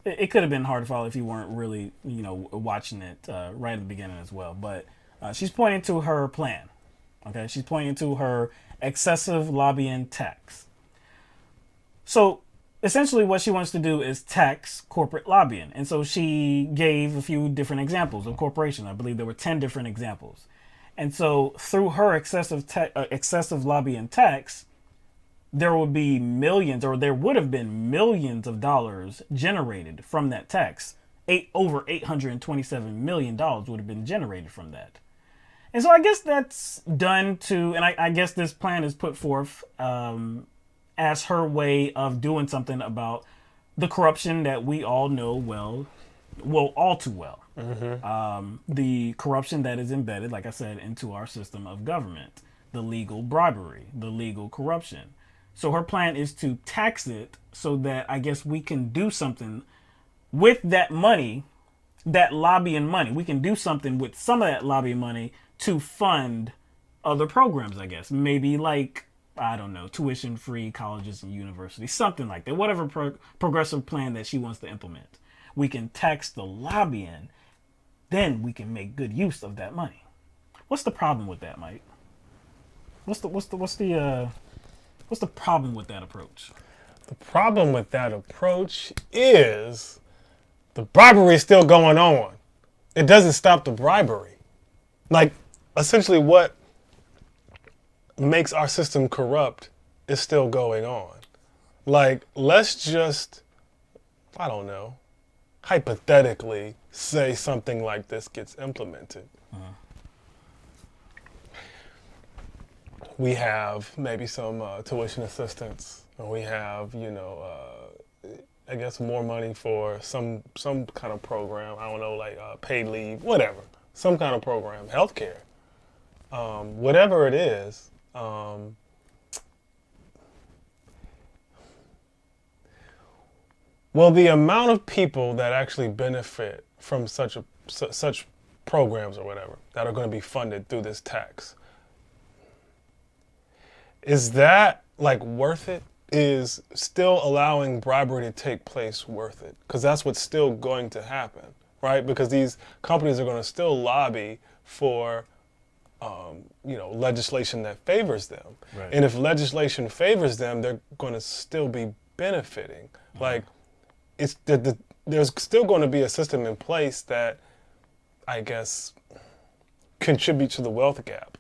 Speaker 1: it could have been hard to follow if you weren't really, watching it right at the beginning as well. But she's pointing to her plan. Okay. She's pointing to her excessive lobbying tax. So essentially what she wants to do is tax corporate lobbying. And so she gave a few different examples of corporations. I believe there were 10 different examples. And so through her excessive lobbying tax, there would be millions, or there would have been millions of dollars generated from that tax. Over $827 million would have been generated from that. And so I guess that's done to, and I guess this plan is put forth as her way of doing something about the corruption that we all know all too well. Mm-hmm. The corruption that is embedded, like I said, into our system of government, the legal bribery, the legal corruption. So her plan is to tax it so that I guess we can do something with that money, that lobbying money. We can do something with some of that lobbying money to fund other programs, I guess. Maybe like, I don't know, tuition-free colleges and universities, something like that. Whatever progressive plan that she wants to implement. we can tax the lobbying, then we can make good use of that money. What's the problem with that, Mike? What's the problem with that approach?
Speaker 2: The problem with that approach is the bribery is still going on. It doesn't stop the bribery. Like, essentially what makes our system corrupt is still going on. Like, let's just, I don't know, hypothetically say something like this gets implemented. We have maybe some tuition assistance, or we have, I guess more money for some kind of program. I don't know, like paid leave, whatever, some kind of program, healthcare, whatever it is. Well, the amount of people that actually benefit from such programs or whatever that are going to be funded through this tax, is that like worth it? Is still allowing bribery to take place worth it? Because that's what's still going to happen, right? Because these companies are going to still lobby for, legislation that favors them. Right. And if legislation favors them, they're going to still be benefiting. Mm-hmm. Like, there's still going to be a system in place that, I guess, contributes to the wealth gap.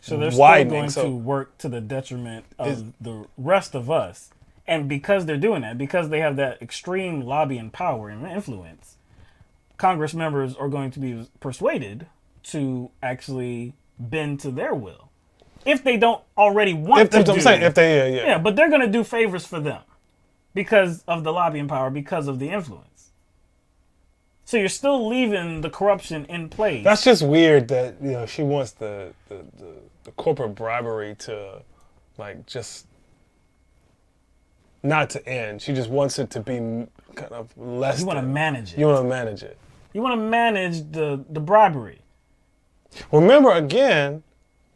Speaker 1: So they're still going to work to the detriment of the rest of us. And because they're doing that, because they have that extreme lobbying power and influence, Congress members are going to be persuaded to actually bend to their will. If they don't already want to do it.
Speaker 2: Yeah,
Speaker 1: but they're going to do favors for them because of the lobbying power, because of the influence. So you're still leaving the corruption in place.
Speaker 2: That's just weird that, she wants the corporate bribery to, like, just not to end. She just wants it to be kind of less.
Speaker 1: You want to manage it.
Speaker 2: You want to manage it.
Speaker 1: You want to manage the bribery.
Speaker 2: Remember, again,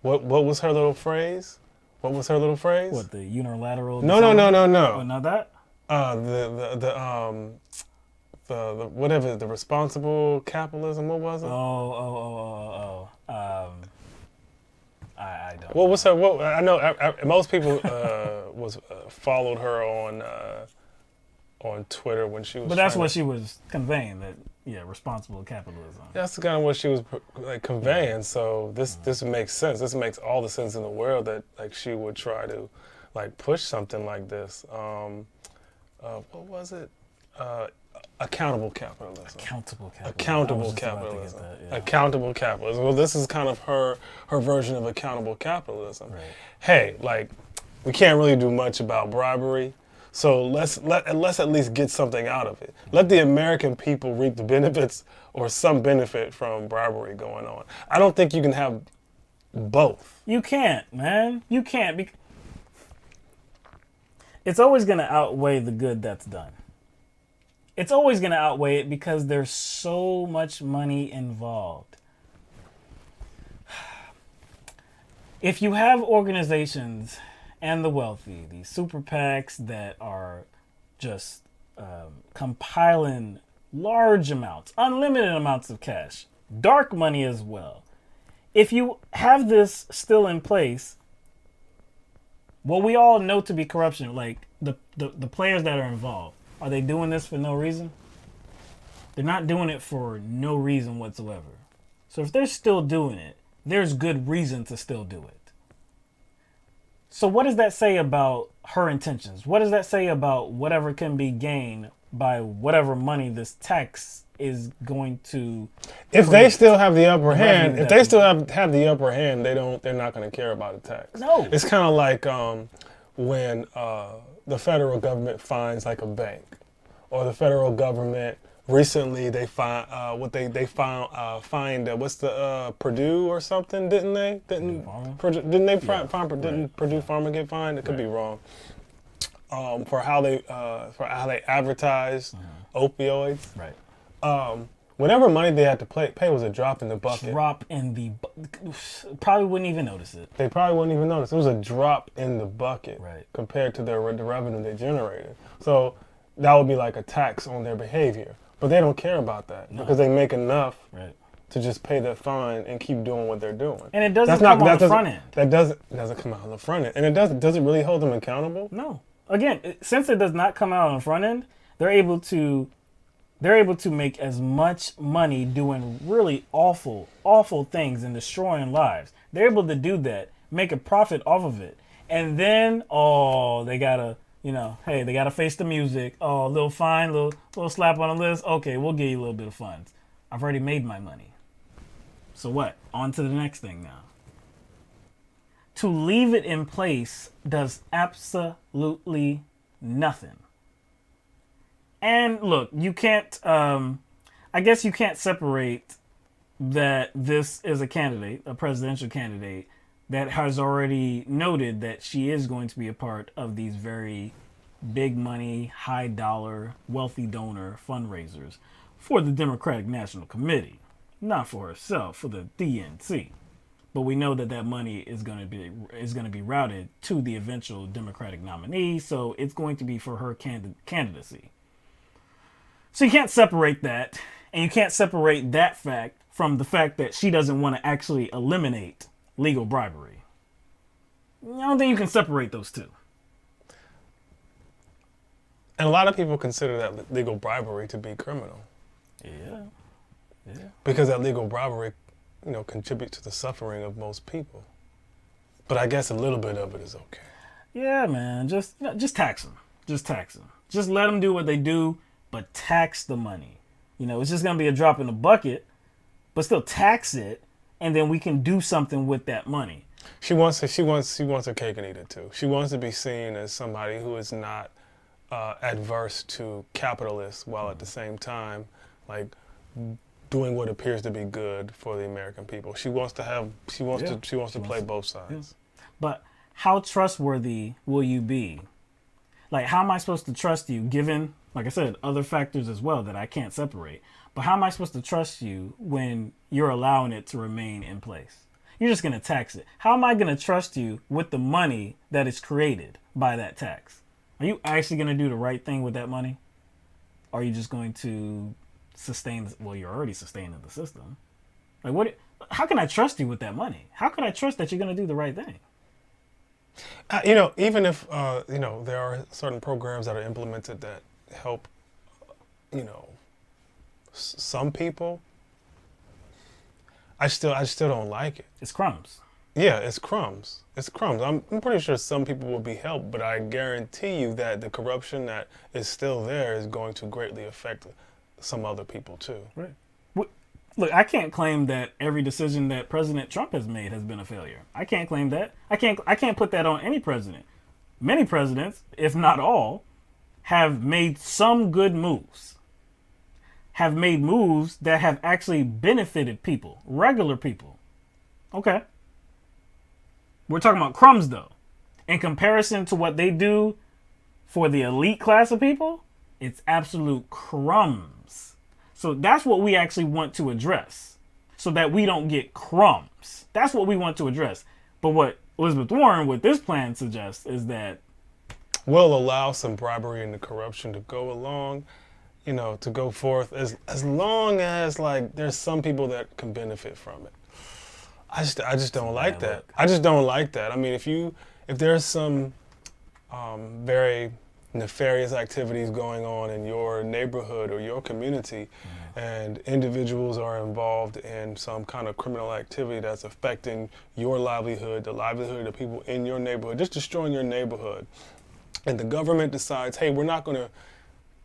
Speaker 2: what was her little phrase? What was her little phrase?
Speaker 1: What, the unilateral?
Speaker 2: No.
Speaker 1: Oh, not that?
Speaker 2: The whatever, the responsible capitalism, what was it?
Speaker 1: I don't.
Speaker 2: What was her? What I know, most people followed her on Twitter when she was.
Speaker 1: But that's what she was conveying. That responsible capitalism.
Speaker 2: That's kind of what she was conveying. So this makes sense. This makes all the sense in the world that she would try to push something like this. What was it? Accountable capitalism. Accountable capitalism. Well, this is kind of her version of accountable capitalism. Right. Hey, we can't really do much about bribery, so let's at least get something out of it. Let the American people reap the benefits or some benefit from bribery going on. I don't think you can have both.
Speaker 1: You can't, man. You can't. It's always going to outweigh the good that's done. It's always going to outweigh it because there's so much money involved. If you have organizations and the wealthy, these super PACs that are just compiling large amounts, unlimited amounts of cash, dark money as well. If you have this still in place, what we all know to be corruption, the players that are involved, are they doing this for no reason? They're not doing it for no reason whatsoever. So if they're still doing it, there's good reason to still do it. So what does that say about her intentions? What does that say about whatever can be gained by whatever money this tax is going to?
Speaker 2: If they still have the upper hand, they're not going to care about the tax.
Speaker 1: No.
Speaker 2: It's kind of like when the federal government fines a bank, or the federal government recently they fined what's the Purdue or something, didn't they? Didn't Purdue Pharma get fined? It could be wrong. For how they advertise opioids.
Speaker 1: Right.
Speaker 2: Whatever money they had to pay was a drop in the bucket.
Speaker 1: Probably wouldn't even notice it.
Speaker 2: They probably wouldn't even notice. It was a drop in the bucket,
Speaker 1: right,
Speaker 2: compared to the revenue they generated. So that would be like a tax on their behavior. But they don't care about that because they make enough
Speaker 1: Right.
Speaker 2: to just pay their fine and keep doing what they're doing.
Speaker 1: And it doesn't come on the front end.
Speaker 2: That doesn't come out on the front end. And does it really hold them accountable?
Speaker 1: No. Again, since it does not come out on the front end, they're able to make as much money doing really awful things and destroying lives. They're able to do that, make a profit off of it. And then, they gotta, they gotta face the music. Oh, a little fine, little slap on the list. Okay, we'll give you a little bit of funds. I've already made my money. So what? On to the next thing now. To leave it in place does absolutely nothing. And look, you can't, I guess you can't separate that this is a candidate, a presidential candidate, that has already noted that she is going to be a part of these very big money, high dollar, wealthy donor fundraisers for the Democratic National Committee. Not for herself, for the DNC. But we know that money is going to be routed to the eventual Democratic nominee, so it's going to be for her candidacy. So you can't separate that, and you can't separate that fact from the fact that she doesn't want to actually eliminate legal bribery. I don't think you can separate those two.
Speaker 2: And a lot of people consider that legal bribery to be criminal.
Speaker 1: Yeah.
Speaker 2: Because that legal bribery, contributes to the suffering of most people. But I guess a little bit of it is okay.
Speaker 1: Yeah, man. Just tax them. Just tax them. Just let them do what they do, but tax the money. It's just going to be a drop in the bucket, but still tax it, and then we can do something with that money.
Speaker 2: She wants her cake and eat it too. She wants to be seen as somebody who is not adverse to capitalists, while at the same time, doing what appears to be good for the American people. She wants to play both sides.
Speaker 1: Yeah. But how trustworthy will you be? How am I supposed to trust you, given, like I said, other factors as well that I can't separate? But how am I supposed to trust you when you're allowing it to remain in place? You're just going to tax it. How am I going to trust you with the money that is created by that tax? Are you actually going to do the right thing with that money? Or are you just going to you're already sustaining the system. How can I trust you with that money? How can I trust that you're going to do the right thing?
Speaker 2: Even if, there are certain programs that are implemented that help, some people, I still don't like it.
Speaker 1: It's crumbs.
Speaker 2: Yeah, it's crumbs. It's crumbs. I'm pretty sure some people will be helped, but I guarantee you that the corruption that is still there is going to greatly affect some other people too.
Speaker 1: Right. Look, I can't claim that every decision that President Trump has made has been a failure. I can't claim that. I can't put that on any president. Many presidents, if not all, have made some good moves. Have made moves that have actually benefited people, regular people. Okay. We're talking about crumbs though. In comparison to what they do for the elite class of people, it's absolute crumbs. So that's what we actually want to address, so that we don't get crumbs. That's what we want to address. But what Elizabeth Warren with this plan suggests is that
Speaker 2: we'll allow some bribery and the corruption to go along, to go forth as long as there's some people that can benefit from it. I just don't like that. I just don't like that. I mean, if there's some very nefarious activities going on in your neighborhood or your community, and individuals are involved in some kind of criminal activity that's affecting your livelihood, the livelihood of people in your neighborhood, just destroying your neighborhood, and the government decides, hey, we're not going to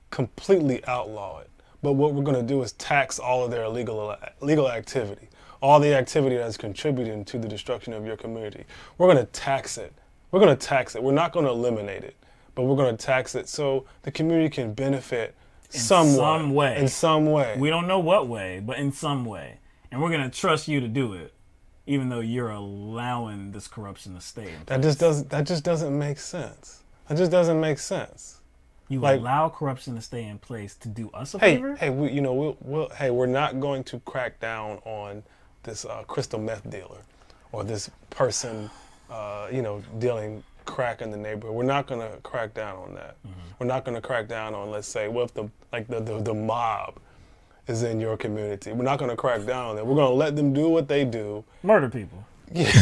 Speaker 2: completely outlaw it, but what we're going to do is tax all of their illegal activity, all the activity that's contributing to the destruction of your community. We're going to tax it. We're going to tax it. We're not going to eliminate it, but we're going to tax it so the community can benefit in some way.
Speaker 1: We don't know what way, but in some way. And we're going to trust you to do it, even though you're allowing this corruption to stay in place.
Speaker 2: That just doesn't make sense. That just doesn't make sense.
Speaker 1: You allow corruption to stay in place to do us a favor?
Speaker 2: We're not going to crack down on this crystal meth dealer or this person, dealing crack in the neighborhood. We're not going to crack down on that. Mm-hmm. We're not going to crack down on, let's say, what if the mob is in your community. We're not going to crack down on them. We're going to let them do what they do.
Speaker 1: Murder people.
Speaker 2: Yeah.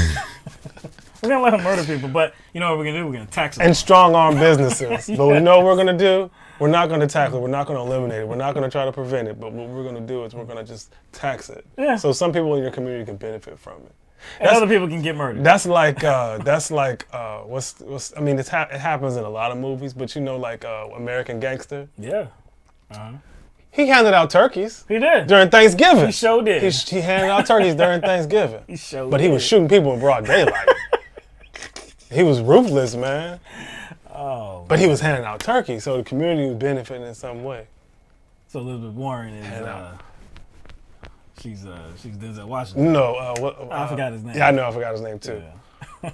Speaker 1: We're going to let them murder people, but you know what we're going to do? We're going to tax them.
Speaker 2: And strong-arm businesses. But you know what we're going to do? We're not going to tackle it. We're not going to eliminate it. We're not going to try to prevent it. But what we're going to do is we're going to just tax it.
Speaker 1: Yeah.
Speaker 2: So some people in your community can benefit from it.
Speaker 1: And other people can get murdered.
Speaker 2: That's like what's I mean, it happens in a lot of movies, but you know, like American Gangster.
Speaker 1: Yeah.
Speaker 2: He handed out turkeys.
Speaker 1: He did.
Speaker 2: During Thanksgiving.
Speaker 1: He sure did.
Speaker 2: He handed out turkeys during Thanksgiving.
Speaker 1: He sure
Speaker 2: But
Speaker 1: did.
Speaker 2: he was shooting people in broad daylight. He was ruthless, man.
Speaker 1: Oh.
Speaker 2: But he was handing out turkeys, so the community was benefiting in some way.
Speaker 1: So Elizabeth Warren is she's Denzel Washington.
Speaker 2: No,
Speaker 1: I forgot his name.
Speaker 2: Yeah, I know. I forgot his name too. Yeah.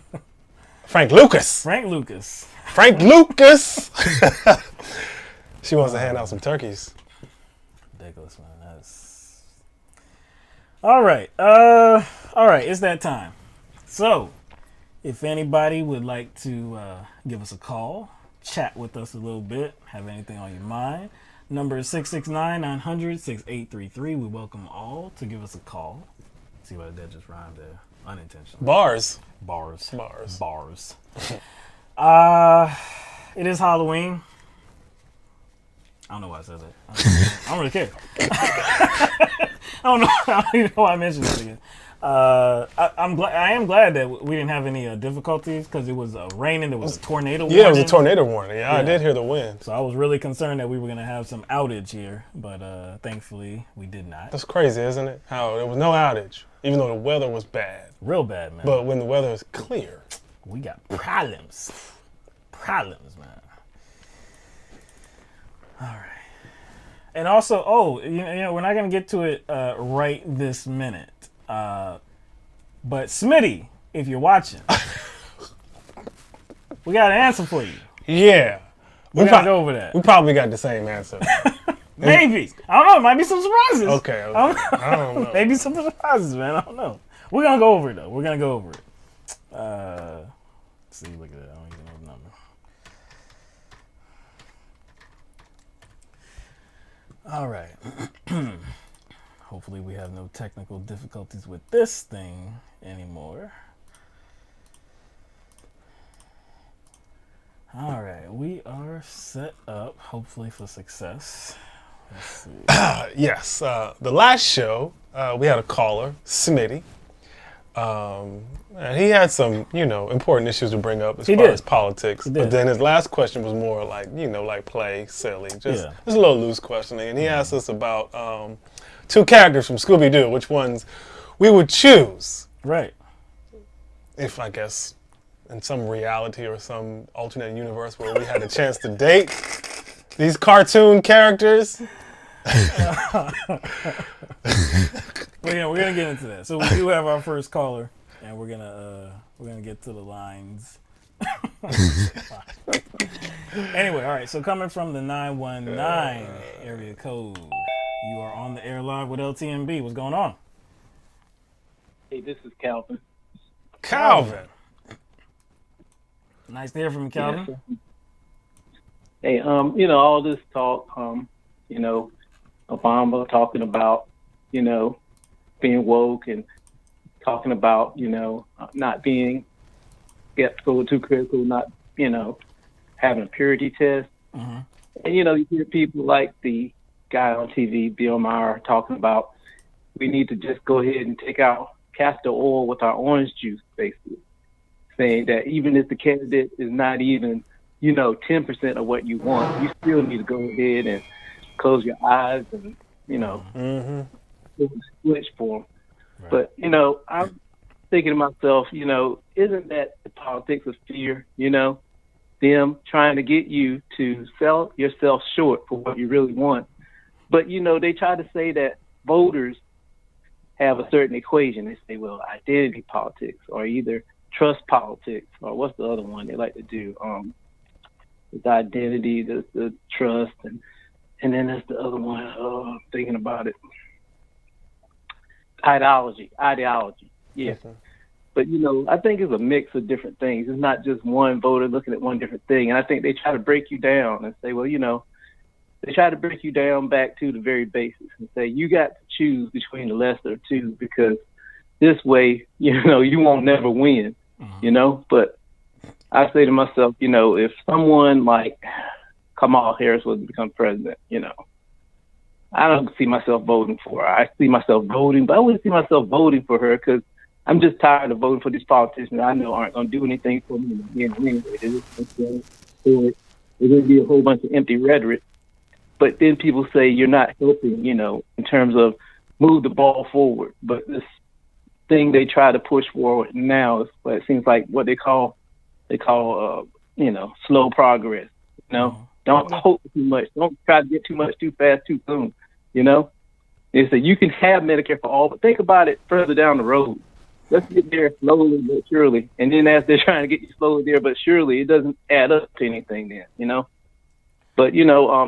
Speaker 2: Frank Lucas.
Speaker 1: Frank Lucas.
Speaker 2: Frank Lucas. She wants to hand out some turkeys.
Speaker 1: Ridiculous, man. That's all right. All right. It's that time. So, if anybody would like to give us a call, chat with us a little bit, have anything on your mind, number is 669-900-6833. We welcome all to give us a call. See what that just rhymed there. Unintentional.
Speaker 2: Bars.
Speaker 1: It is Halloween. I don't know why I said that. I don't really care. I don't even know why I mentioned that again. I am glad that we didn't have any difficulties because it was raining. There was a tornado warning.
Speaker 2: Yeah, it was a tornado warning. Yeah, I did hear the wind.
Speaker 1: So I was really concerned that we were going to have some outage here, but thankfully we did not.
Speaker 2: That's crazy, isn't it? How there was no outage, even though the weather was bad.
Speaker 1: Real bad, man.
Speaker 2: But when the weather is clear,
Speaker 1: we got problems. Problems, man. All right. And also, you know, we're not going to get to it right this minute. But Smitty, if you're watching, we got an answer for you.
Speaker 2: Yeah.
Speaker 1: We got to go over that.
Speaker 2: We probably got the same answer.
Speaker 1: Maybe. I don't know. It might be some surprises.
Speaker 2: Okay.
Speaker 1: I
Speaker 2: don't know.
Speaker 1: Maybe some surprises, man. I don't know. We're going to go over it, though. We're going to go over it. Let's see. Look at that. I don't even know the number. All right. Hopefully we have no technical difficulties with this thing anymore. All right, we are set up, hopefully for success. Let's see.
Speaker 2: Yes, the last show, we had a caller, Smitty. And he had some, important issues to bring up as far as politics. But then his last question was more like, like play, silly. Just a little loose questioning. And he asked us about two characters from Scooby-Doo, which ones we would choose.
Speaker 1: Right.
Speaker 2: If, I guess, in some reality or some alternate universe where we had a chance to date these cartoon characters.
Speaker 1: But yeah, we're gonna get into that. So we do have our first caller, and we're gonna get to the lines. Anyway, all right. So coming from the 919 area code, you are on the air live with LTMB. What's going on?
Speaker 14: Hey, this is Calvin.
Speaker 2: Calvin.
Speaker 1: Nice to hear from you, Calvin.
Speaker 14: Yeah. Hey, all this talk, Obama talking about, being woke and talking about, not being skeptical, too critical, not, having a purity test.
Speaker 1: Mm-hmm.
Speaker 14: And, you hear people like the guy on TV, Bill Maher, talking about we need to just go ahead and take out castor oil with our orange juice, basically. Saying that even if the candidate is not even, 10% of what you want, you still need to go ahead and close your eyes and, switch for them. Right. But, I'm thinking to myself, isn't that the politics of fear, them trying to get you to sell yourself short for what you really want. But, they try to say that voters have a certain equation. They say, well, identity politics or either trust politics, or what's the other one they like to do? The identity, the trust, and then there's the other one. I'm thinking about it. Ideology. Yeah. Okay. But, I think it's a mix of different things. It's not just one voter looking at one different thing. And I think they try to break you down and say, well, they try to break you down back to the very basics and say you got to choose between the lesser of two because this way, you won't never win, But I say to myself, if someone like Kamala Harris was to become president, I don't see myself voting for her. I see myself voting, but I wouldn't see myself voting for her because I'm just tired of voting for these politicians I know aren't going to do anything for me. Anyway, there's going to be a whole bunch of empty rhetoric. But then people say you're not helping, in terms of move the ball forward. But this thing they try to push forward now is what it seems like what they call slow progress. Don't hope too much. Don't try to get too much too fast too soon. They say you can have Medicare for all, but think about it further down the road. Let's get there slowly but surely. And then as they're trying to get you slowly there but surely, it doesn't add up to anything then, But,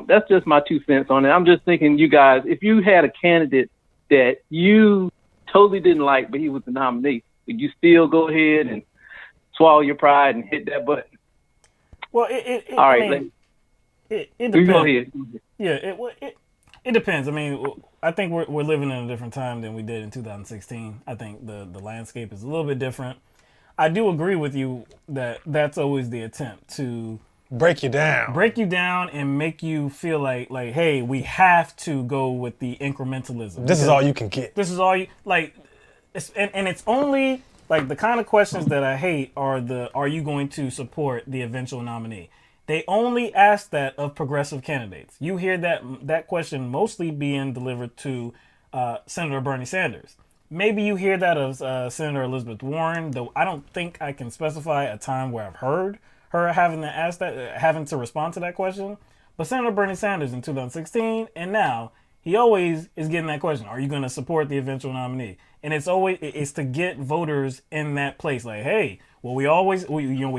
Speaker 14: that's just my 2 cents on it. I'm just thinking, you guys, if you had a candidate that you totally didn't like, but he was the nominee, would you still go ahead and swallow your pride and hit that button?
Speaker 1: Well, it depends.
Speaker 14: Go ahead.
Speaker 1: Yeah, it depends. I mean, I think we're living in a different time than we did in 2016. I think the landscape is a little bit different. I do agree with you that that's always the attempt to
Speaker 2: break you down
Speaker 1: and make you feel like, hey, we have to go with the incrementalism.
Speaker 2: This is all you can get.
Speaker 1: This is all you like. And it's only like the kind of questions that I hate are you going to support the eventual nominee? They only ask that of progressive candidates. You hear that question mostly being delivered to Senator Bernie Sanders. Maybe you hear that of Senator Elizabeth Warren, though I don't think I can specify a time where I've heard her having to respond to that question. But Senator Bernie Sanders in 2016 and now, he always is getting that question. Are you going to support the eventual nominee? And it's to get voters in that place. Like, hey, well, we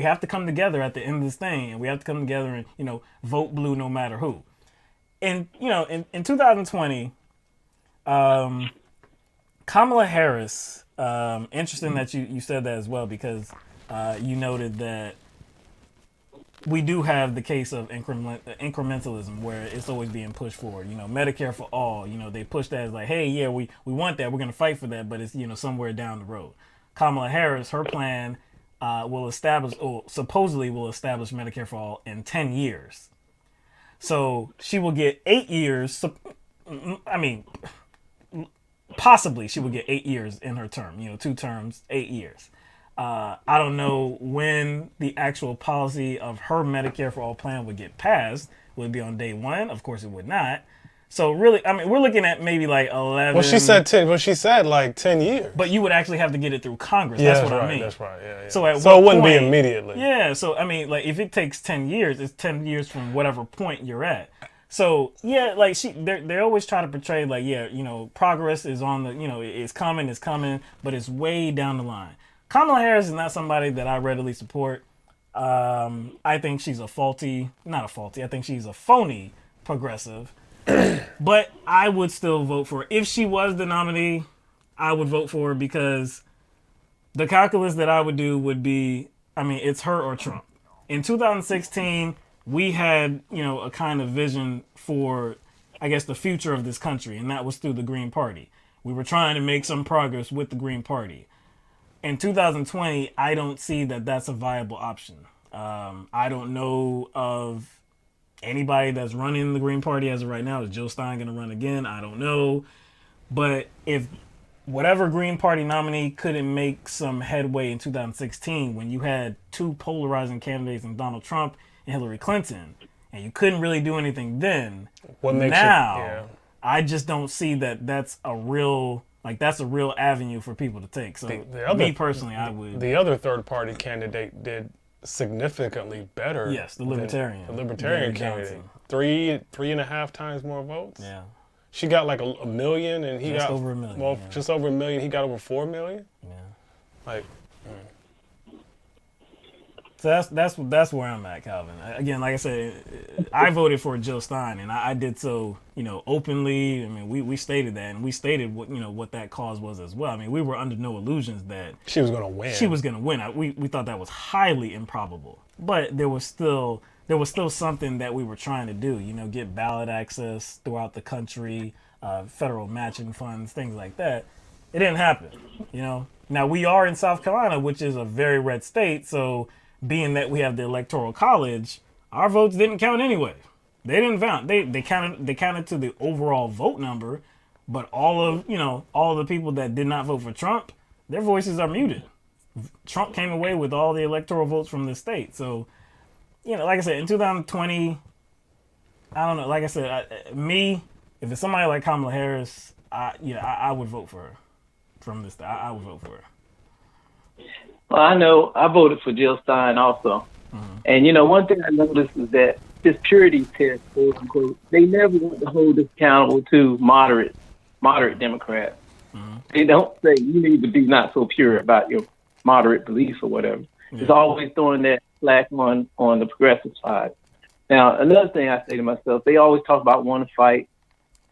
Speaker 1: have to come together at the end of this thing, and we have to come together and, vote blue no matter who. And, in 2020, Kamala Harris, interesting that you said that as well, because you noted that we do have the case of incrementalism where it's always being pushed forward. Medicare for all, they push that as like, hey, yeah, we want that. We're going to fight for that. But it's, somewhere down the road. Kamala Harris, her plan supposedly will establish Medicare for all in 10 years. So she will get 8 years. Possibly she will get 8 years in her term, 2 terms, 8 years. I don't know when the actual policy of her Medicare for all plan would get passed. Would it be on day one? Of course it would not. So really, we're looking at maybe like 11.
Speaker 2: Well, she said 10. Well, she said like 10 years.
Speaker 1: But you would actually have to get it through Congress.
Speaker 2: Yeah,
Speaker 1: that's what I mean.
Speaker 2: That's right. Yeah.
Speaker 1: So it
Speaker 2: wouldn't be immediately.
Speaker 1: Yeah. So like if it takes 10 years, it's 10 years from whatever point you're at. So yeah, like they're always trying to portray like, yeah, progress is on the, it's coming, but it's way down the line. Kamala Harris is not somebody that I readily support. I think she's I think she's a phony progressive. But I would still vote for her. If she was the nominee, I would vote for her because the calculus that I would do would be, it's her or Trump. In 2016, we had, a kind of vision for, I guess, the future of this country, and that was through the Green Party. We were trying to make some progress with the Green Party. In 2020, I don't see that that's a viable option. I don't know of anybody that's running the Green Party as of right now. Is Jill Stein going to run again? I don't know. But if whatever Green Party nominee couldn't make some headway in 2016 when you had 2 polarizing candidates in Donald Trump and Hillary Clinton, and you couldn't really do anything then, I just don't see that that's a real avenue for people to take. So me personally, I would.
Speaker 2: The other third-party candidate did significantly better.
Speaker 1: Yes, the Libertarian.
Speaker 2: The Libertarian candidate. 3.5 times more votes.
Speaker 1: Yeah.
Speaker 2: She got like a million, and he got
Speaker 1: over 1 million.
Speaker 2: Well, just over 1 million. He got over 4 million.
Speaker 1: Yeah.
Speaker 2: Like.
Speaker 1: So that's where I'm at, Calvin. Again, like I said, I voted for Jill Stein, and I did so, openly. We stated that, and we stated what that cause was as well. We were under no illusions that
Speaker 2: she was going to win.
Speaker 1: We thought that was highly improbable, but there was still there was still something that we were trying to do, get ballot access throughout the country, federal matching funds, things like that. It didn't happen, Now, we are in South Carolina, which is a very red state, so being that we have the Electoral College, our votes didn't count anyway. They didn't count. They counted to the overall vote number, but all of the people that did not vote for Trump, their voices are muted. Trump came away with all the electoral votes from the state. So, like I said, in 2020, I don't know. Like I said, if it's somebody like Kamala Harris, I would vote for her from this. I would vote for her.
Speaker 14: Well, I know I voted for Jill Stein also. Mm-hmm. And, one thing I noticed is that this purity test, quote unquote, they never want to hold us accountable to moderate Democrats. Mm-hmm. They don't say you need to be not so pure about your moderate beliefs or whatever. Yeah. It's always throwing that slack on the progressive side. Now, another thing I say to myself, they always talk about wanting to fight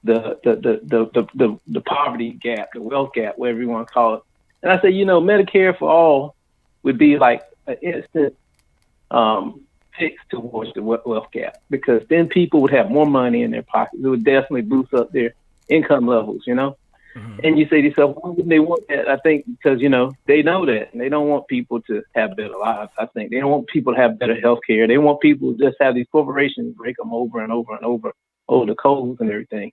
Speaker 14: the poverty gap, the wealth gap, whatever you want to call it. And I say, Medicare for all would be like an instant fix towards the wealth gap, because then people would have more money in their pockets. It would definitely boost up their income levels, Mm-hmm. And you say to yourself, why wouldn't they want that? I think because, they know that, and they don't want people to have better lives. I think they don't want people to have better health care. They want people to just have these corporations break them over and over and over the codes and everything,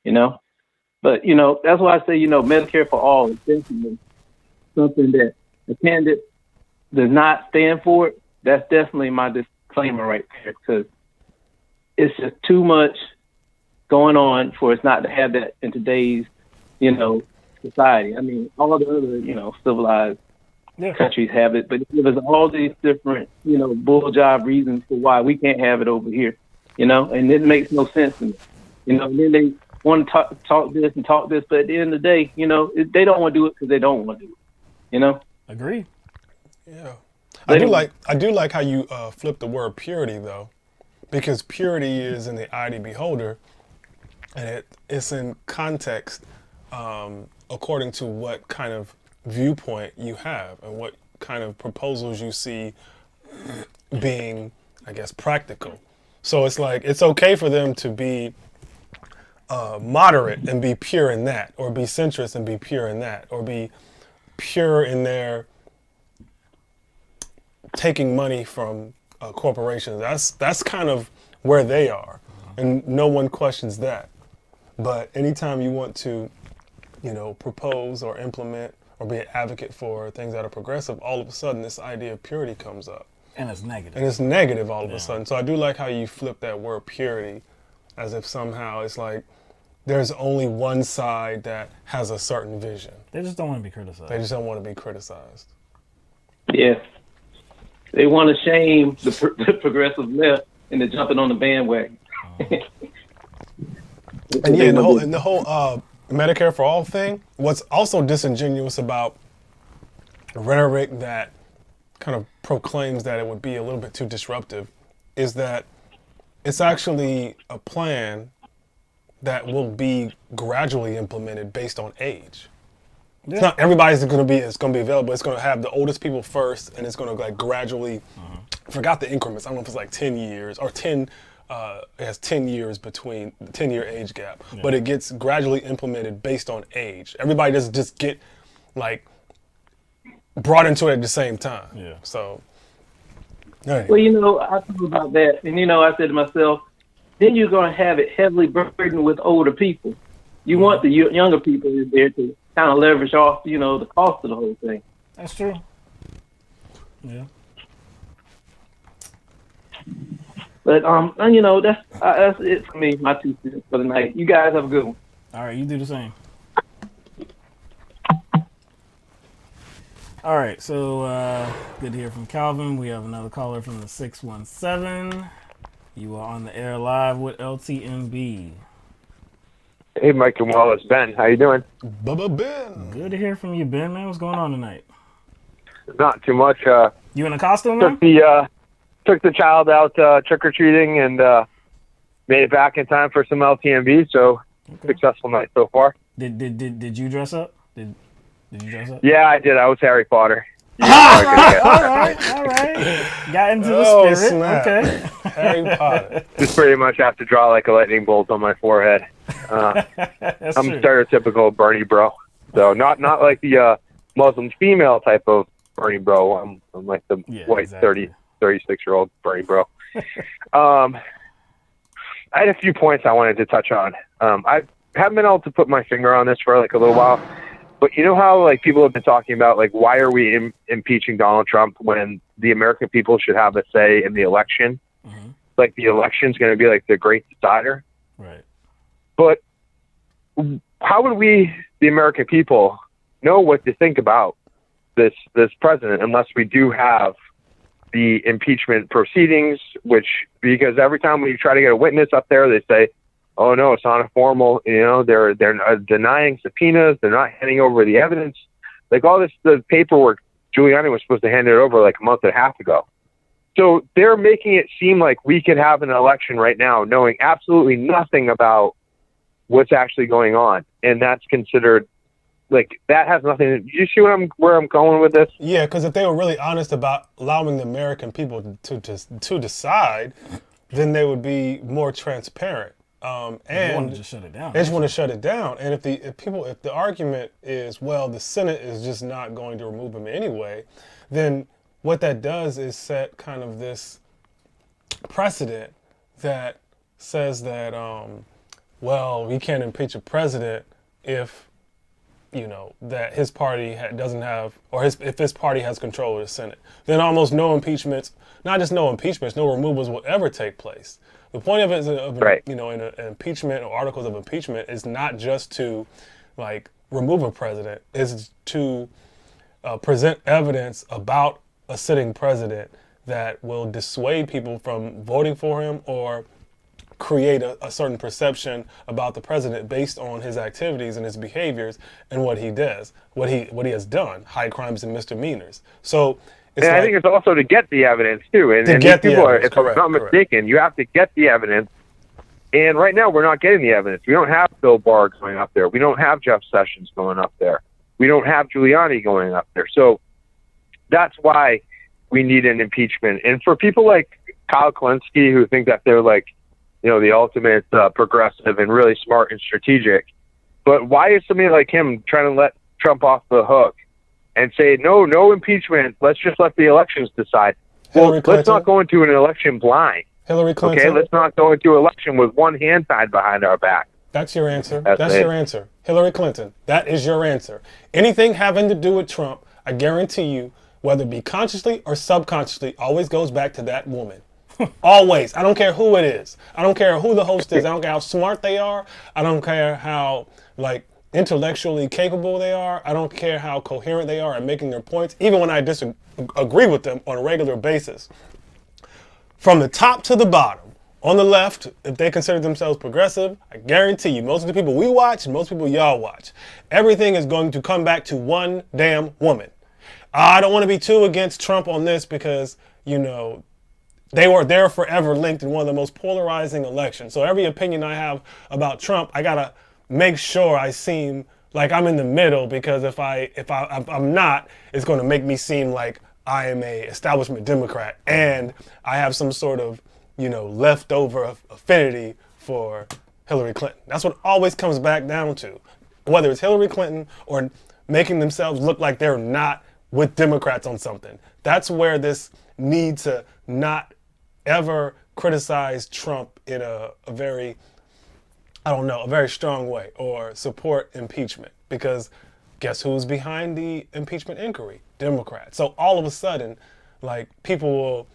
Speaker 14: But, that's why I say, Medicare for all is definitely something that a candidate does not stand for. That's definitely my disclaimer right there, because it's just too much going on for us not to have that in today's, society. I mean, all the other, civilized countries have it, but there's all these different, bull job reasons for why we can't have it over here, and it makes no sense to me, and then they want to talk this and talk this, but at the end of the day, they don't want to do it because they don't want to do it,
Speaker 1: Agree.
Speaker 2: Yeah. I do like how you flip the word purity, though, because purity is in the eye of the beholder, and it's in context according to what kind of viewpoint you have and what kind of proposals you see being, I guess, practical. So it's like it's okay for them to be moderate and be pure in that, or be centrist and be pure in that, or be pure in their taking money from corporations. That's kind of where they are, and no one questions that. But anytime you want to, propose or implement or be an advocate for things that are progressive, all of a sudden this idea of purity comes up.
Speaker 1: And it's negative.
Speaker 2: And it's negative all of a sudden. So I do like how you flip that word purity, as if somehow it's like there's only one side that has a certain vision.
Speaker 1: They just don't want to be criticized.
Speaker 2: They just don't want to be criticized.
Speaker 14: Yeah. They want to shame the progressive left into jumping on the bandwagon.
Speaker 2: And yeah, the whole Medicare for all thing, what's also disingenuous about rhetoric that kind of proclaims that it would be a little bit too disruptive is that it's actually a plan that will be gradually implemented based on age. Yeah. It's not everybody's going to be available. It's going to have the oldest people first, and it's going to like gradually. I forgot the increments. I don't know if it's like 10 years or 10. It has 10 years between the 10-year age gap, but it gets gradually implemented based on age. Everybody doesn't just get like brought into it at the same time. Yeah. So.
Speaker 14: Anyway. Well, I thought about that, and I said to myself, then you're going to have it heavily burdened with older people. You want the younger people in there to kind of leverage off, the cost of the whole thing.
Speaker 1: That's true. Yeah.
Speaker 14: But that's it for me. My 2 cents for the night. You guys have a good one.
Speaker 1: All right, you do the same. All right, so good to hear from Calvin. We have another caller from the 617. You are on the air live with LTMB.
Speaker 15: Hey, Mike and Wallace. Ben, how you doing?
Speaker 2: Bubba Ben.
Speaker 1: Good to hear from you, Ben, man. What's going on tonight?
Speaker 15: Not too much.
Speaker 1: You in a costume, man?
Speaker 15: Took the child out trick-or-treating and made it back in time for some LTMB, so successful night so far.
Speaker 1: Did you dress up? Did you dress up?
Speaker 15: Yeah, I did. I was Harry Potter.
Speaker 1: All right. Got into the spirit.
Speaker 2: Snap.
Speaker 1: Okay.
Speaker 2: Harry Potter.
Speaker 15: Just pretty much have to draw like a lightning bolt on my forehead. I'm
Speaker 1: true.
Speaker 15: stereotypical Bernie bro. So not like the Muslim female type of Bernie bro. I'm like the white
Speaker 1: exactly.
Speaker 15: 36-year-old Bernie bro. I had a few points I wanted to touch on. I haven't been able to put my finger on this for like a little while, but you know how like people have been talking about like why are we impeaching Donald Trump when the American people should have a say in the election?
Speaker 1: Mm-hmm.
Speaker 15: Like the election's going to be like the great decider.
Speaker 1: Right.
Speaker 15: But how would we, the American people, know what to think about this president unless we do have the impeachment proceedings? Because every time we try to get a witness up there, they say, "Oh no, it's not a formal." You know, they're denying subpoenas. They're not handing over the evidence. Like all this, the paperwork, Giuliani was supposed to hand it over like a month and a half ago. So they're making it seem like we could have an election right now, knowing absolutely nothing about what's actually going on, and that's considered like that has nothing. You see where I'm going with this?
Speaker 2: Yeah, because if they were really honest about allowing the American people to decide, then they would be more transparent. And
Speaker 1: they want to just shut it down.
Speaker 2: They just want to shut it down. And if the argument is, well, the Senate is just not going to remove him anyway, then what that does is set kind of this precedent that says that, well, we can't impeach a president if, you know, that his party doesn't have, or if his party has control of the Senate. Then almost no impeachments, not just no impeachments, no removals will ever take place. The point of it is, you know, in an impeachment or articles of impeachment is not just to, like, remove a president. It's to present evidence about a sitting president that will dissuade people from voting for him or create a certain perception about the president based on his activities and his behaviors and what he does, what he has done, high crimes and misdemeanors. So it's
Speaker 15: I think it's also to get the evidence too. And these people are, if I'm not mistaken, you have to get the evidence. And right now we're not getting the evidence. We don't have Bill Barr going up there. We don't have Jeff Sessions going up there. We don't have Giuliani going up there. So that's why we need an impeachment. And for people like Kyle Klinsky who think that they're like, you know, the ultimate progressive and really smart and strategic. But why is somebody like him trying to let Trump off the hook and say, no impeachment, let's just let the elections decide? Well, let's not go into an election blind.
Speaker 2: Hillary Clinton.
Speaker 15: Okay, let's not go into an election with one hand tied behind our back.
Speaker 2: That's your answer. That's your answer. Hillary Clinton, that is your answer. Anything having to do with Trump, I guarantee you, whether it be consciously or subconsciously, always goes back to that woman. Always. I don't care who it is. I don't care who the host is. I don't care how smart they are. I don't care how, like, intellectually capable they are. I don't care how coherent they are at making their points, even when I disagree with them on a regular basis. From the top to the bottom, on the left, if they consider themselves progressive, I guarantee you, most of the people we watch, most people y'all watch, everything is going to come back to one damn woman. I don't want to be too against Trump on this because, you know, they're forever linked in one of the most polarizing elections. So every opinion I have about Trump, I gotta make sure I seem like I'm in the middle, because if I'm not, it's going to make me seem like I am a establishment Democrat and I have some sort of, you know, leftover affinity for Hillary Clinton. That's what it always comes back down to, whether it's Hillary Clinton or making themselves look like they're not with Democrats on something. That's where this need to not ever criticize Trump in a very, I don't know, a very strong way, or support impeachment, because guess who's behind the impeachment inquiry? Democrats. So all of a sudden, like, people will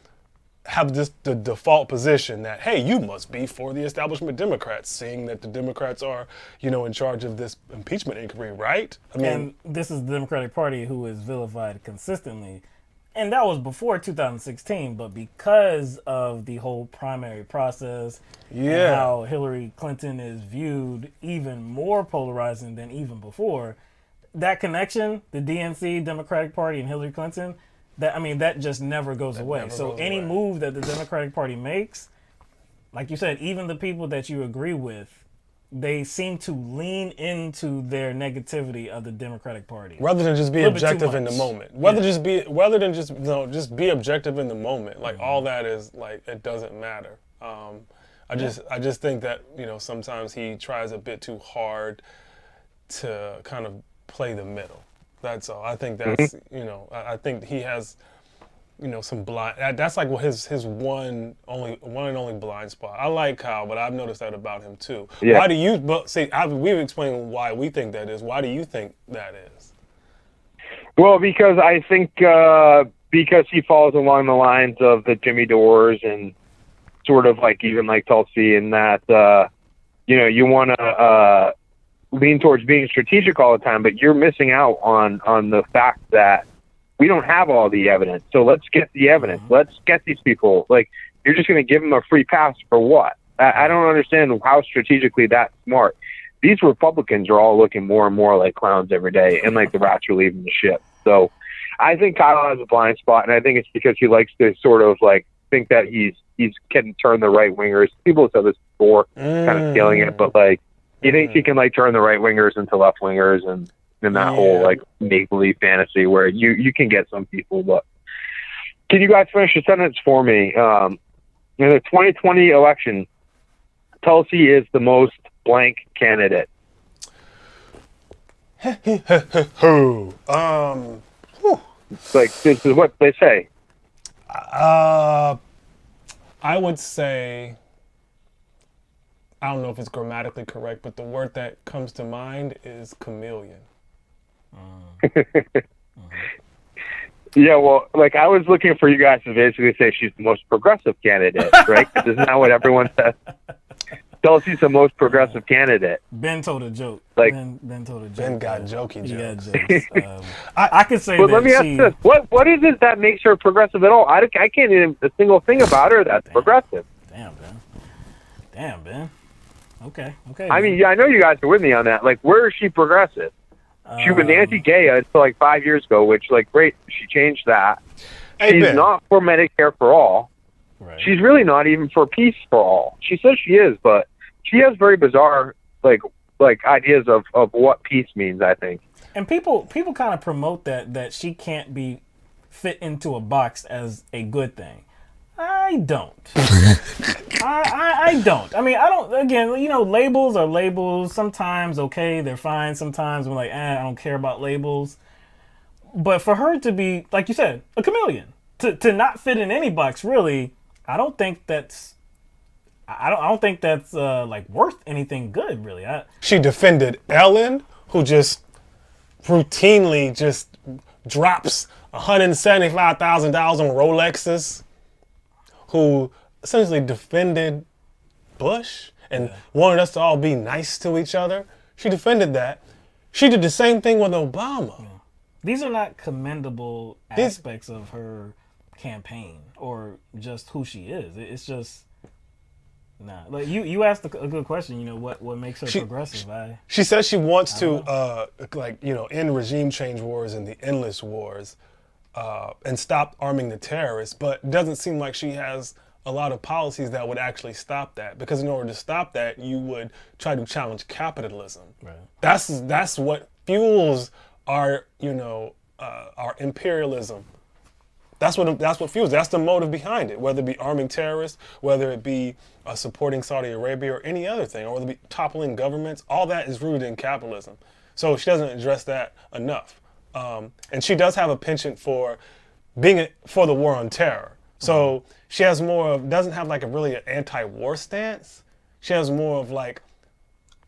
Speaker 2: have the default position that, hey, you must be for the establishment Democrats, seeing that the Democrats are, you know, in charge of this impeachment inquiry, right? I mean,
Speaker 1: and this is the Democratic Party who is vilified consistently. And that was before 2016, but because of the whole primary process and how Hillary Clinton is viewed even more polarizing than even before, that connection, the DNC, Democratic Party, and Hillary Clinton, that just never goes away. So any move that the Democratic Party makes, like you said, even the people that you agree with, they seem to lean into their negativity of the Democratic Party
Speaker 2: rather than just be objective in the moment. Rather than just just be objective in the moment. Like all that is like it doesn't matter. I just think that sometimes he tries a bit too hard to kind of play the middle. That's all. I think that's I think he has some blind. That's like his one and only blind spot. I like Kyle, but I've noticed that about him too.
Speaker 15: Yeah.
Speaker 2: Why do you? But see, we've explained why we think that is. Why do you think that is?
Speaker 15: Well, because I think because he falls along the lines of the Jimmy Dores and sort of like even like Tulsi, in that you want to lean towards being strategic all the time, but you're missing out on the fact that we don't have all the evidence. So let's get the evidence. Let's get these people. Like, you're just going to give them a free pass for what? I don't understand how strategically that's smart. These Republicans are all looking more and more like clowns every day, and like the rats are leaving the ship. So I think Kyle has a blind spot, and I think it's because he likes to sort of like think that he can turn the right wingers. People have said this before, kind of scaling it, but like he thinks he can like turn the right wingers into left wingers, and that whole like make-believe fantasy where you can get some people. But can you guys finish the sentence for me? In the 2020 election, Tulsi is the most blank candidate.
Speaker 2: Like,
Speaker 15: this is what they say.
Speaker 2: I would say, I don't know if it's grammatically correct, but the word that comes to mind is chameleon.
Speaker 15: Yeah, well, like I was looking for you guys to basically say she's the most progressive candidate, right? 'Cause isn't that what everyone says? Tulsi's the most progressive candidate.
Speaker 1: Ben told a joke.
Speaker 15: Like
Speaker 1: Ben told a joke.
Speaker 2: Ben got jokey jokes.
Speaker 1: He got jokes. I could say
Speaker 15: but
Speaker 1: that
Speaker 15: let me ask this: what is it that makes her progressive at all? I can't name a single thing about her that's progressive.
Speaker 1: Damn, Ben. Okay.
Speaker 15: I mean, I know you guys are with me on that. Like, where is she progressive? She was anti-gay until like 5 years ago, which, like, great, she changed that. She's not for Medicare for all. Right. She's really not even for peace for all. She says she is, but she has very bizarre, like ideas of what peace means, I think.
Speaker 1: And people kind of promote that she can't be fit into a box as a good thing. I don't. I don't. I mean, I don't. Again, labels are labels. Sometimes okay, they're fine. Sometimes I'm like, I don't care about labels. But for her to be, like you said, a chameleon, to not fit in any box, really, I don't think that's. I don't think that's like worth anything good, really.
Speaker 2: She defended Ellen, who just routinely just drops $175,000 on Rolexes, who essentially defended Bush and wanted us to all be nice to each other. She defended that. She did the same thing with Obama.
Speaker 1: These are not commendable aspects of her campaign or just who she is. It's just like you asked a good question. What makes her progressive?
Speaker 2: She says she wants to end regime change wars and the endless wars, and stop arming the terrorists. But it doesn't seem like she has a lot of policies that would actually stop that. Because in order to stop that, you would try to challenge capitalism. Right. That's what fuels our imperialism. That's what fuels. That's the motive behind it. Whether it be arming terrorists, whether it be supporting Saudi Arabia or any other thing, or whether it be toppling governments, all that is rooted in capitalism. So she doesn't address that enough. And she does have a penchant for for the war on terror. So she has doesn't have like a really an anti-war stance. She has more of like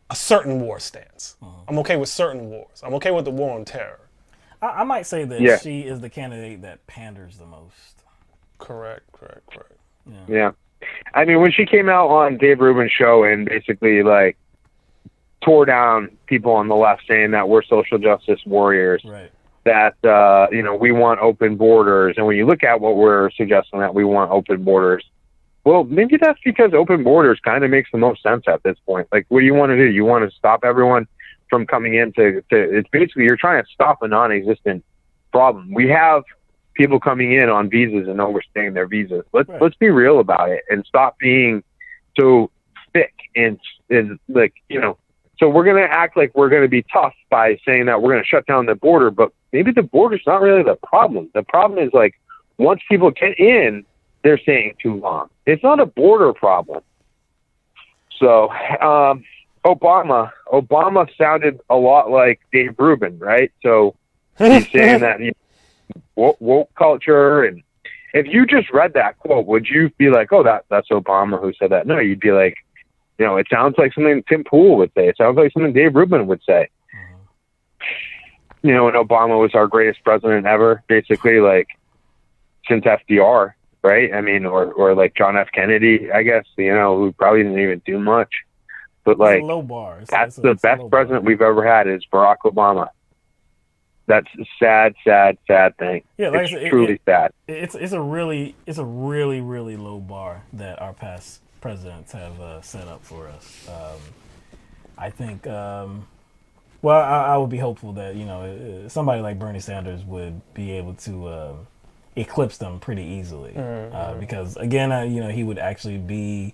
Speaker 2: a certain war stance. I'm okay with certain wars. I'm okay with the war on terror.
Speaker 1: I might say that she is the candidate that panders the most.
Speaker 2: Correct.
Speaker 15: Yeah. I mean, when she came out on Dave Rubin's show and basically like tore down people on the left saying that we're social justice warriors,
Speaker 1: right,
Speaker 15: that, we want open borders. And when you look at what we're suggesting, that we want open borders, well, maybe that's because open borders kind of makes the most sense at this point. Like, what do you want to do? You want to stop everyone from coming in to it's basically you're trying to stop a non-existent problem. We have people coming in on visas and overstaying their visas. Let's be real about it and stop being so thick and like, so we're going to act like we're going to be tough by saying that we're going to shut down the border, but maybe the border's not really the problem. The problem is, like, once people get in, they're staying too long. It's not a border problem. So, Obama sounded a lot like Dave Rubin, right? So he's saying that woke culture, and if you just read that quote, would you be like, oh, that's Obama who said that? No, you'd be like, it sounds like something Tim Pool would say. It sounds like something Dave Rubin would say. And Obama was our greatest president ever, basically, like, since FDR, right? I mean, or like John F. Kennedy, I guess, who probably didn't even do much. But, like,
Speaker 1: low bar.
Speaker 15: That's the best president we've ever had is Barack Obama. That's a sad, sad, sad thing.
Speaker 1: Yeah, like
Speaker 15: it's truly sad.
Speaker 1: It's a really, really low bar that our past presidents have set up for us. I think, I would be hopeful that, somebody like Bernie Sanders would be able to eclipse them pretty easily. Because, again, he would actually be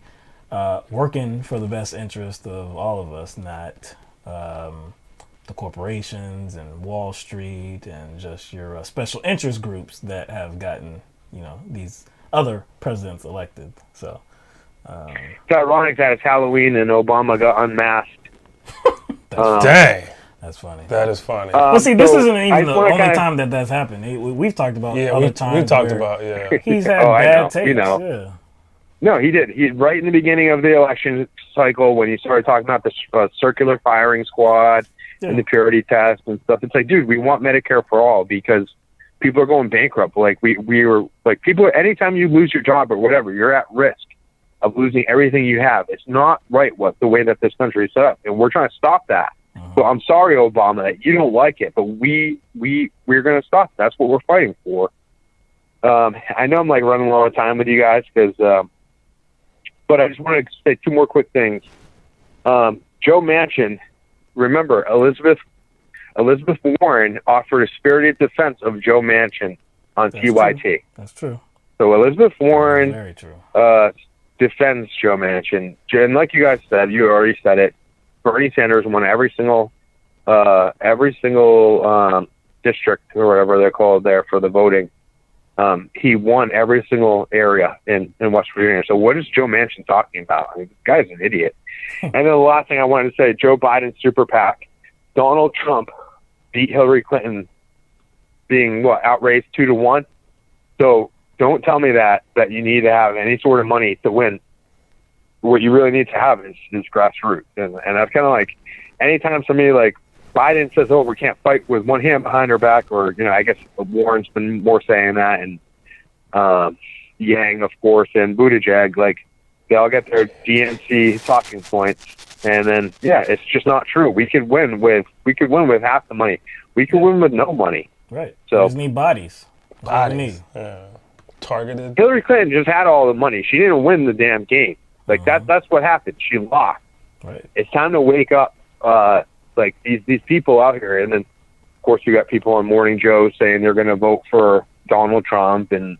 Speaker 1: working for the best interest of all of us, not the corporations and Wall Street and just your special interest groups that have gotten, these other presidents elected. So
Speaker 15: it's ironic that it's Halloween and Obama got unmasked.
Speaker 2: Dang.
Speaker 1: That's funny.
Speaker 2: That is funny.
Speaker 1: Well, see, this isn't even the only time that's happened. We've talked about other times.
Speaker 2: We've talked about,
Speaker 1: he's had bad takes.
Speaker 15: Yeah. No, he did. He right in the beginning of the election cycle when he started talking about the circular firing squad and the purity test and stuff. It's like, dude, we want Medicare for all because people are going bankrupt. Like we were like people. Anytime you lose your job or whatever, you're at risk of losing everything you have. It's not right the way that this country is set up, and we're trying to stop that. So I'm sorry, Obama, that you don't like it, but we're going to stop. That's what we're fighting for. I know I'm like running low on time with you guys but I just wanted to say two more quick things. Joe Manchin, remember, Elizabeth Warren offered a spirited defense of Joe Manchin on TYT.
Speaker 1: True. That's true.
Speaker 15: So Elizabeth Warren
Speaker 1: Very true.
Speaker 15: Defends Joe Manchin. And like you guys said, you already said it, Bernie Sanders won every single district or whatever they're called there for the voting. He won every single area in West Virginia. So what is Joe Manchin talking about? I mean, this guy's an idiot. And then the last thing I wanted to say, Joe Biden's super PAC. Donald Trump beat Hillary Clinton being, outraised 2-1. So don't tell me that you need to have any sort of money to win. What you really need to have is grassroots. And that's kind of like anytime somebody like Biden says, oh, we can't fight with one hand behind our back, or, I guess Warren's been more saying that, and Yang, of course, and Buttigieg, like, they all get their DNC talking points, and then, it's just not true. We could win with half the money. We could win with no money.
Speaker 1: Right.
Speaker 15: So,
Speaker 1: we just need bodies.
Speaker 2: Bodies. Targeted.
Speaker 15: Hillary Clinton just had all the money. She didn't win the damn game. Like, that's what happened. She lost.
Speaker 1: Right.
Speaker 15: It's time to wake up. Like these people out here, and then of course you got people on Morning Joe saying they're going to vote for Donald Trump, and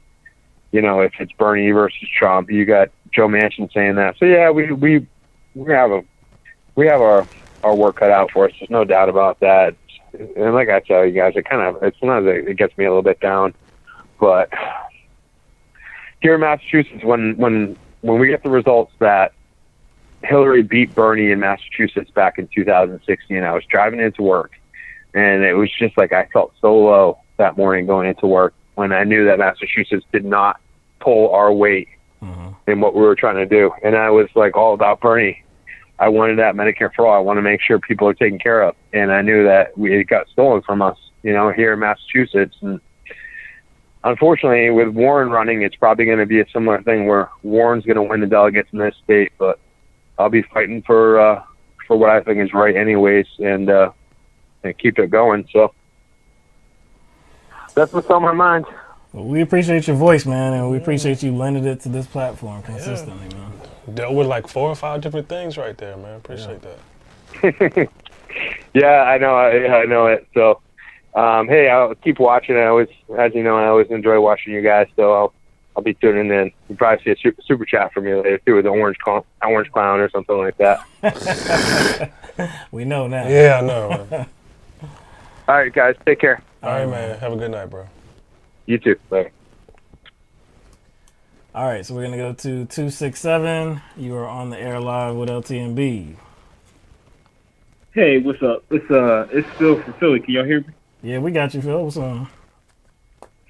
Speaker 15: if it's Bernie versus Trump, you got Joe Manchin saying that. So we have our work cut out for us. There's no doubt about that. And like I tell you guys, sometimes it gets me a little bit down, but here in Massachusetts, when we get the results that Hillary beat Bernie in Massachusetts back in 2016, I was driving into work, and it was just like I felt so low that morning going into work when I knew that Massachusetts did not pull our weight in what we were trying to do. And I was like all about Bernie. I wanted that Medicare for all. I want to make sure people are taken care of. And I knew that it got stolen from us, here in Massachusetts. And unfortunately, with Warren running, it's probably going to be a similar thing where Warren's going to win the delegates in this state, but I'll be fighting for what I think is right anyways, and keep it going. So that's what's on my mind.
Speaker 1: Well, we appreciate your voice, man, and we appreciate you lending it to this platform consistently, man.
Speaker 2: Dealt with like 4 or 5 different things right there, man. Appreciate that.
Speaker 15: Yeah, I know it. So, hey, I'll keep watching. As you know, I always enjoy watching you guys. So I'll be tuning in. You probably see a super chat from me later too, with the orange clown or something like that.
Speaker 1: We know now.
Speaker 2: Yeah, I know.
Speaker 15: All right, guys, take care.
Speaker 2: All right, man. Have a good night, bro.
Speaker 15: You too. Bye.
Speaker 1: All right, so we're gonna go to 267. You are on the air live with LTMB.
Speaker 16: Hey, what's up? It's Phil from Philly. Can y'all hear me?
Speaker 1: Yeah, we got you, Phil. What's on?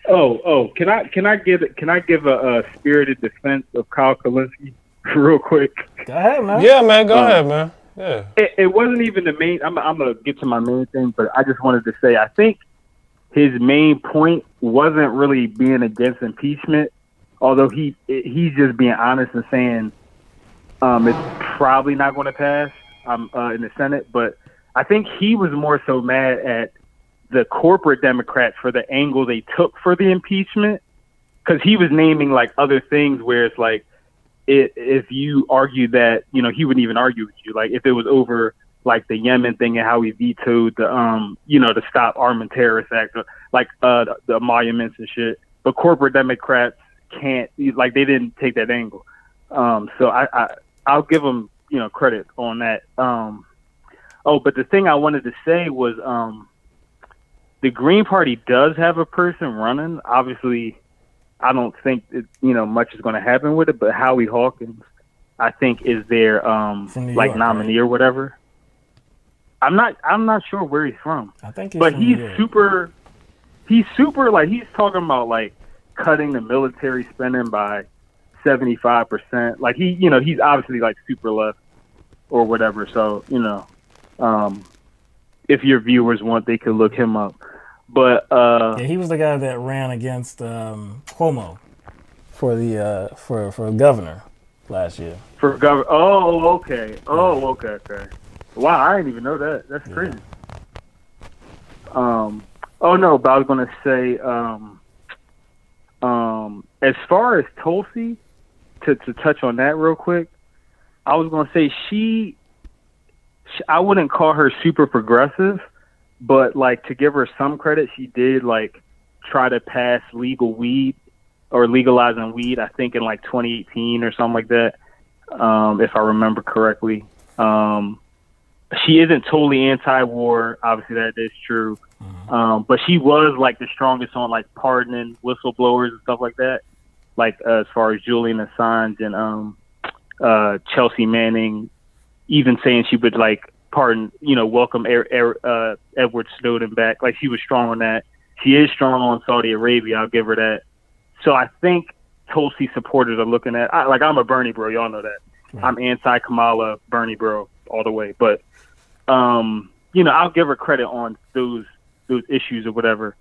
Speaker 16: Can I give a spirited defense of Kyle Kalinske real quick?
Speaker 1: Go ahead, man.
Speaker 2: Yeah, man. Go ahead, man. Yeah.
Speaker 16: It wasn't even the main. I'm gonna get to my main thing, but I just wanted to say I think his main point wasn't really being against impeachment, although he's just being honest and saying it's probably not going to pass in the Senate. But I think he was more so mad at the corporate Democrats for the angle they took for the impeachment, because he was naming like other things where it's like, if you argue that, he wouldn't even argue with you. Like if it was over like the Yemen thing and how he vetoed the, the Stop Arming Terrorists Act, like the emoluments and shit. But corporate Democrats can't, like they didn't take that angle. So I'll give them, credit on that. But the thing I wanted to say was the Green Party does have a person running. Obviously, I don't think much is going to happen with it, but Howie Hawkins, I think, is their like nominee or whatever. I'm not sure where he's from.
Speaker 1: I think he's
Speaker 16: but
Speaker 1: from
Speaker 16: he's
Speaker 1: New York.
Speaker 16: super like he's talking about like cutting the military spending by 75%. Like he's obviously like super left or whatever. So if your viewers want, they could look him up. But
Speaker 1: yeah, he was the guy that ran against Cuomo for the for governor last year.
Speaker 16: For governor. Oh, okay. Oh, okay. Wow, I didn't even know that. That's crazy. Oh no, but I was gonna say, as far as Tulsi, to touch on that real quick, I was gonna say I wouldn't call her super progressive, but like to give her some credit, she did like try to pass legal weed or legalizing weed, I think in like 2018 or something like that, if I remember correctly. She isn't totally anti-war, obviously that is true, but she was like the strongest on like pardoning whistleblowers and stuff like that, like as far as Julian Assange and Chelsea Manning, even saying she would like pardon, welcome Edward Snowden back. Like she was strong on that. She is strong on Saudi Arabia. I'll give her that. So I think Tulsi supporters are looking at, I'm a Bernie bro. Y'all know that. Right. I'm anti-Kamala, Bernie bro all the way. But, I'll give her credit on those issues or whatever.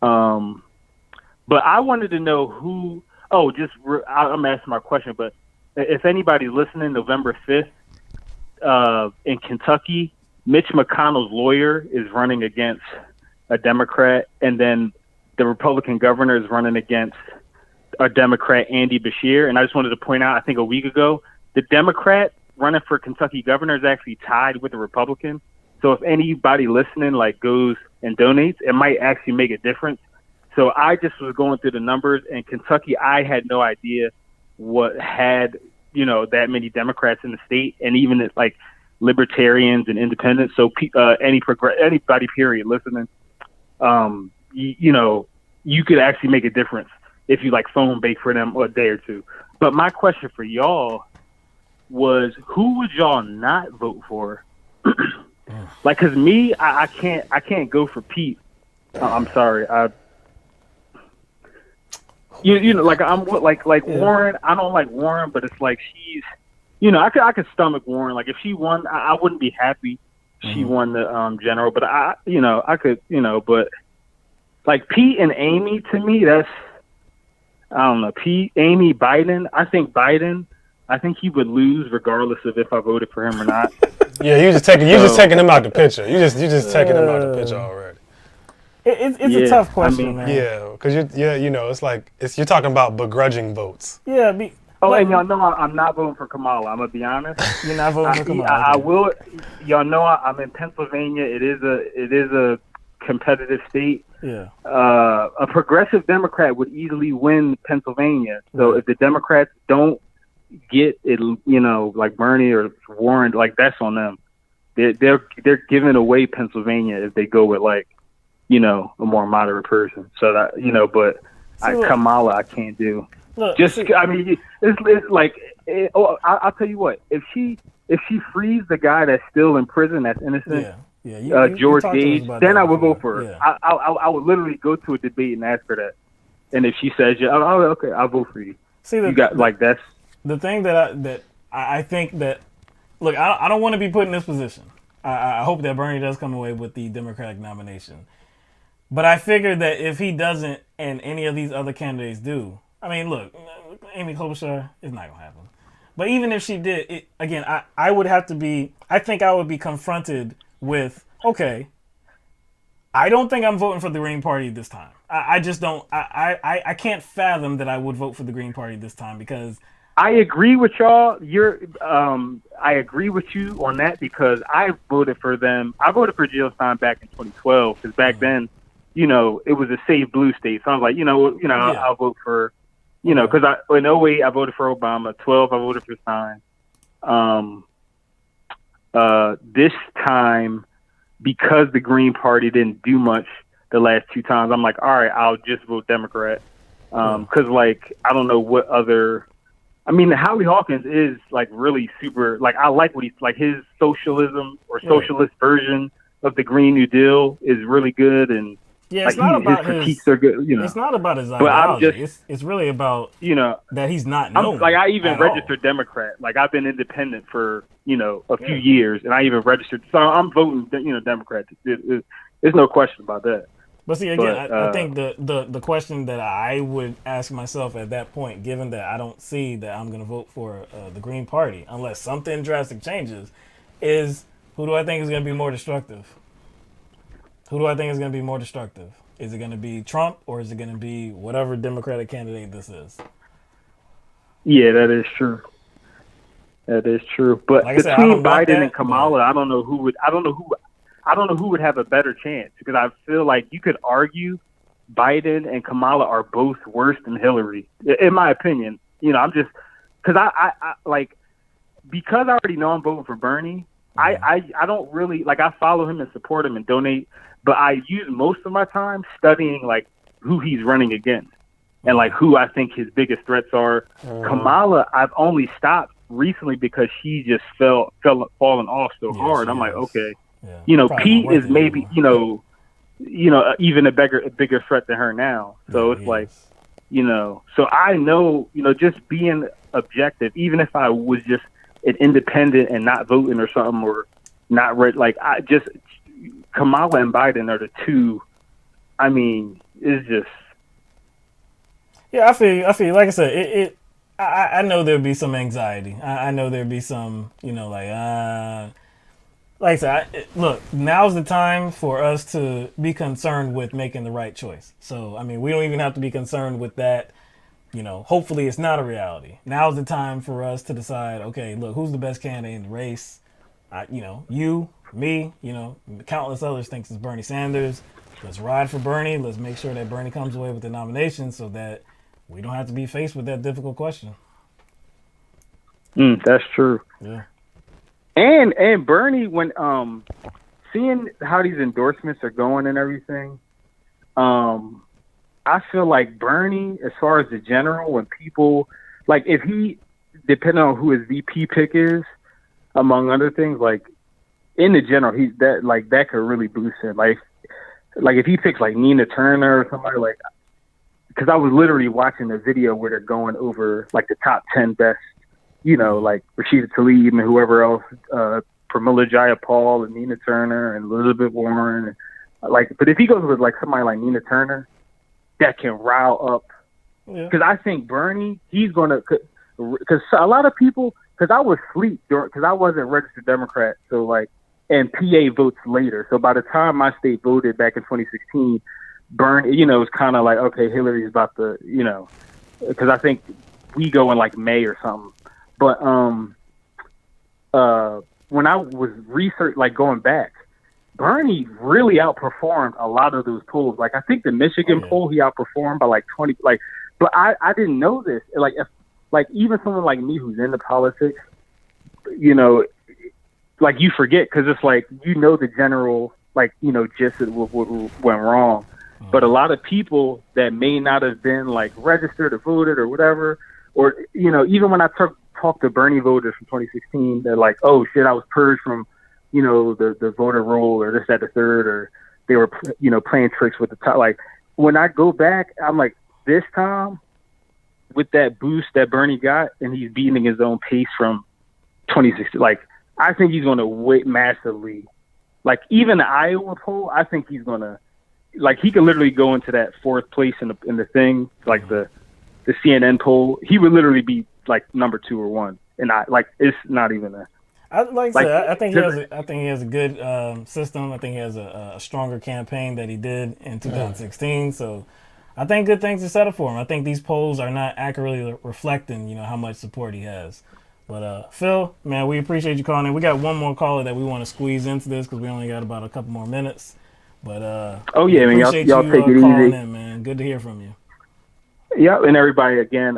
Speaker 16: But I wanted to know I'm asking my question, but if anybody's listening, November 5th, in Kentucky, Mitch McConnell's lawyer is running against a Democrat, and then the Republican governor is running against a Democrat, Andy Beshear. And I just wanted to point out, I think a week ago, the Democrat running for Kentucky governor is actually tied with the Republican. So if anybody listening goes and donates, it might actually make a difference. So I just was going through the numbers, and Kentucky, I had no idea what had that many Democrats in the state, and even libertarians and independents. So anybody period listening, you could actually make a difference if you phone bake for them a day or two. But my question for y'all was, who would y'all not vote for? Cause me, I can't go for Pete. I'm sorry. I'm Warren. I don't like Warren, but it's she's, I could stomach Warren. If she won, I wouldn't be happy she won the general, but I could, but Pete and Amy, to me, that's, I don't know, Pete, Amy, Biden. I think he would lose regardless of if I voted for him or not.
Speaker 2: Yeah, you just taking him out the picture. You just taking him out the picture already.
Speaker 1: It's a tough question, man.
Speaker 2: Yeah, because you're talking about begrudging votes.
Speaker 1: Yeah.
Speaker 16: And y'all know I'm not voting for Kamala. I'm gonna be honest.
Speaker 1: You're not voting for Kamala.
Speaker 16: I will. Y'all know I'm in Pennsylvania. It is a competitive state.
Speaker 1: Yeah.
Speaker 16: A progressive Democrat would easily win Pennsylvania. So if the Democrats don't get it, like Bernie or Warren, like that's on them. They're giving away Pennsylvania if they go with like, a more moderate person. So that but Kamala I can't do.
Speaker 1: Look,
Speaker 16: it's like I'll tell you what, if she frees the guy that's still in prison that's innocent, George Gage, then I would vote for her.
Speaker 1: Yeah.
Speaker 16: I would literally go to a debate and ask her that. And if she says okay, I'll vote for you. That's
Speaker 1: the thing that I think that. Look, I don't want to be put in this position. I hope that Bernie does come away with the Democratic nomination. But I figure that if he doesn't and any of these other candidates do, I mean, look, Amy Klobuchar, it's not going to happen. But even if she did, I would have to be, I think I would be confronted with, okay, I don't think I'm voting for the Green Party this time. I just don't, I can't fathom that I would vote for the Green Party this time because
Speaker 16: I agree with y'all. I agree with you on that because I voted for them. I voted for Jill Stein back in 2012 because back then, it was a safe blue state. So I was like, I'll vote for, because in 08 I voted for Obama. 12 I voted for Stein. This time, because the Green Party didn't do much the last two times, I'm like, all right, I'll just vote Democrat. Because I don't know what other. I mean, Howie Hawkins is like really super. Like I like what he's like. His socialism or socialist version of the Green New Deal is really good, and
Speaker 1: it's not about his
Speaker 16: critiques are good.
Speaker 1: It's not about his
Speaker 16: but
Speaker 1: ideology. It's really about that he's not known.
Speaker 16: I even registered Democrat. Like I've been independent for a few years, and I even registered. So I'm voting Democrat. There's no question about that.
Speaker 1: But see, again, I think the question that I would ask myself at that point, given that I don't see that I'm going to vote for the Green Party unless something drastic changes, is who do I think is going to be more destructive? Who do I think is going to be more destructive? Is it going to be Trump or is it going to be whatever Democratic candidate this is?
Speaker 16: Yeah, that is true. That is true. But
Speaker 1: like I
Speaker 16: between
Speaker 1: said,
Speaker 16: Biden and Kamala, I don't know who would have a better chance because I feel like you could argue Biden and Kamala are both worse than Hillary, in my opinion. I'm just because I because I already know I'm voting for Bernie. I don't really I follow him and support him and donate, but I use most of my time studying who he's running against and who I think his biggest threats are. Kamala, I've only stopped recently because she just falling off so hard. I'm like, okay. Yeah, Pete is maybe, even a bigger threat than her now. So it's so I know, just being objective, even if I was just an independent and not voting or something or not Kamala and Biden are the two. I mean, it's just.
Speaker 1: Yeah, I feel like I said, I know there'd be some anxiety. I know there'd be some, like I said, look, now's the time for us to be concerned with making the right choice. So, I mean, we don't even have to be concerned with that. Hopefully it's not a reality. Now's the time for us to decide, okay, look, who's the best candidate in the race? You, me, countless others thinks it's Bernie Sanders. Let's ride for Bernie. Let's make sure that Bernie comes away with the nomination so that we don't have to be faced with that difficult question.
Speaker 16: That's true.
Speaker 1: Yeah.
Speaker 16: And Bernie, when seeing how these endorsements are going and everything, I feel like Bernie, as far as the general, when people if he, depending on who his VP pick is, among other things, in the general, he's that could really boost him. If he picks Nina Turner or somebody because I was literally watching a video where they're going over the top 10 best. Rashida Tlaib and whoever else, Pramila Jayapal and Nina Turner and Elizabeth Warren. But if he goes with somebody like Nina Turner, that can rile up. Because I think Bernie, he's going to, because a lot of people, because I was asleep because I wasn't a registered Democrat. So and PA votes later. So by the time my state voted back in 2016, Bernie, it was kind of okay, Hillary's about to, because I think we go in May or something. But when I was going back, Bernie really outperformed a lot of those polls. Like, I think the Michigan poll, he outperformed by like 20. Like, but I didn't know this. Like, even someone like me who's into politics, you know, like you forget because it's like, you know, the general, like, you know, gist of what went wrong. But a lot of people that may not have been like registered or voted or whatever, or, you know, even when I talked to Bernie voters from 2016, they're like, oh shit, I was purged from, you know, the voter roll or this, that, the third, or they were, you know, playing tricks with the top. Like, when I go back, I'm like, this time with that boost that Bernie got, and he's beating his own pace from 2016, like, I think he's going to win massively. Like, even the Iowa poll, I think he's going to, like, he can literally go into that fourth place in the thing, like the CNN poll. He would literally be like number 2 or 1, and it's not even a.
Speaker 1: I think he has a good system. I think he has a stronger campaign that he did in 2016. So I think good things are set up for him. I think these polls are not accurately reflecting, you know, how much support he has. But Phil, man, we appreciate you calling in. We got one more caller that we want to squeeze into this because we only got about a couple more minutes. But
Speaker 16: oh yeah, man, y'all take it
Speaker 1: calling
Speaker 16: easy.
Speaker 1: in, man. Good to hear from you.
Speaker 16: Yeah, and everybody again,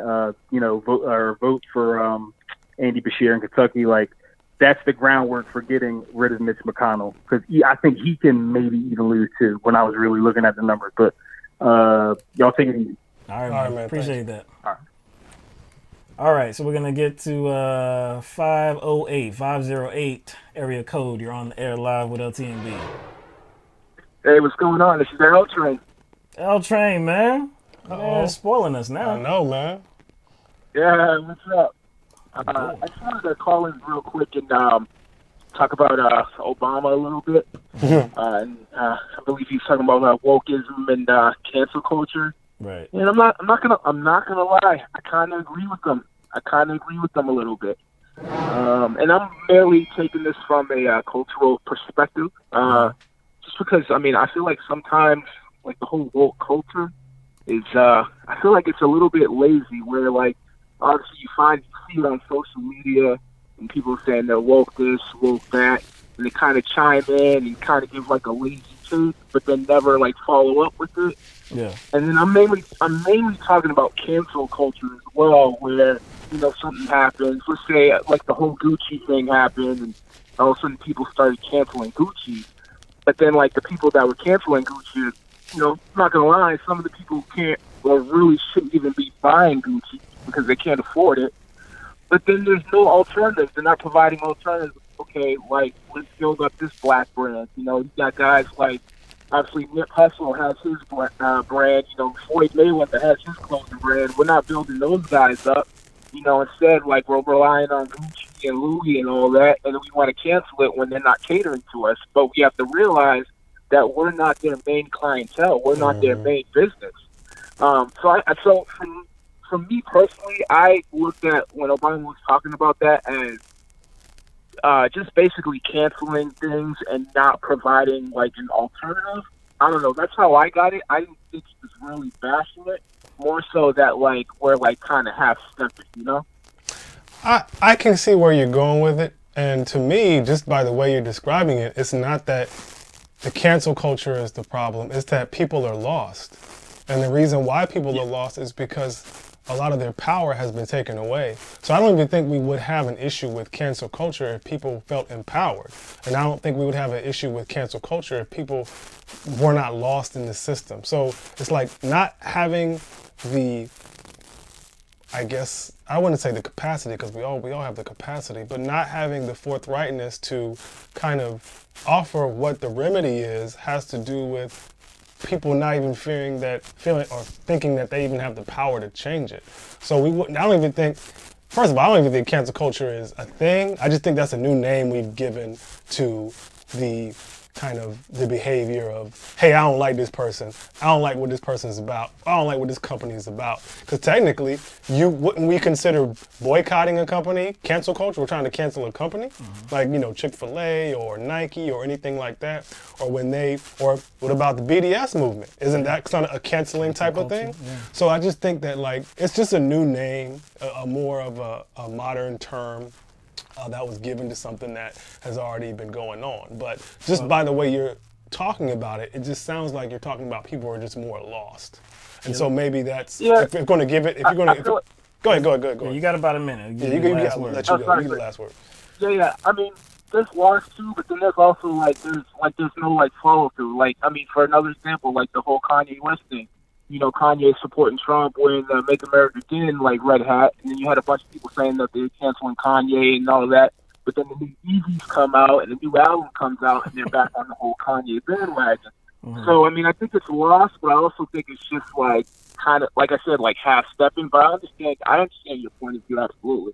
Speaker 16: you know, vote for Andy Beshear in Kentucky. Like, that's the groundwork for getting rid of Mitch McConnell, because I think he can maybe even lose too. When I was really looking at the numbers, but y'all take it easy.
Speaker 1: All right, man. Appreciate that. All right, so we're gonna get to 508 area code. You're on the air live with LTMB.
Speaker 17: Hey, what's going on? This is the L Train.
Speaker 1: L Train, man. Man, spoiling us now.
Speaker 2: I know, man.
Speaker 17: Yeah, what's up? I just wanted to call in real quick and talk about Obama a little bit. And I believe he's talking about wokeism and cancel culture.
Speaker 1: Right.
Speaker 17: And I'm not gonna lie. I kind of agree with them. A little bit. And I'm merely taking this from a cultural perspective. Just because, I mean, I feel like sometimes, like, the whole woke culture is, I feel like it's a little bit lazy, where, like, obviously you see it on social media, and people saying they're woke this, woke that, and they kind of chime in and kind of give, like, a lazy take, but then never, like, follow up with it.
Speaker 1: Yeah.
Speaker 17: And then I'm mainly talking about cancel culture as well, where, you know, something happens. Let's say, like, the whole Gucci thing happened, and all of a sudden people started canceling Gucci. But then, like, the people that were canceling Gucci, you know, I'm not going to lie, some of the people can't or really shouldn't even be buying Gucci because they can't afford it. But then there's no alternatives. They're not providing alternatives. Okay, like, let's build up this black brand. You know, you got guys like, obviously, Nip Hussle has his brand. You know, Floyd Mayweather has his clothing brand. We're not building those guys up. You know, instead, like, we're relying on Gucci and Louis and all that, and we want to cancel it when they're not catering to us. But we have to realize that we're not their main clientele. We're not their main business. So from me personally, I looked at when Obama was talking about that as just basically canceling things and not providing, like, an alternative. I don't know. That's how I got it. I didn't think he was really bashing it. More so that, like, we're, like, kind of half-stepping, you know?
Speaker 2: I can see where you're going with it. And to me, just by the way you're describing it, it's not that the cancel culture is the problem. It's that people are lost. And the reason why people are lost is because a lot of their power has been taken away. So I don't even think we would have an issue with cancel culture if people felt empowered. And I don't think we would have an issue with cancel culture if people were not lost in the system. So it's like not having the, I guess, I wouldn't say the capacity, because we all have the capacity, but not having the forthrightness to kind of offer what the remedy is has to do with people not even feeling or thinking that they even have the power to change it. So I don't even think, first of all, I don't even think cancel culture is a thing. I just think that's a new name we've given to the kind of the behavior of, hey, I don't like this person. I don't like what this person is about. I don't like what this company is about. Because technically, wouldn't we consider boycotting a company cancel culture? We're trying to cancel a company, like, you know, Chick-fil-A or Nike or anything like that. Or what about the BDS movement? Isn't that kind of a canceling type of thing? Yeah. So I just think that, like, it's just a new name, a more of a modern term. that was given to something that has already been going on. But just by the way you're talking about it, it just sounds like you're talking about people who are just more lost. And so maybe that's, if you're going to give it, if you're going to, go ahead.
Speaker 1: Yeah, you got about a minute.
Speaker 2: Yeah, you can let you go. You get the last word.
Speaker 17: Yeah. I mean, there's lost too, but then there's also there's no follow through. Like, I mean, for another example, like the whole Kanye West thing. You know, Kanye supporting Trump when Make America Again, red hat, and then you had a bunch of people saying that they're canceling Kanye and all of that. But then the new Yeezys come out and the new album comes out, and they're back on the whole Kanye bandwagon. Mm-hmm. So, I mean, I think it's lost, but I also think it's just kind of, like I said, half stepping. But I understand your point of view, absolutely.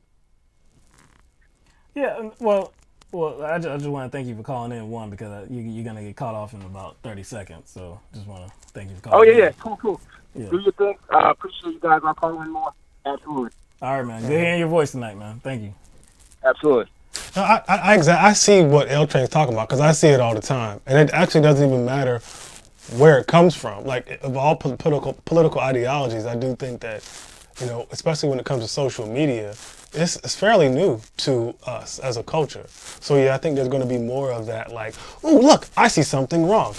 Speaker 1: Yeah, well, I just want to thank you for calling in, one, because you're going to get caught off in about 30 seconds. So just want to thank you for calling in.
Speaker 17: Yeah. Cool. Yeah. Do your thing. Appreciate you guys. I'll call in more. Absolutely.
Speaker 1: All right, man. Good hearing your voice tonight, man. Thank you.
Speaker 17: Absolutely.
Speaker 2: No, I see what L Train's talking about, because I see it all the time. And it actually doesn't even matter where it comes from. Like, of all political ideologies, I do think that, especially when it comes to social media, it's fairly new to us as a culture. So yeah, I think there's going to be more of that, ooh, look, I see something wrong.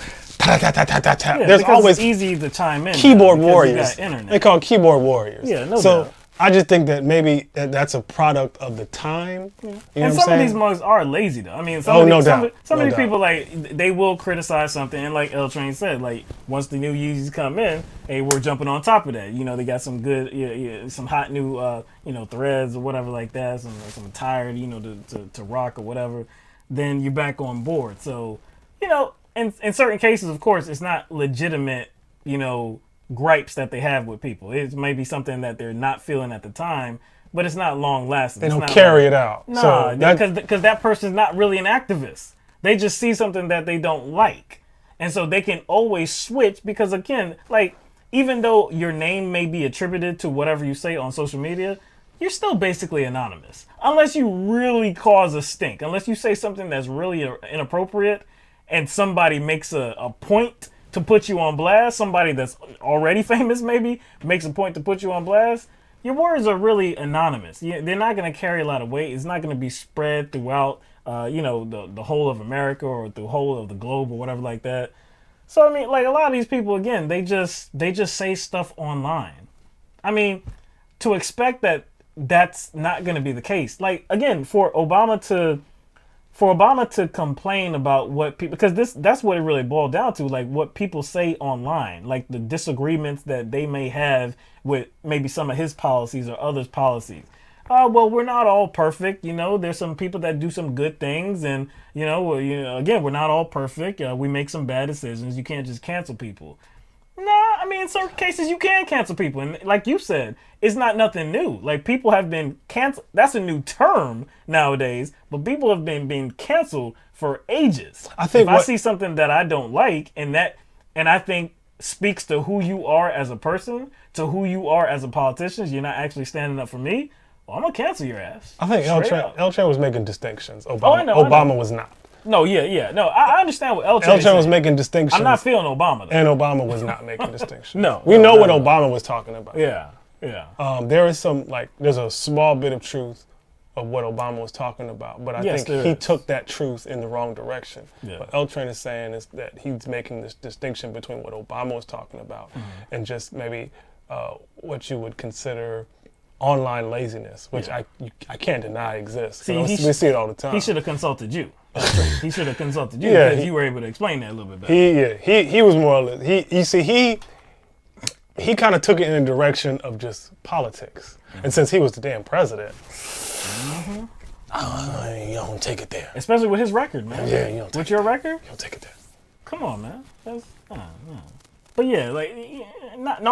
Speaker 1: Yeah,
Speaker 2: there's always
Speaker 1: it's easy to chime in.
Speaker 2: Keyboard warriors. They call them keyboard warriors.
Speaker 1: Yeah, no doubt.
Speaker 2: I just think that maybe that's a product of the time.
Speaker 1: Yeah.
Speaker 2: You know
Speaker 1: and some of these mugs are lazy, though. I mean, some of these people, they will criticize something, and like L Train said, once the new Yeezys come in, hey, we're jumping on top of that. They got some good, some hot new, threads or whatever like that, some attire, to rock or whatever. Then you're back on board. So, in certain cases, of course, it's not legitimate, gripes that they have with people. It may be something that they're not feeling at the time, but it's not long lasting.
Speaker 2: They don't carry it out.
Speaker 1: No, because that person's not really an activist. They just see something that they don't like. And so they can always switch because, again, even though your name may be attributed to whatever you say on social media, you're still basically anonymous. Unless you really cause a stink. Unless you say something that's really inappropriate and somebody makes a point to put you on blast, somebody that's already famous maybe makes a point to put you on blast, your words are really anonymous. They're not going to carry a lot of weight. It's not going to be spread throughout, the whole of America or the whole of the globe or whatever like that. So, I mean, a lot of these people, again, they just say stuff online. I mean, to expect that that's not going to be the case. Again, for Obama to complain about what people, because that's what it really boiled down to, what people say online, the disagreements that they may have with maybe some of his policies or others' policies. Well, we're not all perfect, there's some people that do some good things, and again, we're not all perfect. We make some bad decisions. You can't just cancel people. I mean, in certain cases you can cancel people, and like you said, it's not nothing new. People have been canceled. That's a new term nowadays, but people have been being canceled for ages. I think if I see something that I don't like, and I think speaks to who you are as a person, to who you are as a politician, you're not actually standing up for me, well, I'm gonna cancel your ass.
Speaker 2: I think L Train was making distinctions. Obama was not.
Speaker 1: No, yeah. No, I understand what L Train
Speaker 2: was making distinctions.
Speaker 1: I'm not feeling Obama, though.
Speaker 2: And Obama was not making distinctions.
Speaker 1: No.
Speaker 2: We know what Obama was talking about.
Speaker 1: Yeah.
Speaker 2: There is there's a small bit of truth of what Obama was talking about, but I think he took that truth in the wrong direction. Yeah. What L Train is saying is that he's making this distinction between what Obama was talking about and just maybe what you would consider online laziness, which I can't deny exists. See, we see it all the time.
Speaker 1: He should have consulted you. He should have consulted you because you were able to explain that a little bit
Speaker 2: better. He was more or less, he kind of took it in the direction of just politics. Mm-hmm. And since he was the damn president, you don't take it there.
Speaker 1: Especially with his record, man.
Speaker 2: Yeah, you don't take
Speaker 1: with your record?
Speaker 2: You don't take it there.
Speaker 1: Come on, man. But yeah, not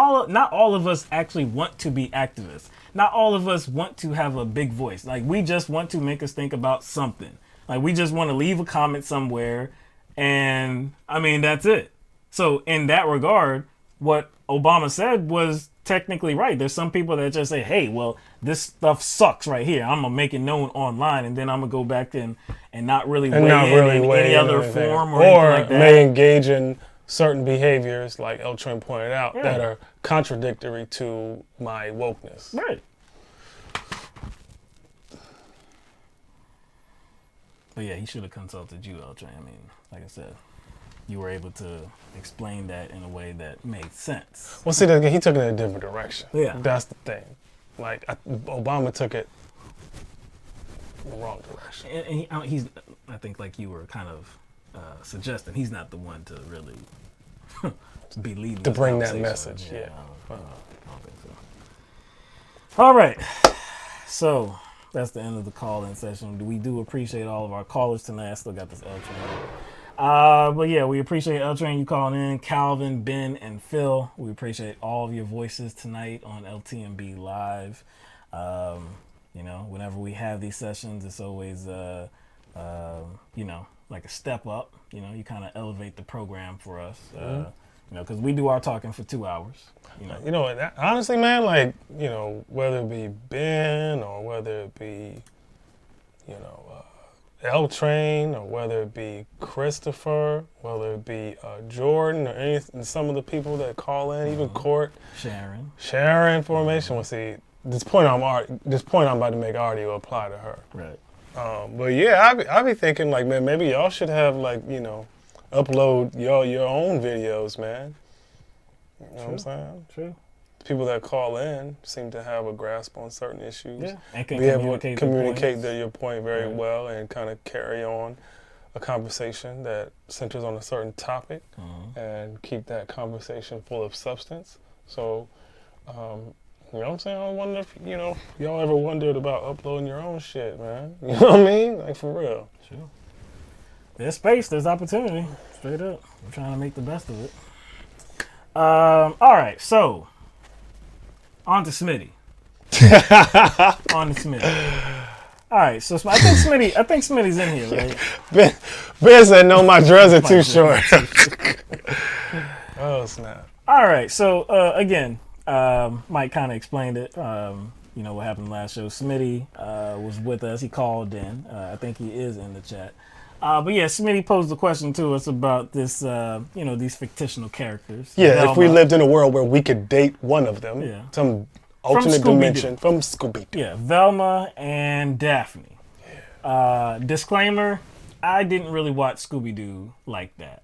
Speaker 1: all of us actually want to be activists. Not all of us want to have a big voice. We just want to make us think about something. We just want to leave a comment somewhere, and I mean, that's it. So in that regard, what Obama said was technically right. There's some people that just say, hey, well, this stuff sucks right here. I'm going to make it known online, and then I'm going to go back and not really weigh in any other form or anything like that.
Speaker 2: Or may engage in certain behaviors, like L Train pointed out, that are contradictory to my wokeness.
Speaker 1: Right. But yeah, he should have consulted you, L Train. I mean, like I said, you were able to explain that in a way that made sense.
Speaker 2: Well, see, he took it in a different direction. Yeah. That's the thing. Like, Obama took it in the wrong direction.
Speaker 1: And he's, I think, like you were kind of suggesting, he's not the one to really be leading
Speaker 2: to bring that message. Yeah.
Speaker 1: I don't think so. All right. So that's the end of the call-in session. We do appreciate all of our callers tonight. I still got this L Train. But yeah, we appreciate L Train you calling in. Calvin, Ben, and Phil. We appreciate all of your voices tonight on LTMB Live. You know, whenever we have these sessions, it's always you know, like a step up. You know, you kind of elevate the program for us. You know, because we do our talking for 2 hours.
Speaker 2: You know, honestly, man, like, you know, whether it be Ben or whether it be, you know, L Train or whether it be Christopher, whether it be Jordan or and some of the people that call in, even Court, Sharon Formation. Well, see, this point I'm about to make already will apply to her.
Speaker 1: Right.
Speaker 2: But yeah, I be thinking like, man, maybe y'all should have like, you know, upload your own videos, man. You know what I'm saying?
Speaker 1: True.
Speaker 2: People that call in seem to have a grasp on certain issues.
Speaker 1: Yeah, and can
Speaker 2: be able to communicate your point very well and kind of carry on a conversation that centers on a certain topic and keep that conversation full of substance. So, you know what I'm saying? I wonder if, you know, y'all ever wondered about uploading your own shit, man. You know what I mean? Like, for real.
Speaker 1: Sure. There's space, there's opportunity. Straight up. We're trying to make the best of it. All right, so on to Smitty. On to Smitty. All right, so I think Smitty's in here, right?
Speaker 2: Ben said, "No, my dreads are too short." Oh snap!
Speaker 1: All right, so again, Mike kind of explained it. You know what happened last show. Smitty was with us. He called in. I think he is in the chat. But yeah, Smitty posed a question to us about this, you know, these fictional characters.
Speaker 2: Yeah,
Speaker 1: Velma.
Speaker 2: If we lived in a world where we could date one of them, some alternate dimension from Scooby-Doo.
Speaker 1: Yeah, Velma and Daphne. Yeah. Disclaimer, I didn't really watch Scooby-Doo like that.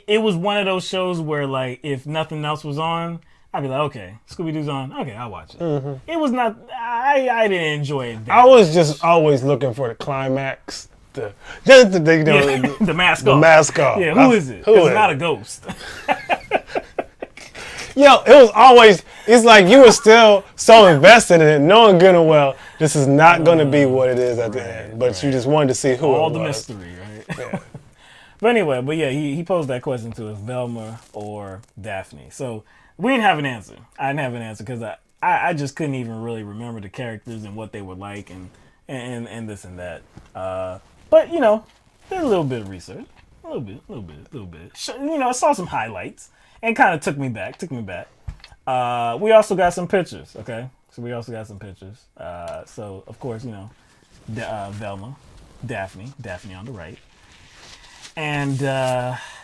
Speaker 1: It was one of those shows where, like, if nothing else was on, I'd be like, okay, Scooby-Doo's on. Okay, I'll watch it. It was not, I didn't enjoy it.
Speaker 2: I was just always looking for the climax. The
Speaker 1: mask off.
Speaker 2: The mask off.
Speaker 1: Yeah, who is it? It's not a ghost.
Speaker 2: Yo, it was always, it's like you were still so invested in it, knowing good and well, this is not going to be what it is at the end. But you just wanted to see who it was.
Speaker 1: All the mystery, right? Yeah. But anyway, he posed that question to us, Velma or Daphne. So we didn't have an answer. I didn't have an answer because I just couldn't even really remember the characters and what they were like and this and that. But, you know, did a little bit of research. A little bit. You know, I saw some highlights and kind of took me back. We also got some pictures, okay? So we also got some pictures. So, of course, you know, Velma, Daphne on the right. And,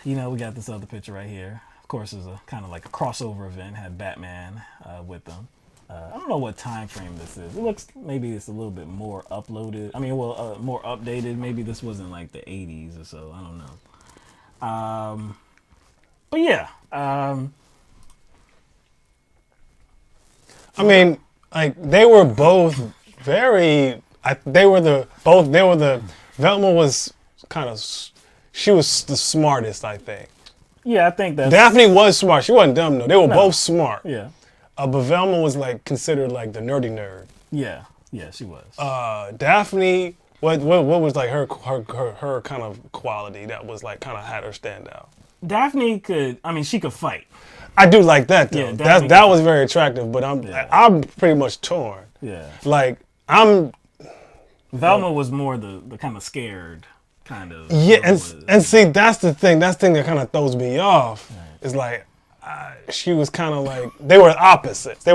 Speaker 1: you know, we got this other picture right here. Of course, it's a kind of like a crossover event. Had Batman with them. I don't know what time frame this is. It looks maybe it's a little bit more uploaded. I mean, well, more updated. Maybe this wasn't like the 80s or so. I don't know. But yeah.
Speaker 2: I mean, like they were both very. Velma was kind of. She was the smartest, I think.
Speaker 1: Yeah, I think that
Speaker 2: Daphne was smart. She wasn't dumb though. They were both smart.
Speaker 1: Yeah.
Speaker 2: But Velma was like considered like the nerdy nerd.
Speaker 1: Yeah, she was.
Speaker 2: Daphne, what was like her kind of quality that was like kind of had her stand out?
Speaker 1: Daphne she could fight.
Speaker 2: I do like that though.
Speaker 1: Yeah,
Speaker 2: that was very attractive. But I'm pretty much torn.
Speaker 1: Yeah.
Speaker 2: Like
Speaker 1: Velma was more the kind of scared kind of.
Speaker 2: Yeah, and see that's the thing. That's the thing that kind of throws me off. Right. Is like. She was kind of like, they were opposites.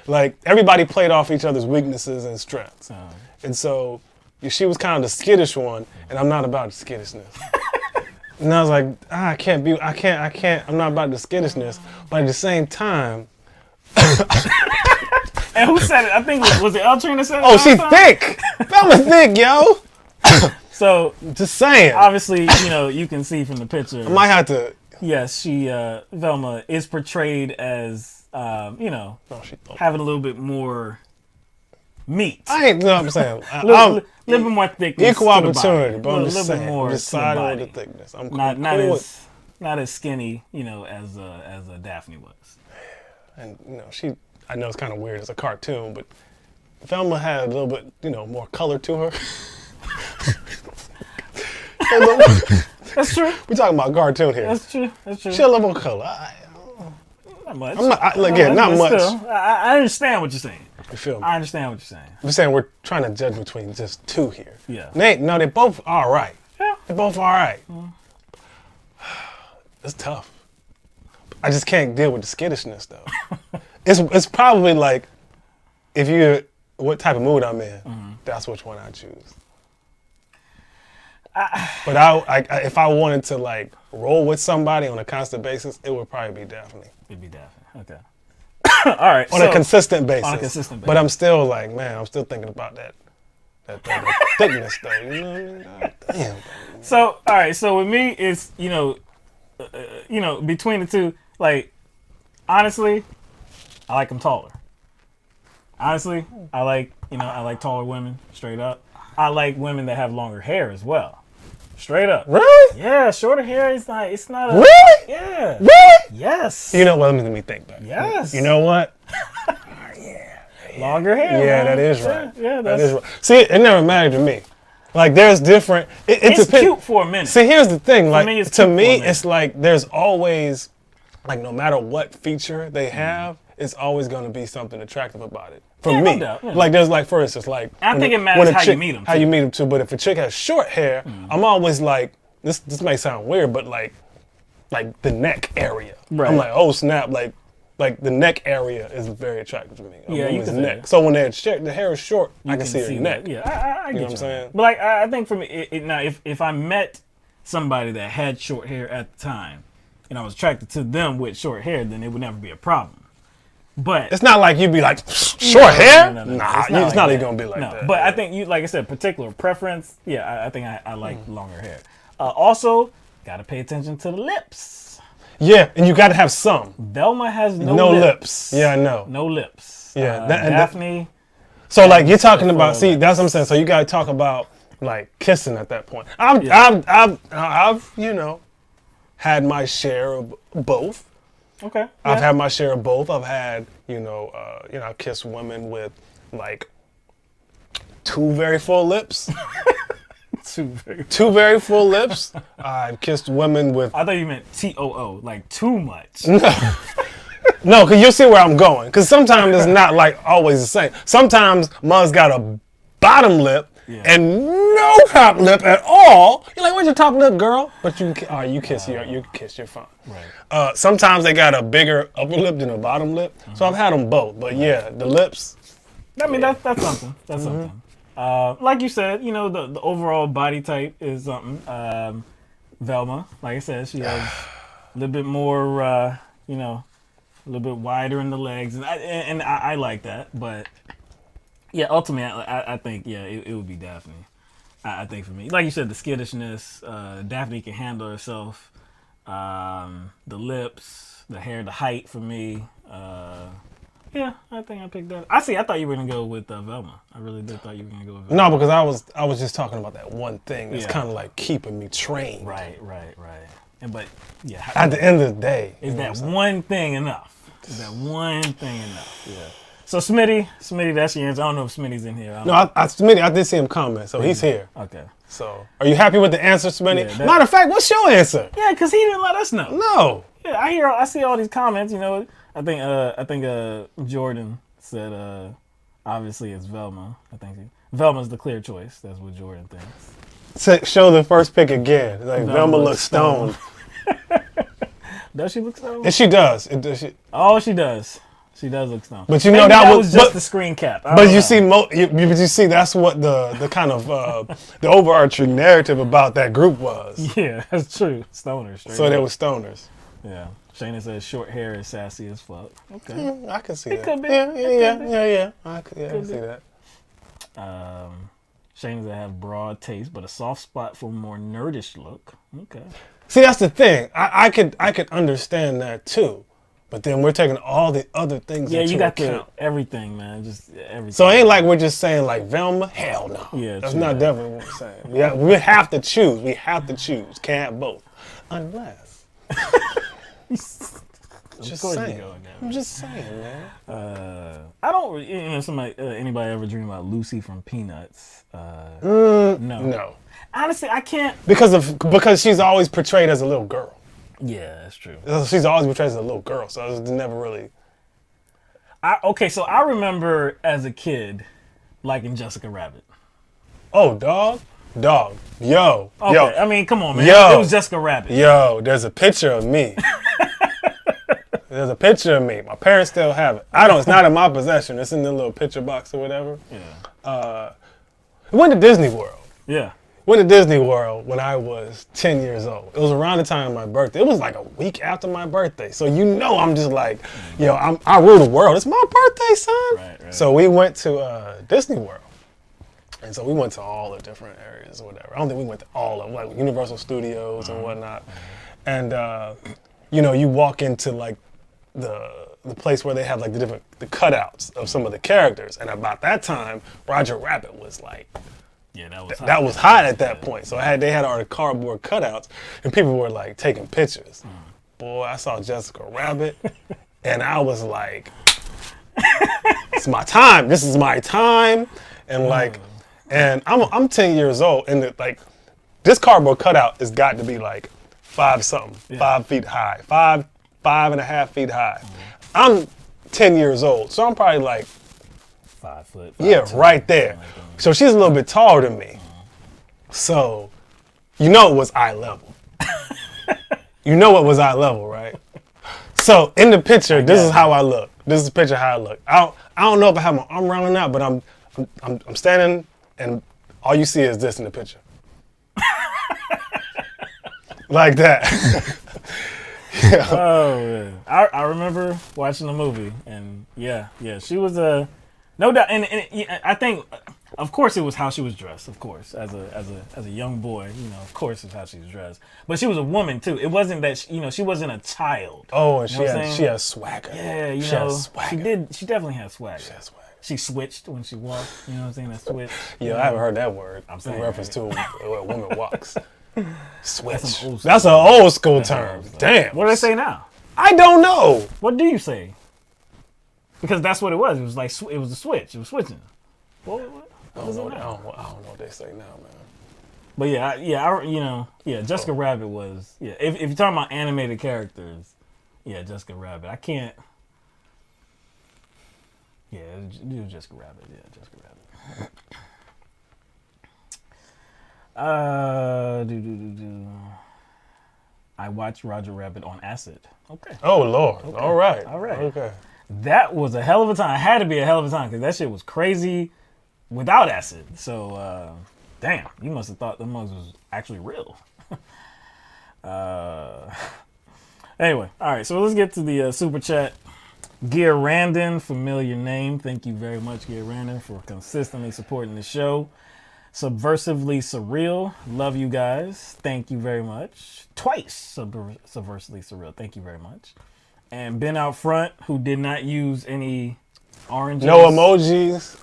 Speaker 2: Like, everybody played off each other's weaknesses and strengths. And so, she was kind of the skittish one, and I'm not about the skittishness. And I was like, I can't, I'm not about the skittishness. But at the same time,
Speaker 1: And who said it? I think was it L Train that said it?
Speaker 2: Oh, she's thick. Velma's thick, yo.
Speaker 1: So
Speaker 2: just saying.
Speaker 1: Obviously, you can see from the picture.
Speaker 2: I might have to.
Speaker 1: Yes, Velma is portrayed as having a little bit more meat.
Speaker 2: I ain't know what I'm saying.
Speaker 1: little bit more thickness.
Speaker 2: Equal opportunity, but I'm just
Speaker 1: little
Speaker 2: saying.
Speaker 1: bit more
Speaker 2: I'm just siding with the thickness. I'm
Speaker 1: not as skinny, as Daphne was.
Speaker 2: And I know it's kind of weird as a cartoon, but Velma had a little bit, more color to her.
Speaker 1: That's true.
Speaker 2: We're talking about cartoon here.
Speaker 1: That's true.
Speaker 2: She had a little more color.
Speaker 1: Not much.
Speaker 2: Not much.
Speaker 1: Still, I understand what you're saying.
Speaker 2: You feel me?
Speaker 1: I understand what you're saying.
Speaker 2: I'm saying we're trying to judge between just two here.
Speaker 1: Yeah.
Speaker 2: They both all right.
Speaker 1: Yeah.
Speaker 2: They're both all right. It's tough. I just can't deal with the skittishness though. It's probably like what type of mood I'm in. That's which one I choose. But if I wanted to like roll with somebody on a constant basis, it would probably be Daphne.
Speaker 1: It'd be Daphne. Okay. All right.
Speaker 2: On a consistent basis.
Speaker 1: On a consistent basis.
Speaker 2: But I'm still like, man, I'm still thinking about that thickness though. You know what I mean? Damn.
Speaker 1: So all right. So with me, it's between the two. Like honestly, I like them taller. Honestly, I like taller women. Straight up. I like women that have longer hair as well. Straight up.
Speaker 2: Really?
Speaker 1: Yeah, shorter hair is not. It's not.
Speaker 2: Really?
Speaker 1: Yeah.
Speaker 2: Really?
Speaker 1: Yes.
Speaker 2: You know what? Let me think back.
Speaker 1: Yes.
Speaker 2: You know what?
Speaker 1: Longer hair.
Speaker 2: Yeah,
Speaker 1: man.
Speaker 2: that is right.
Speaker 1: Yeah,
Speaker 2: that is right. See, it never mattered to me. Like, there's different.
Speaker 1: It's cute for a minute.
Speaker 2: See, here's the thing. Like, to me,
Speaker 1: it's
Speaker 2: it's like there's always, like, no matter what feature they have, it's always going to be something attractive about it. For me,
Speaker 1: no doubt, yeah.
Speaker 2: Like there's like, for instance, like
Speaker 1: I think it matters how you meet them.
Speaker 2: How you meet them too. But if a chick has short hair, I'm always like, this may sound weird, but like the neck area.
Speaker 1: Right.
Speaker 2: I'm like, oh snap, like the neck area is very attractive to me.
Speaker 1: Yeah, you can
Speaker 2: neck. So when the hair is short, I can see her neck.
Speaker 1: That. Yeah, I get
Speaker 2: you know what I'm saying.
Speaker 1: But like, I think for me, now if I met somebody that had short hair at the time, and I was attracted to them with short hair, then it would never be a problem. But
Speaker 2: it's not like you'd be like short hair.
Speaker 1: No.
Speaker 2: Nah, it's not even gonna be like that.
Speaker 1: But I think like I said, particular preference. Yeah, I think I like longer hair. Also, gotta pay attention to the lips.
Speaker 2: Yeah, and you gotta have some.
Speaker 1: Velma has no lips.
Speaker 2: Yeah, I know.
Speaker 1: No lips.
Speaker 2: Yeah,
Speaker 1: Daphne.
Speaker 2: So like you're talking about. See, that's what I'm saying. So you gotta talk about like kissing at that point. I've had my share of both.
Speaker 1: Okay. Yeah.
Speaker 2: I've had my share of both. I've had, I've kissed women with like two very full lips. Two very full lips. I've kissed women with.
Speaker 1: I thought you meant TOO, like too much.
Speaker 2: No, because you'll see where I'm going. Because sometimes it's not like always the same. Sometimes Ma's got a bottom lip and no top lip at all. You're like, where's your top lip, girl? But you kiss, you're fine.
Speaker 1: Right.
Speaker 2: Sometimes they got a bigger upper lip than a bottom lip. So I've had them both. But yeah, the lips.
Speaker 1: I mean, that's something. That's something. Like you said, the overall body type is something. Velma, like I said, she has a little bit more, a little bit wider in the legs, and I like that. But yeah, ultimately, I think it would be Daphne. I think for me, like you said, the skittishness, Daphne can handle herself. The lips, the hair, the height for me. Yeah, I think I picked that. I thought you were gonna go with Velma. I really did thought you were gonna go with Velma.
Speaker 2: No, because I was just talking about that one thing that's kind of like keeping me trained.
Speaker 1: Right. But yeah,
Speaker 2: at the end of the day,
Speaker 1: is that one thing enough? Yeah. So Smitty, that's your answer. I don't know if Smitty's in here.
Speaker 2: Smitty, I did see him comment, so he's here.
Speaker 1: Okay.
Speaker 2: So, are you happy with the answer, Smitty?
Speaker 1: Yeah,
Speaker 2: Matter of fact, what's your answer?
Speaker 1: Yeah, because he didn't let us know.
Speaker 2: No.
Speaker 1: Yeah, I see all these comments. I think Jordan said obviously it's Velma. I think Velma's the clear choice. That's what Jordan thinks.
Speaker 2: Show the first pick again. Like Velma looks stoned.
Speaker 1: Does she look stoned?
Speaker 2: And she does.
Speaker 1: Oh, she does. She does look stoned.
Speaker 2: But that was
Speaker 1: just the screen cap.
Speaker 2: But you see, that's what the kind of the overarching narrative about that group was.
Speaker 1: Yeah, that's true. Stoners.
Speaker 2: So they were stoners.
Speaker 1: Yeah. Shayna says short hair is sassy as fuck. Okay.
Speaker 2: I can see
Speaker 1: It
Speaker 2: that.
Speaker 1: could be.
Speaker 2: Yeah. I can see that.
Speaker 1: Shayna's that have broad taste, but a soft spot for more nerdish look. Okay.
Speaker 2: See, that's the thing. I could understand that too, but then we're taking all the other things into
Speaker 1: you got
Speaker 2: account.
Speaker 1: everything, man. Just everything.
Speaker 2: So it ain't like we're just saying like Velma. Hell no.
Speaker 1: Yeah,
Speaker 2: that's
Speaker 1: true.
Speaker 2: not definitely what we're saying. We have to choose. We have to choose. Can't have both, unless. Just saying. I'm just saying, man.
Speaker 1: I don't. Anybody ever dream about Lucy from Peanuts?
Speaker 2: No.
Speaker 1: Honestly, I can't.
Speaker 2: Because she's always portrayed as a little girl.
Speaker 1: Yeah, that's true.
Speaker 2: She's always portrayed as a little girl, so it's never really.
Speaker 1: So I remember as a kid liking Jessica Rabbit.
Speaker 2: Oh, dog. Yo.
Speaker 1: Okay,
Speaker 2: Yo.
Speaker 1: I mean, come on, man.
Speaker 2: Yo.
Speaker 1: It was Jessica Rabbit.
Speaker 2: Yo, there's a picture of me. There's a picture of me. My parents still have it. It's not in my possession. It's in the little picture box or whatever.
Speaker 1: Yeah.
Speaker 2: We went to Disney World.
Speaker 1: Yeah.
Speaker 2: Went to Disney World when I was 10 years old. It was around the time of my birthday. It was like a week after my birthday. So I'm just like, I rule the world. It's my birthday, son.
Speaker 1: Right.
Speaker 2: So we went to Disney World. And so we went to all the different areas or whatever. I don't think we went to all of them, like Universal Studios and whatnot. And, you walk into like the place where they have like the cutouts of some of the characters. And about that time, Roger Rabbit was like, that was hot at that point. So they had all the cardboard cutouts, and people were like taking pictures. Boy, I saw Jessica Rabbit, and I was like, "It's my time. This is my time." And and I'm 10 years old, and this cardboard cutout has got to be like 5 feet high, 5.5 feet high. I'm 10 years old, so I'm probably like
Speaker 1: 5 foot.
Speaker 2: Right there. So she's a little bit taller than me. So, it was eye level. It was eye level, right? So in the picture, this is how I look. This is the picture how I look. I don't know if I have my arm around or not, but I'm standing, and all you see is this in the picture. Like that.
Speaker 1: Yeah. Oh man, I remember watching the movie, and she was no doubt, and I think, of course, it was how she was dressed. Of course, as a young boy, of course, it's how she was dressed. But she was a woman too. It wasn't that she wasn't a child.
Speaker 2: Oh, and she had swagger.
Speaker 1: Yeah,
Speaker 2: she had swagger.
Speaker 1: She definitely had swagger.
Speaker 2: She had swagger.
Speaker 1: She switched when she walked. You know what I'm saying? That switch.
Speaker 2: Yeah, I haven't heard that word.
Speaker 1: I'm saying,
Speaker 2: in reference to a woman walks. Switch.
Speaker 1: That's
Speaker 2: an old school term. Damn.
Speaker 1: What do they say now?
Speaker 2: I don't know.
Speaker 1: What do you say? Because that's what it was. It was like it was a switch. It was switching. What was it now?
Speaker 2: I don't know what they say now, man.
Speaker 1: But Jessica Rabbit was If you're talking about animated characters, Jessica Rabbit. I can't. Yeah, it was Jessica Rabbit. Yeah, Jessica Rabbit. I watched Roger Rabbit on acid. Okay.
Speaker 2: Oh Lord.
Speaker 1: Okay.
Speaker 2: All right.
Speaker 1: Okay. That was a hell of a time. It had to be a hell of a time because that shit was crazy without acid. So, damn, you must have thought the mugs was actually real. Anyway, all right. So let's get to the super chat. Gear Randon, familiar name. Thank you very much, Gear Randon, for consistently supporting the show. Subversively Surreal. Love you guys. Thank you very much. Twice Subversively Surreal. Thank you very much. And Ben Out Front, who did not use any oranges.
Speaker 2: No emojis.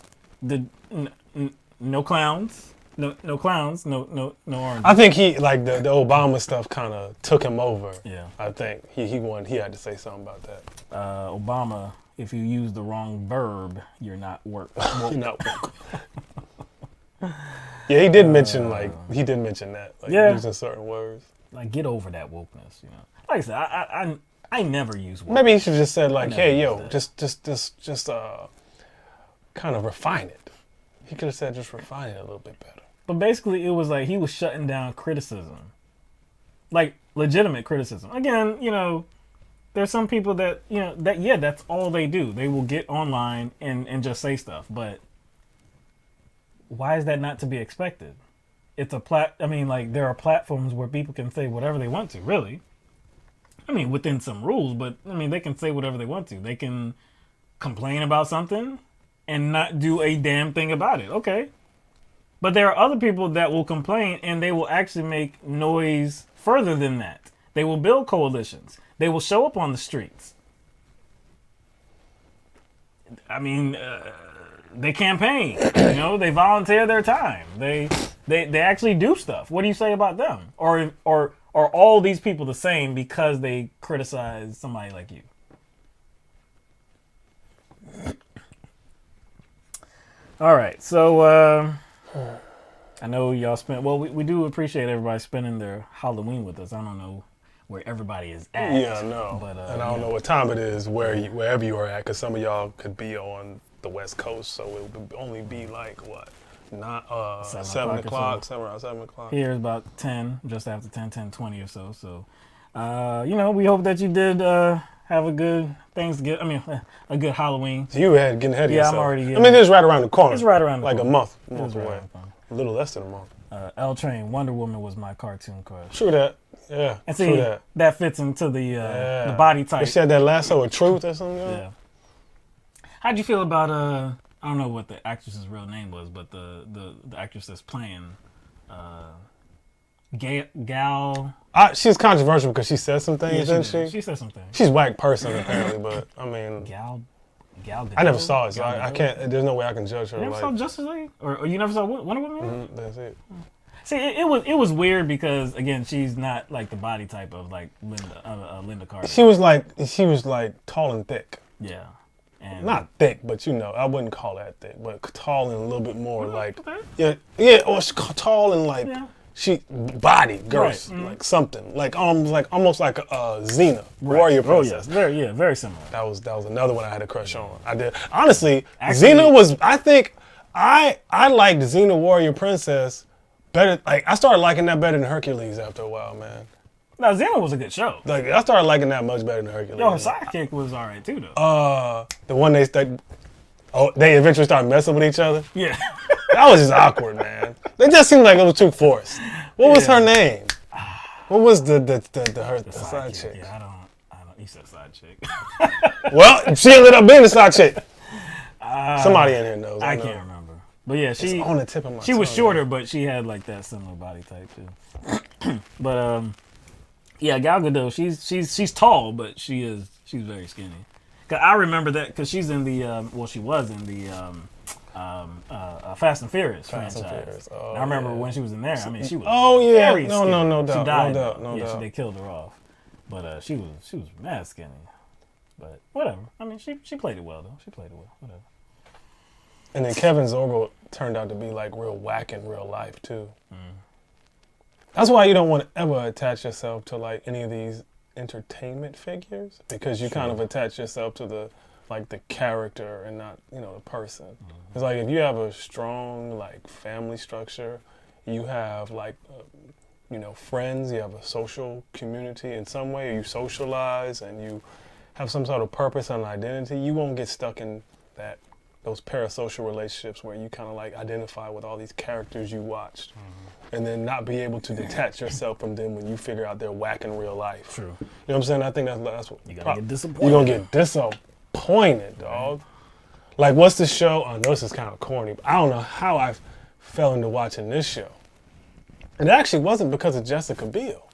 Speaker 1: No clowns. No clowns. No oranges.
Speaker 2: I think he, like, the Obama stuff kind of took him over.
Speaker 1: Yeah.
Speaker 2: I think he had to say something about that.
Speaker 1: Obama, if you use the wrong verb, you're not woke.
Speaker 2: You're not woke. Yeah, he did mention that. Like, using certain words.
Speaker 1: Like, get over that wokeness, Like I said, I never use wokeness.
Speaker 2: Maybe he should just said like, hey, yo, just kind of refine it. He could have said just refine it a little bit better.
Speaker 1: But basically, it was like he was shutting down criticism. Like, legitimate criticism. Again, there's some people that, that's all they do. They will get online and just say stuff. But why is that not to be expected? It's there are platforms where people can say whatever they want to, really. I mean, within some rules, but I mean, they can say whatever they want to. They can complain about something and not do a damn thing about it. Okay. But there are other people that will complain and they will actually make noise further than that. They will build coalitions. They will show up on the streets. I mean, they campaign. You know, they volunteer their time. They actually do stuff. What do you say about them? Or are all these people the same because they criticize somebody like you? All right, so I know y'all spent. Well, we do appreciate everybody spending their Halloween with us. I don't know where everybody is at.
Speaker 2: Yeah, I know. But, and I don't know what time it is wherever you are at, because some of y'all could be on the West Coast, so it would only be like what, not 7 o'clock, around 7 o'clock.
Speaker 1: Here is about 10, just after 10:20 or so. So, you know, we hope that you did have a good Thanksgiving. I mean, a good Halloween.
Speaker 2: So you had getting ahead of yourself.
Speaker 1: Yeah, I'm already getting.
Speaker 2: I mean, it's right around the corner.
Speaker 1: It's right around the
Speaker 2: corner. Like a month
Speaker 1: away.
Speaker 2: A little less than a month.
Speaker 1: L Train, Wonder Woman was my cartoon crush.
Speaker 2: True that. Yeah.
Speaker 1: And see,
Speaker 2: true
Speaker 1: that fits into the body type.
Speaker 2: She had that lasso of truth or something.
Speaker 1: Yeah. How'd you feel about I don't know what the actress's real name was, but the actress that's playing Gal.
Speaker 2: She's controversial because she said some things, didn't she?
Speaker 1: She said some things.
Speaker 2: She's a whack person apparently, but I mean,
Speaker 1: Gal.
Speaker 2: I never saw it, so I can't. There's no way I can judge her.
Speaker 1: You never saw Justice League, or you never saw Wonder Woman?
Speaker 2: Mm-hmm, that's it.
Speaker 1: See, it was weird because again, she's not like the body type of like Linda Carter.
Speaker 2: She was like tall and thick.
Speaker 1: Yeah. And
Speaker 2: not thick, but you know, I wouldn't call that thick, but tall and a little bit more like or tall and like she body girth,
Speaker 1: right.
Speaker 2: like something like almost like a Xena warrior princess.
Speaker 1: Oh yes, very similar.
Speaker 2: That was another one I had a crush on. I did honestly. Xena was I think I liked Xena warrior princess better. Like I started liking that better than Hercules after a while, man.
Speaker 1: Now Xena was a good show.
Speaker 2: Like I started liking that much better than Hercules.
Speaker 1: Yo, her sidekick was alright too, though.
Speaker 2: The one they eventually started messing with each other.
Speaker 1: Yeah,
Speaker 2: that was just awkward, man. They just seemed like it was too forced. What was her name? What was the side chick?
Speaker 1: Yeah, I don't. You said side chick.
Speaker 2: Well, she ended up being the side chick. Somebody in here knows.
Speaker 1: I can't remember. But yeah, she
Speaker 2: it's on the tip of my
Speaker 1: She was
Speaker 2: tongue,
Speaker 1: shorter,
Speaker 2: man.
Speaker 1: but she had like that similar body type too. But yeah, Gal Gadot, she's tall, but she's very skinny. Cause I remember that because she's in the she was in the Fast and Furious franchise.
Speaker 2: Oh,
Speaker 1: I remember when she was in there. I mean, she was
Speaker 2: very
Speaker 1: skinny.
Speaker 2: no doubt,
Speaker 1: she died.
Speaker 2: No doubt.
Speaker 1: They killed her off, but she was mad skinny. But whatever. I mean, she played it well though. She played it well. Whatever.
Speaker 2: And then Kevin Sorbo turned out to be like real whack in real life too. That's why you don't want to ever attach yourself to like any of these entertainment figures because you kind of attach yourself to the character and not the person. It's like if you have a strong like family structure, you have like friends, you have a social community in some way, you socialize and you have some sort of purpose and identity, you won't get stuck in those parasocial relationships where you kind of like identify with all these characters you watched and then not be able to detach yourself from them when you figure out they're whack in real life.
Speaker 1: True.
Speaker 2: You know what I'm saying? I think that's what
Speaker 1: you're gonna get disappointed.
Speaker 2: You're gonna get disappointed, dog. Like what's the show? I know this is kind of corny, but I don't know how I fell into watching this show. It actually wasn't because of Jessica Biel.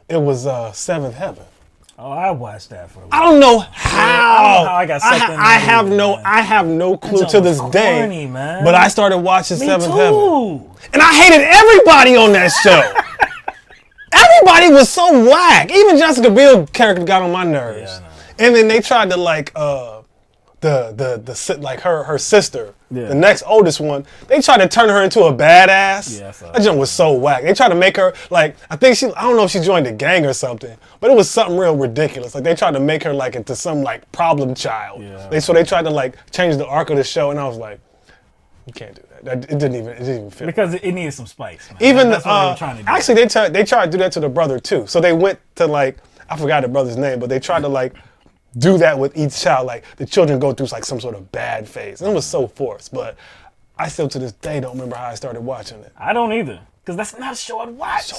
Speaker 2: It was Seventh Heaven.
Speaker 1: Oh, I watched that for a while.
Speaker 2: I don't know how.
Speaker 1: I don't know how I got sucked in.
Speaker 2: I have no clue to this day.
Speaker 1: Corny, man.
Speaker 2: But I started watching Seventh Heaven.
Speaker 1: And
Speaker 2: I hated everybody on that show. Everybody was so whack. Even Jessica Biel character got on my nerves.
Speaker 1: Yeah, I know.
Speaker 2: And then they tried to like her sister, the next oldest one, they tried to turn her into a badass.
Speaker 1: Yeah, I saw
Speaker 2: that joint was so whack. They tried to make her like I don't know if she joined a gang or something, but it was something real ridiculous. Like they tried to make her like into some like problem child.
Speaker 1: Yeah.
Speaker 2: So they tried to like change the arc of the show, and I was like, you can't do that. It didn't even fit.
Speaker 1: Because it needed some spice. Man.
Speaker 2: Even
Speaker 1: that's what they were trying to do.
Speaker 2: Actually, they tried to do that to the brother too. So they went to like I forgot the brother's name, but they tried to like do that with each child. Like the children go through like some sort of bad phase, and it was so forced. But I still to this day don't remember how I started watching it.
Speaker 1: I don't either. Because that's not a show I'd watch.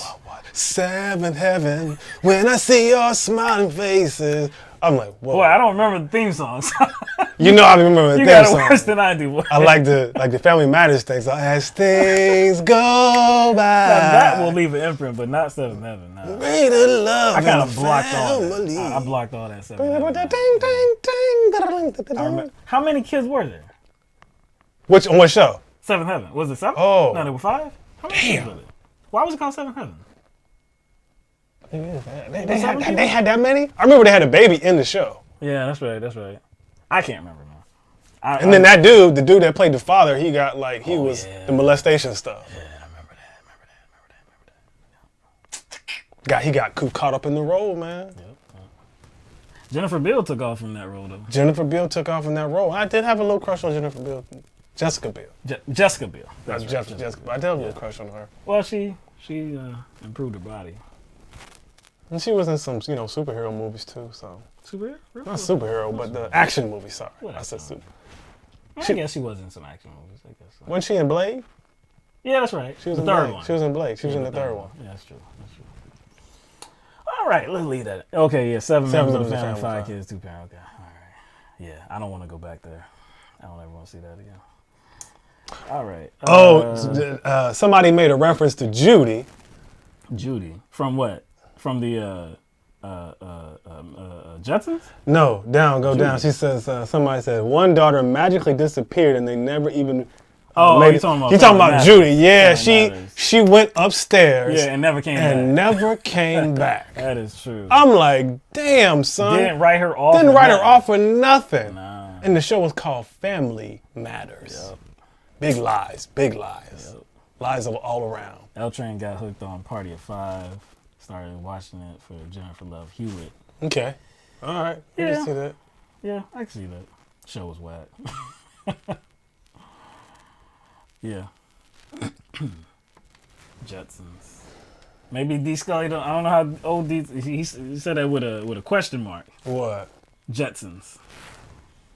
Speaker 2: Seventh Heaven, when I see your smiling faces. I'm like, whoa.
Speaker 1: Boy, I don't remember the theme songs.
Speaker 2: You know I remember the
Speaker 1: You
Speaker 2: theme
Speaker 1: got it
Speaker 2: song.
Speaker 1: worse than I do.
Speaker 2: I like the Family Matters things. As things go by.
Speaker 1: Now, that will leave an imprint, but not Seventh Heaven. No.
Speaker 2: Greater love.
Speaker 1: I kind of blocked all that. I blocked all that Seventh Heaven. How many kids were there?
Speaker 2: On what show?
Speaker 1: Seventh Heaven. Was it 7?
Speaker 2: Oh.
Speaker 1: No, there were 5? How many kids were there? Why was it called Seventh Heaven?
Speaker 2: They had that many? I remember they had a baby in the show.
Speaker 1: Yeah, that's right. I can't remember now.
Speaker 2: And then that dude, the dude that played the father, he got like, was the molestation stuff.
Speaker 1: Yeah, I remember that.
Speaker 2: He got caught up in the role, man.
Speaker 1: Yep. Jennifer Biel took off from that role, though.
Speaker 2: Jennifer Biel took off in that role. I did have a little crush on Jennifer Biel. Jessica Biel.
Speaker 1: Jessica Biel.
Speaker 2: That's Jessica. I did have a little crush on her.
Speaker 1: Well, she improved her body.
Speaker 2: And she was in some, superhero movies too. So
Speaker 1: superhero?
Speaker 2: Not superhero, but the action movies. Sorry, I said super.
Speaker 1: I guess she was in some action movies. I guess. So.
Speaker 2: Wasn't she in Blade?
Speaker 1: Yeah, that's right.
Speaker 2: She was
Speaker 1: the
Speaker 2: in
Speaker 1: third
Speaker 2: Blade.
Speaker 1: one.
Speaker 2: She was in Blade. She was in the third one.
Speaker 1: Yeah, that's true. All right, let's leave that. Okay, yeah, 7 members of the family, 5 kids, 2 parents. Okay, all right. Yeah, I don't want to go back there. I don't ever want to see that again. All right.
Speaker 2: Somebody made a reference to Judy.
Speaker 1: Judy from what? From the Jetsons?
Speaker 2: No, go down. She says somebody said one daughter magically disappeared and they never even.
Speaker 1: You talking
Speaker 2: about Judy? Yeah, she went upstairs.
Speaker 1: Yeah, and never
Speaker 2: came back.
Speaker 1: That is true.
Speaker 2: I'm like, damn, son.
Speaker 1: Didn't write her off.
Speaker 2: Didn't write her off for nothing.
Speaker 1: Nah.
Speaker 2: And the show was called Family Matters. Yep. Big lies. Yep. Lies all around.
Speaker 1: L Train got hooked on Party of 5. Started watching it for Jennifer Love Hewitt.
Speaker 2: Okay. All right. Yeah. I can see that.
Speaker 1: Yeah, I can see that. Show was whack. Yeah. Jetsons. Maybe D. Scully. I don't know how old D. He said that with a question mark.
Speaker 2: What?
Speaker 1: Jetsons.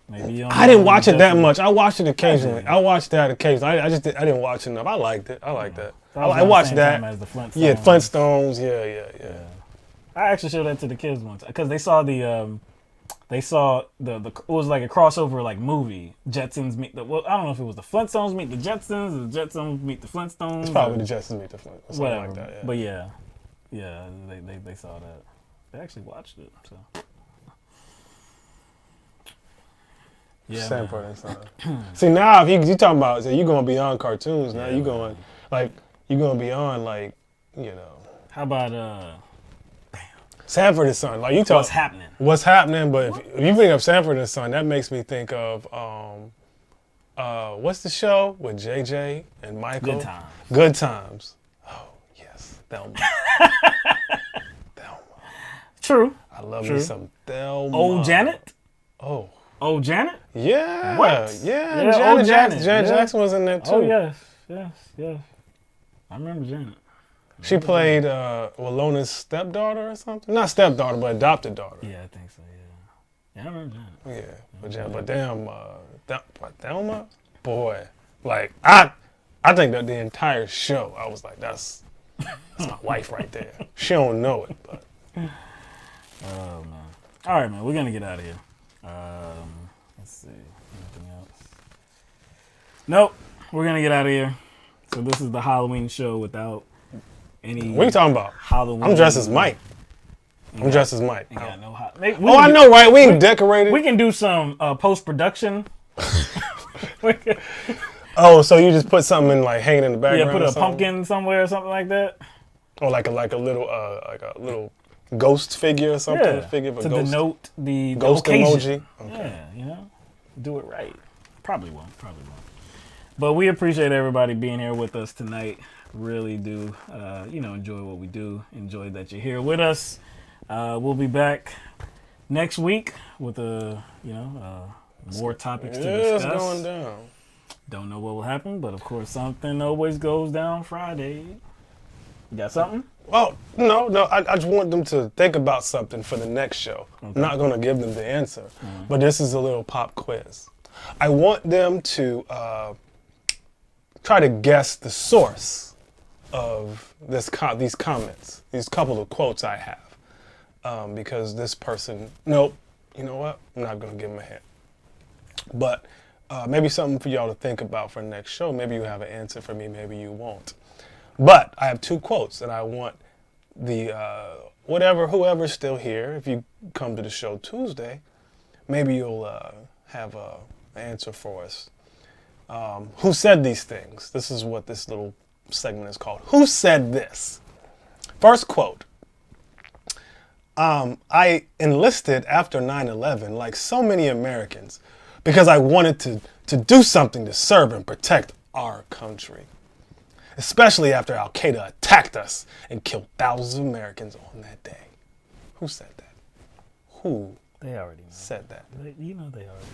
Speaker 1: Maybe
Speaker 2: I didn't watch it that much. I watched it occasionally. I watched that occasionally. I didn't watch it enough. I liked it. I liked that. I watched that.
Speaker 1: As the Flintstones.
Speaker 2: Yeah, Flintstones. Yeah.
Speaker 1: I actually showed that to the kids once because they saw the it was like a crossover like movie. Jetsons meet I don't know if it was the Flintstones meet the Jetsons or the Jetsons meet the Flintstones.
Speaker 2: It's probably the Jetsons meet the Flintstones.
Speaker 1: Whatever.
Speaker 2: Like that, yeah.
Speaker 1: But yeah, they saw that. They actually watched it. So. Yeah.
Speaker 2: Sanford and Son. See now, if you talking about, you going beyond cartoons now. You going beyond
Speaker 1: How about
Speaker 2: Sanford and Son? Like you talk.
Speaker 1: What's happening?
Speaker 2: What's happening? But if you bring up Sanford and Son, that makes me think of what's the show with JJ and Michael?
Speaker 1: Good Times.
Speaker 2: Good Times. Oh yes, Thelma.
Speaker 1: True.
Speaker 2: I love me some Thelma.
Speaker 1: Old Janet.
Speaker 2: Oh.
Speaker 1: Old Janet?
Speaker 2: Yeah.
Speaker 1: What?
Speaker 2: Yeah, Janet Jackson. Janet Jackson was in there too.
Speaker 1: Oh yes. I remember Janet.
Speaker 2: She played Walona's stepdaughter or something. Not stepdaughter, but adopted daughter.
Speaker 1: Yeah, I think so. Yeah, I remember Janet.
Speaker 2: Yeah, but damn, Thelma, boy, like I think that the entire show, I was like, that's my wife right there. She don't know it, but.
Speaker 1: Oh man. All right, man, we're gonna get out of here. Let's see. Anything else? Nope. We're gonna get out of here. So this is the Halloween show without any.
Speaker 2: What are you talking about?
Speaker 1: Halloween.
Speaker 2: I'm dressed as Mike. Ain't got
Speaker 1: no
Speaker 2: I know, right? We ain't decorated.
Speaker 1: We can do some post production.
Speaker 2: Oh, so you just put something in hanging in the background?
Speaker 1: Yeah, put a pumpkin somewhere or something like that.
Speaker 2: Or like a little ghost figure or something.
Speaker 1: Yeah,
Speaker 2: Figure of a
Speaker 1: to
Speaker 2: ghost.
Speaker 1: denote the
Speaker 2: ghost
Speaker 1: occasion.
Speaker 2: emoji. Okay.
Speaker 1: Yeah, do it right. Probably won't. But we appreciate everybody being here with us tonight. Really do, enjoy what we do. Enjoy that you're here with us. We'll be back next week with more topics to discuss.
Speaker 2: It's going down.
Speaker 1: Don't know what will happen, but of course something always goes down Friday. You got something?
Speaker 2: Oh, no. I just want them to think about something for the next show. Okay. I'm not going to give them the answer, but this is a little pop quiz. I want them to try to guess the source of these comments, these couple of quotes I have, because this person, nope, you know what? I'm not going to give him a hint. But maybe something for y'all to think about for the next show. Maybe you have an answer for me, maybe you won't. But I have 2 quotes that I want the, whoever's still here, if you come to the show Tuesday, maybe you'll have an answer for us. Who said these things? This is what this little segment is called. Who said this? First quote. I enlisted after 9/11, like so many Americans, because I wanted to do something to serve and protect our country. Especially after Al Qaeda attacked us and killed thousands of Americans on that day. Who said that? Who
Speaker 1: They already know.
Speaker 2: said that?
Speaker 1: You know they already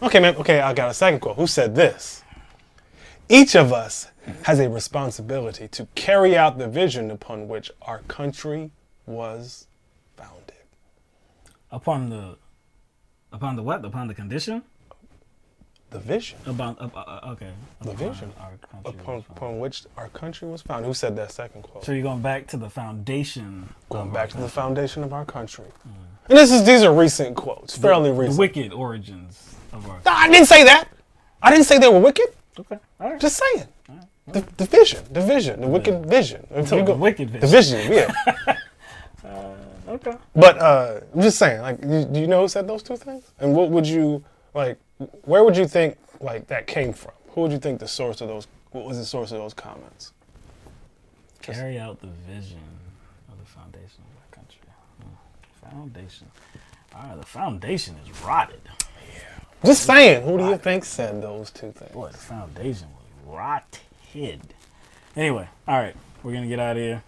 Speaker 1: know.
Speaker 2: Okay, man. Okay, I got a second quote. Who said this? Each of us has a responsibility to carry out the vision upon which our country was founded.
Speaker 1: Upon the what? Upon the condition?
Speaker 2: The vision.
Speaker 1: Okay.
Speaker 2: The vision. Upon which our country was founded. Who said that second quote?
Speaker 1: So you're going back to the foundation.
Speaker 2: Going back to the foundation of our country. And these are recent quotes, fairly recent.
Speaker 1: The wicked origins of our.
Speaker 2: No, I didn't say that. I didn't say they were wicked.
Speaker 1: Okay. All right.
Speaker 2: Just saying. The vision, the wicked vision.
Speaker 1: The wicked vision.
Speaker 2: The vision, yeah.
Speaker 1: Okay.
Speaker 2: But I'm just saying, like, do you know who said those 2 things? And what would you, like, where would you think, like, that came from? Who would you think what was the source of those comments?
Speaker 1: Carry out the vision of the foundation of our country. Foundation. All right, the foundation is rotted.
Speaker 2: Yeah. Just saying, who do you think said those 2 things?
Speaker 1: Boy, the foundation was rotted. Anyway, all right, we're going to get out of here.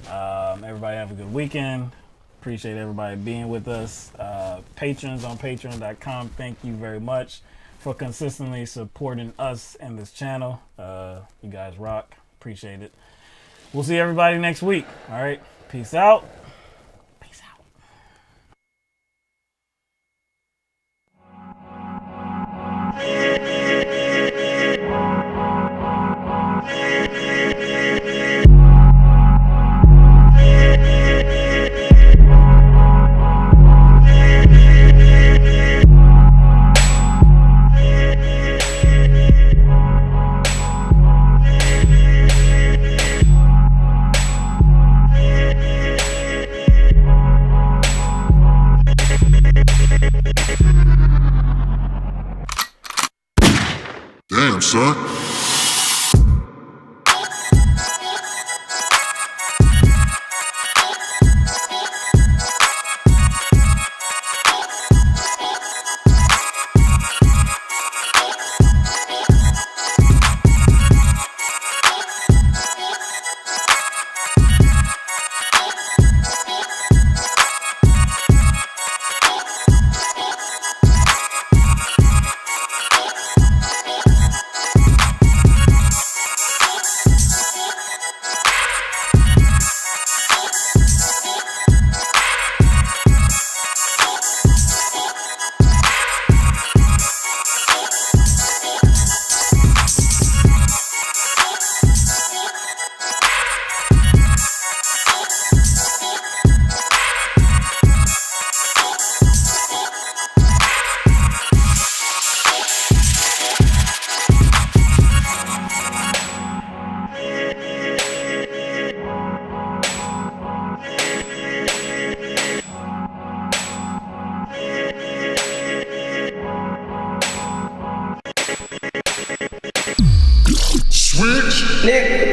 Speaker 1: Everybody have a good weekend. Appreciate everybody being with us. Patrons on patreon.com, thank you very much for consistently supporting us and this channel. You guys rock. Appreciate it. We'll see everybody next week. All right. Peace out. Peace out.
Speaker 18: Damn, son.
Speaker 19: Switch. Nigga.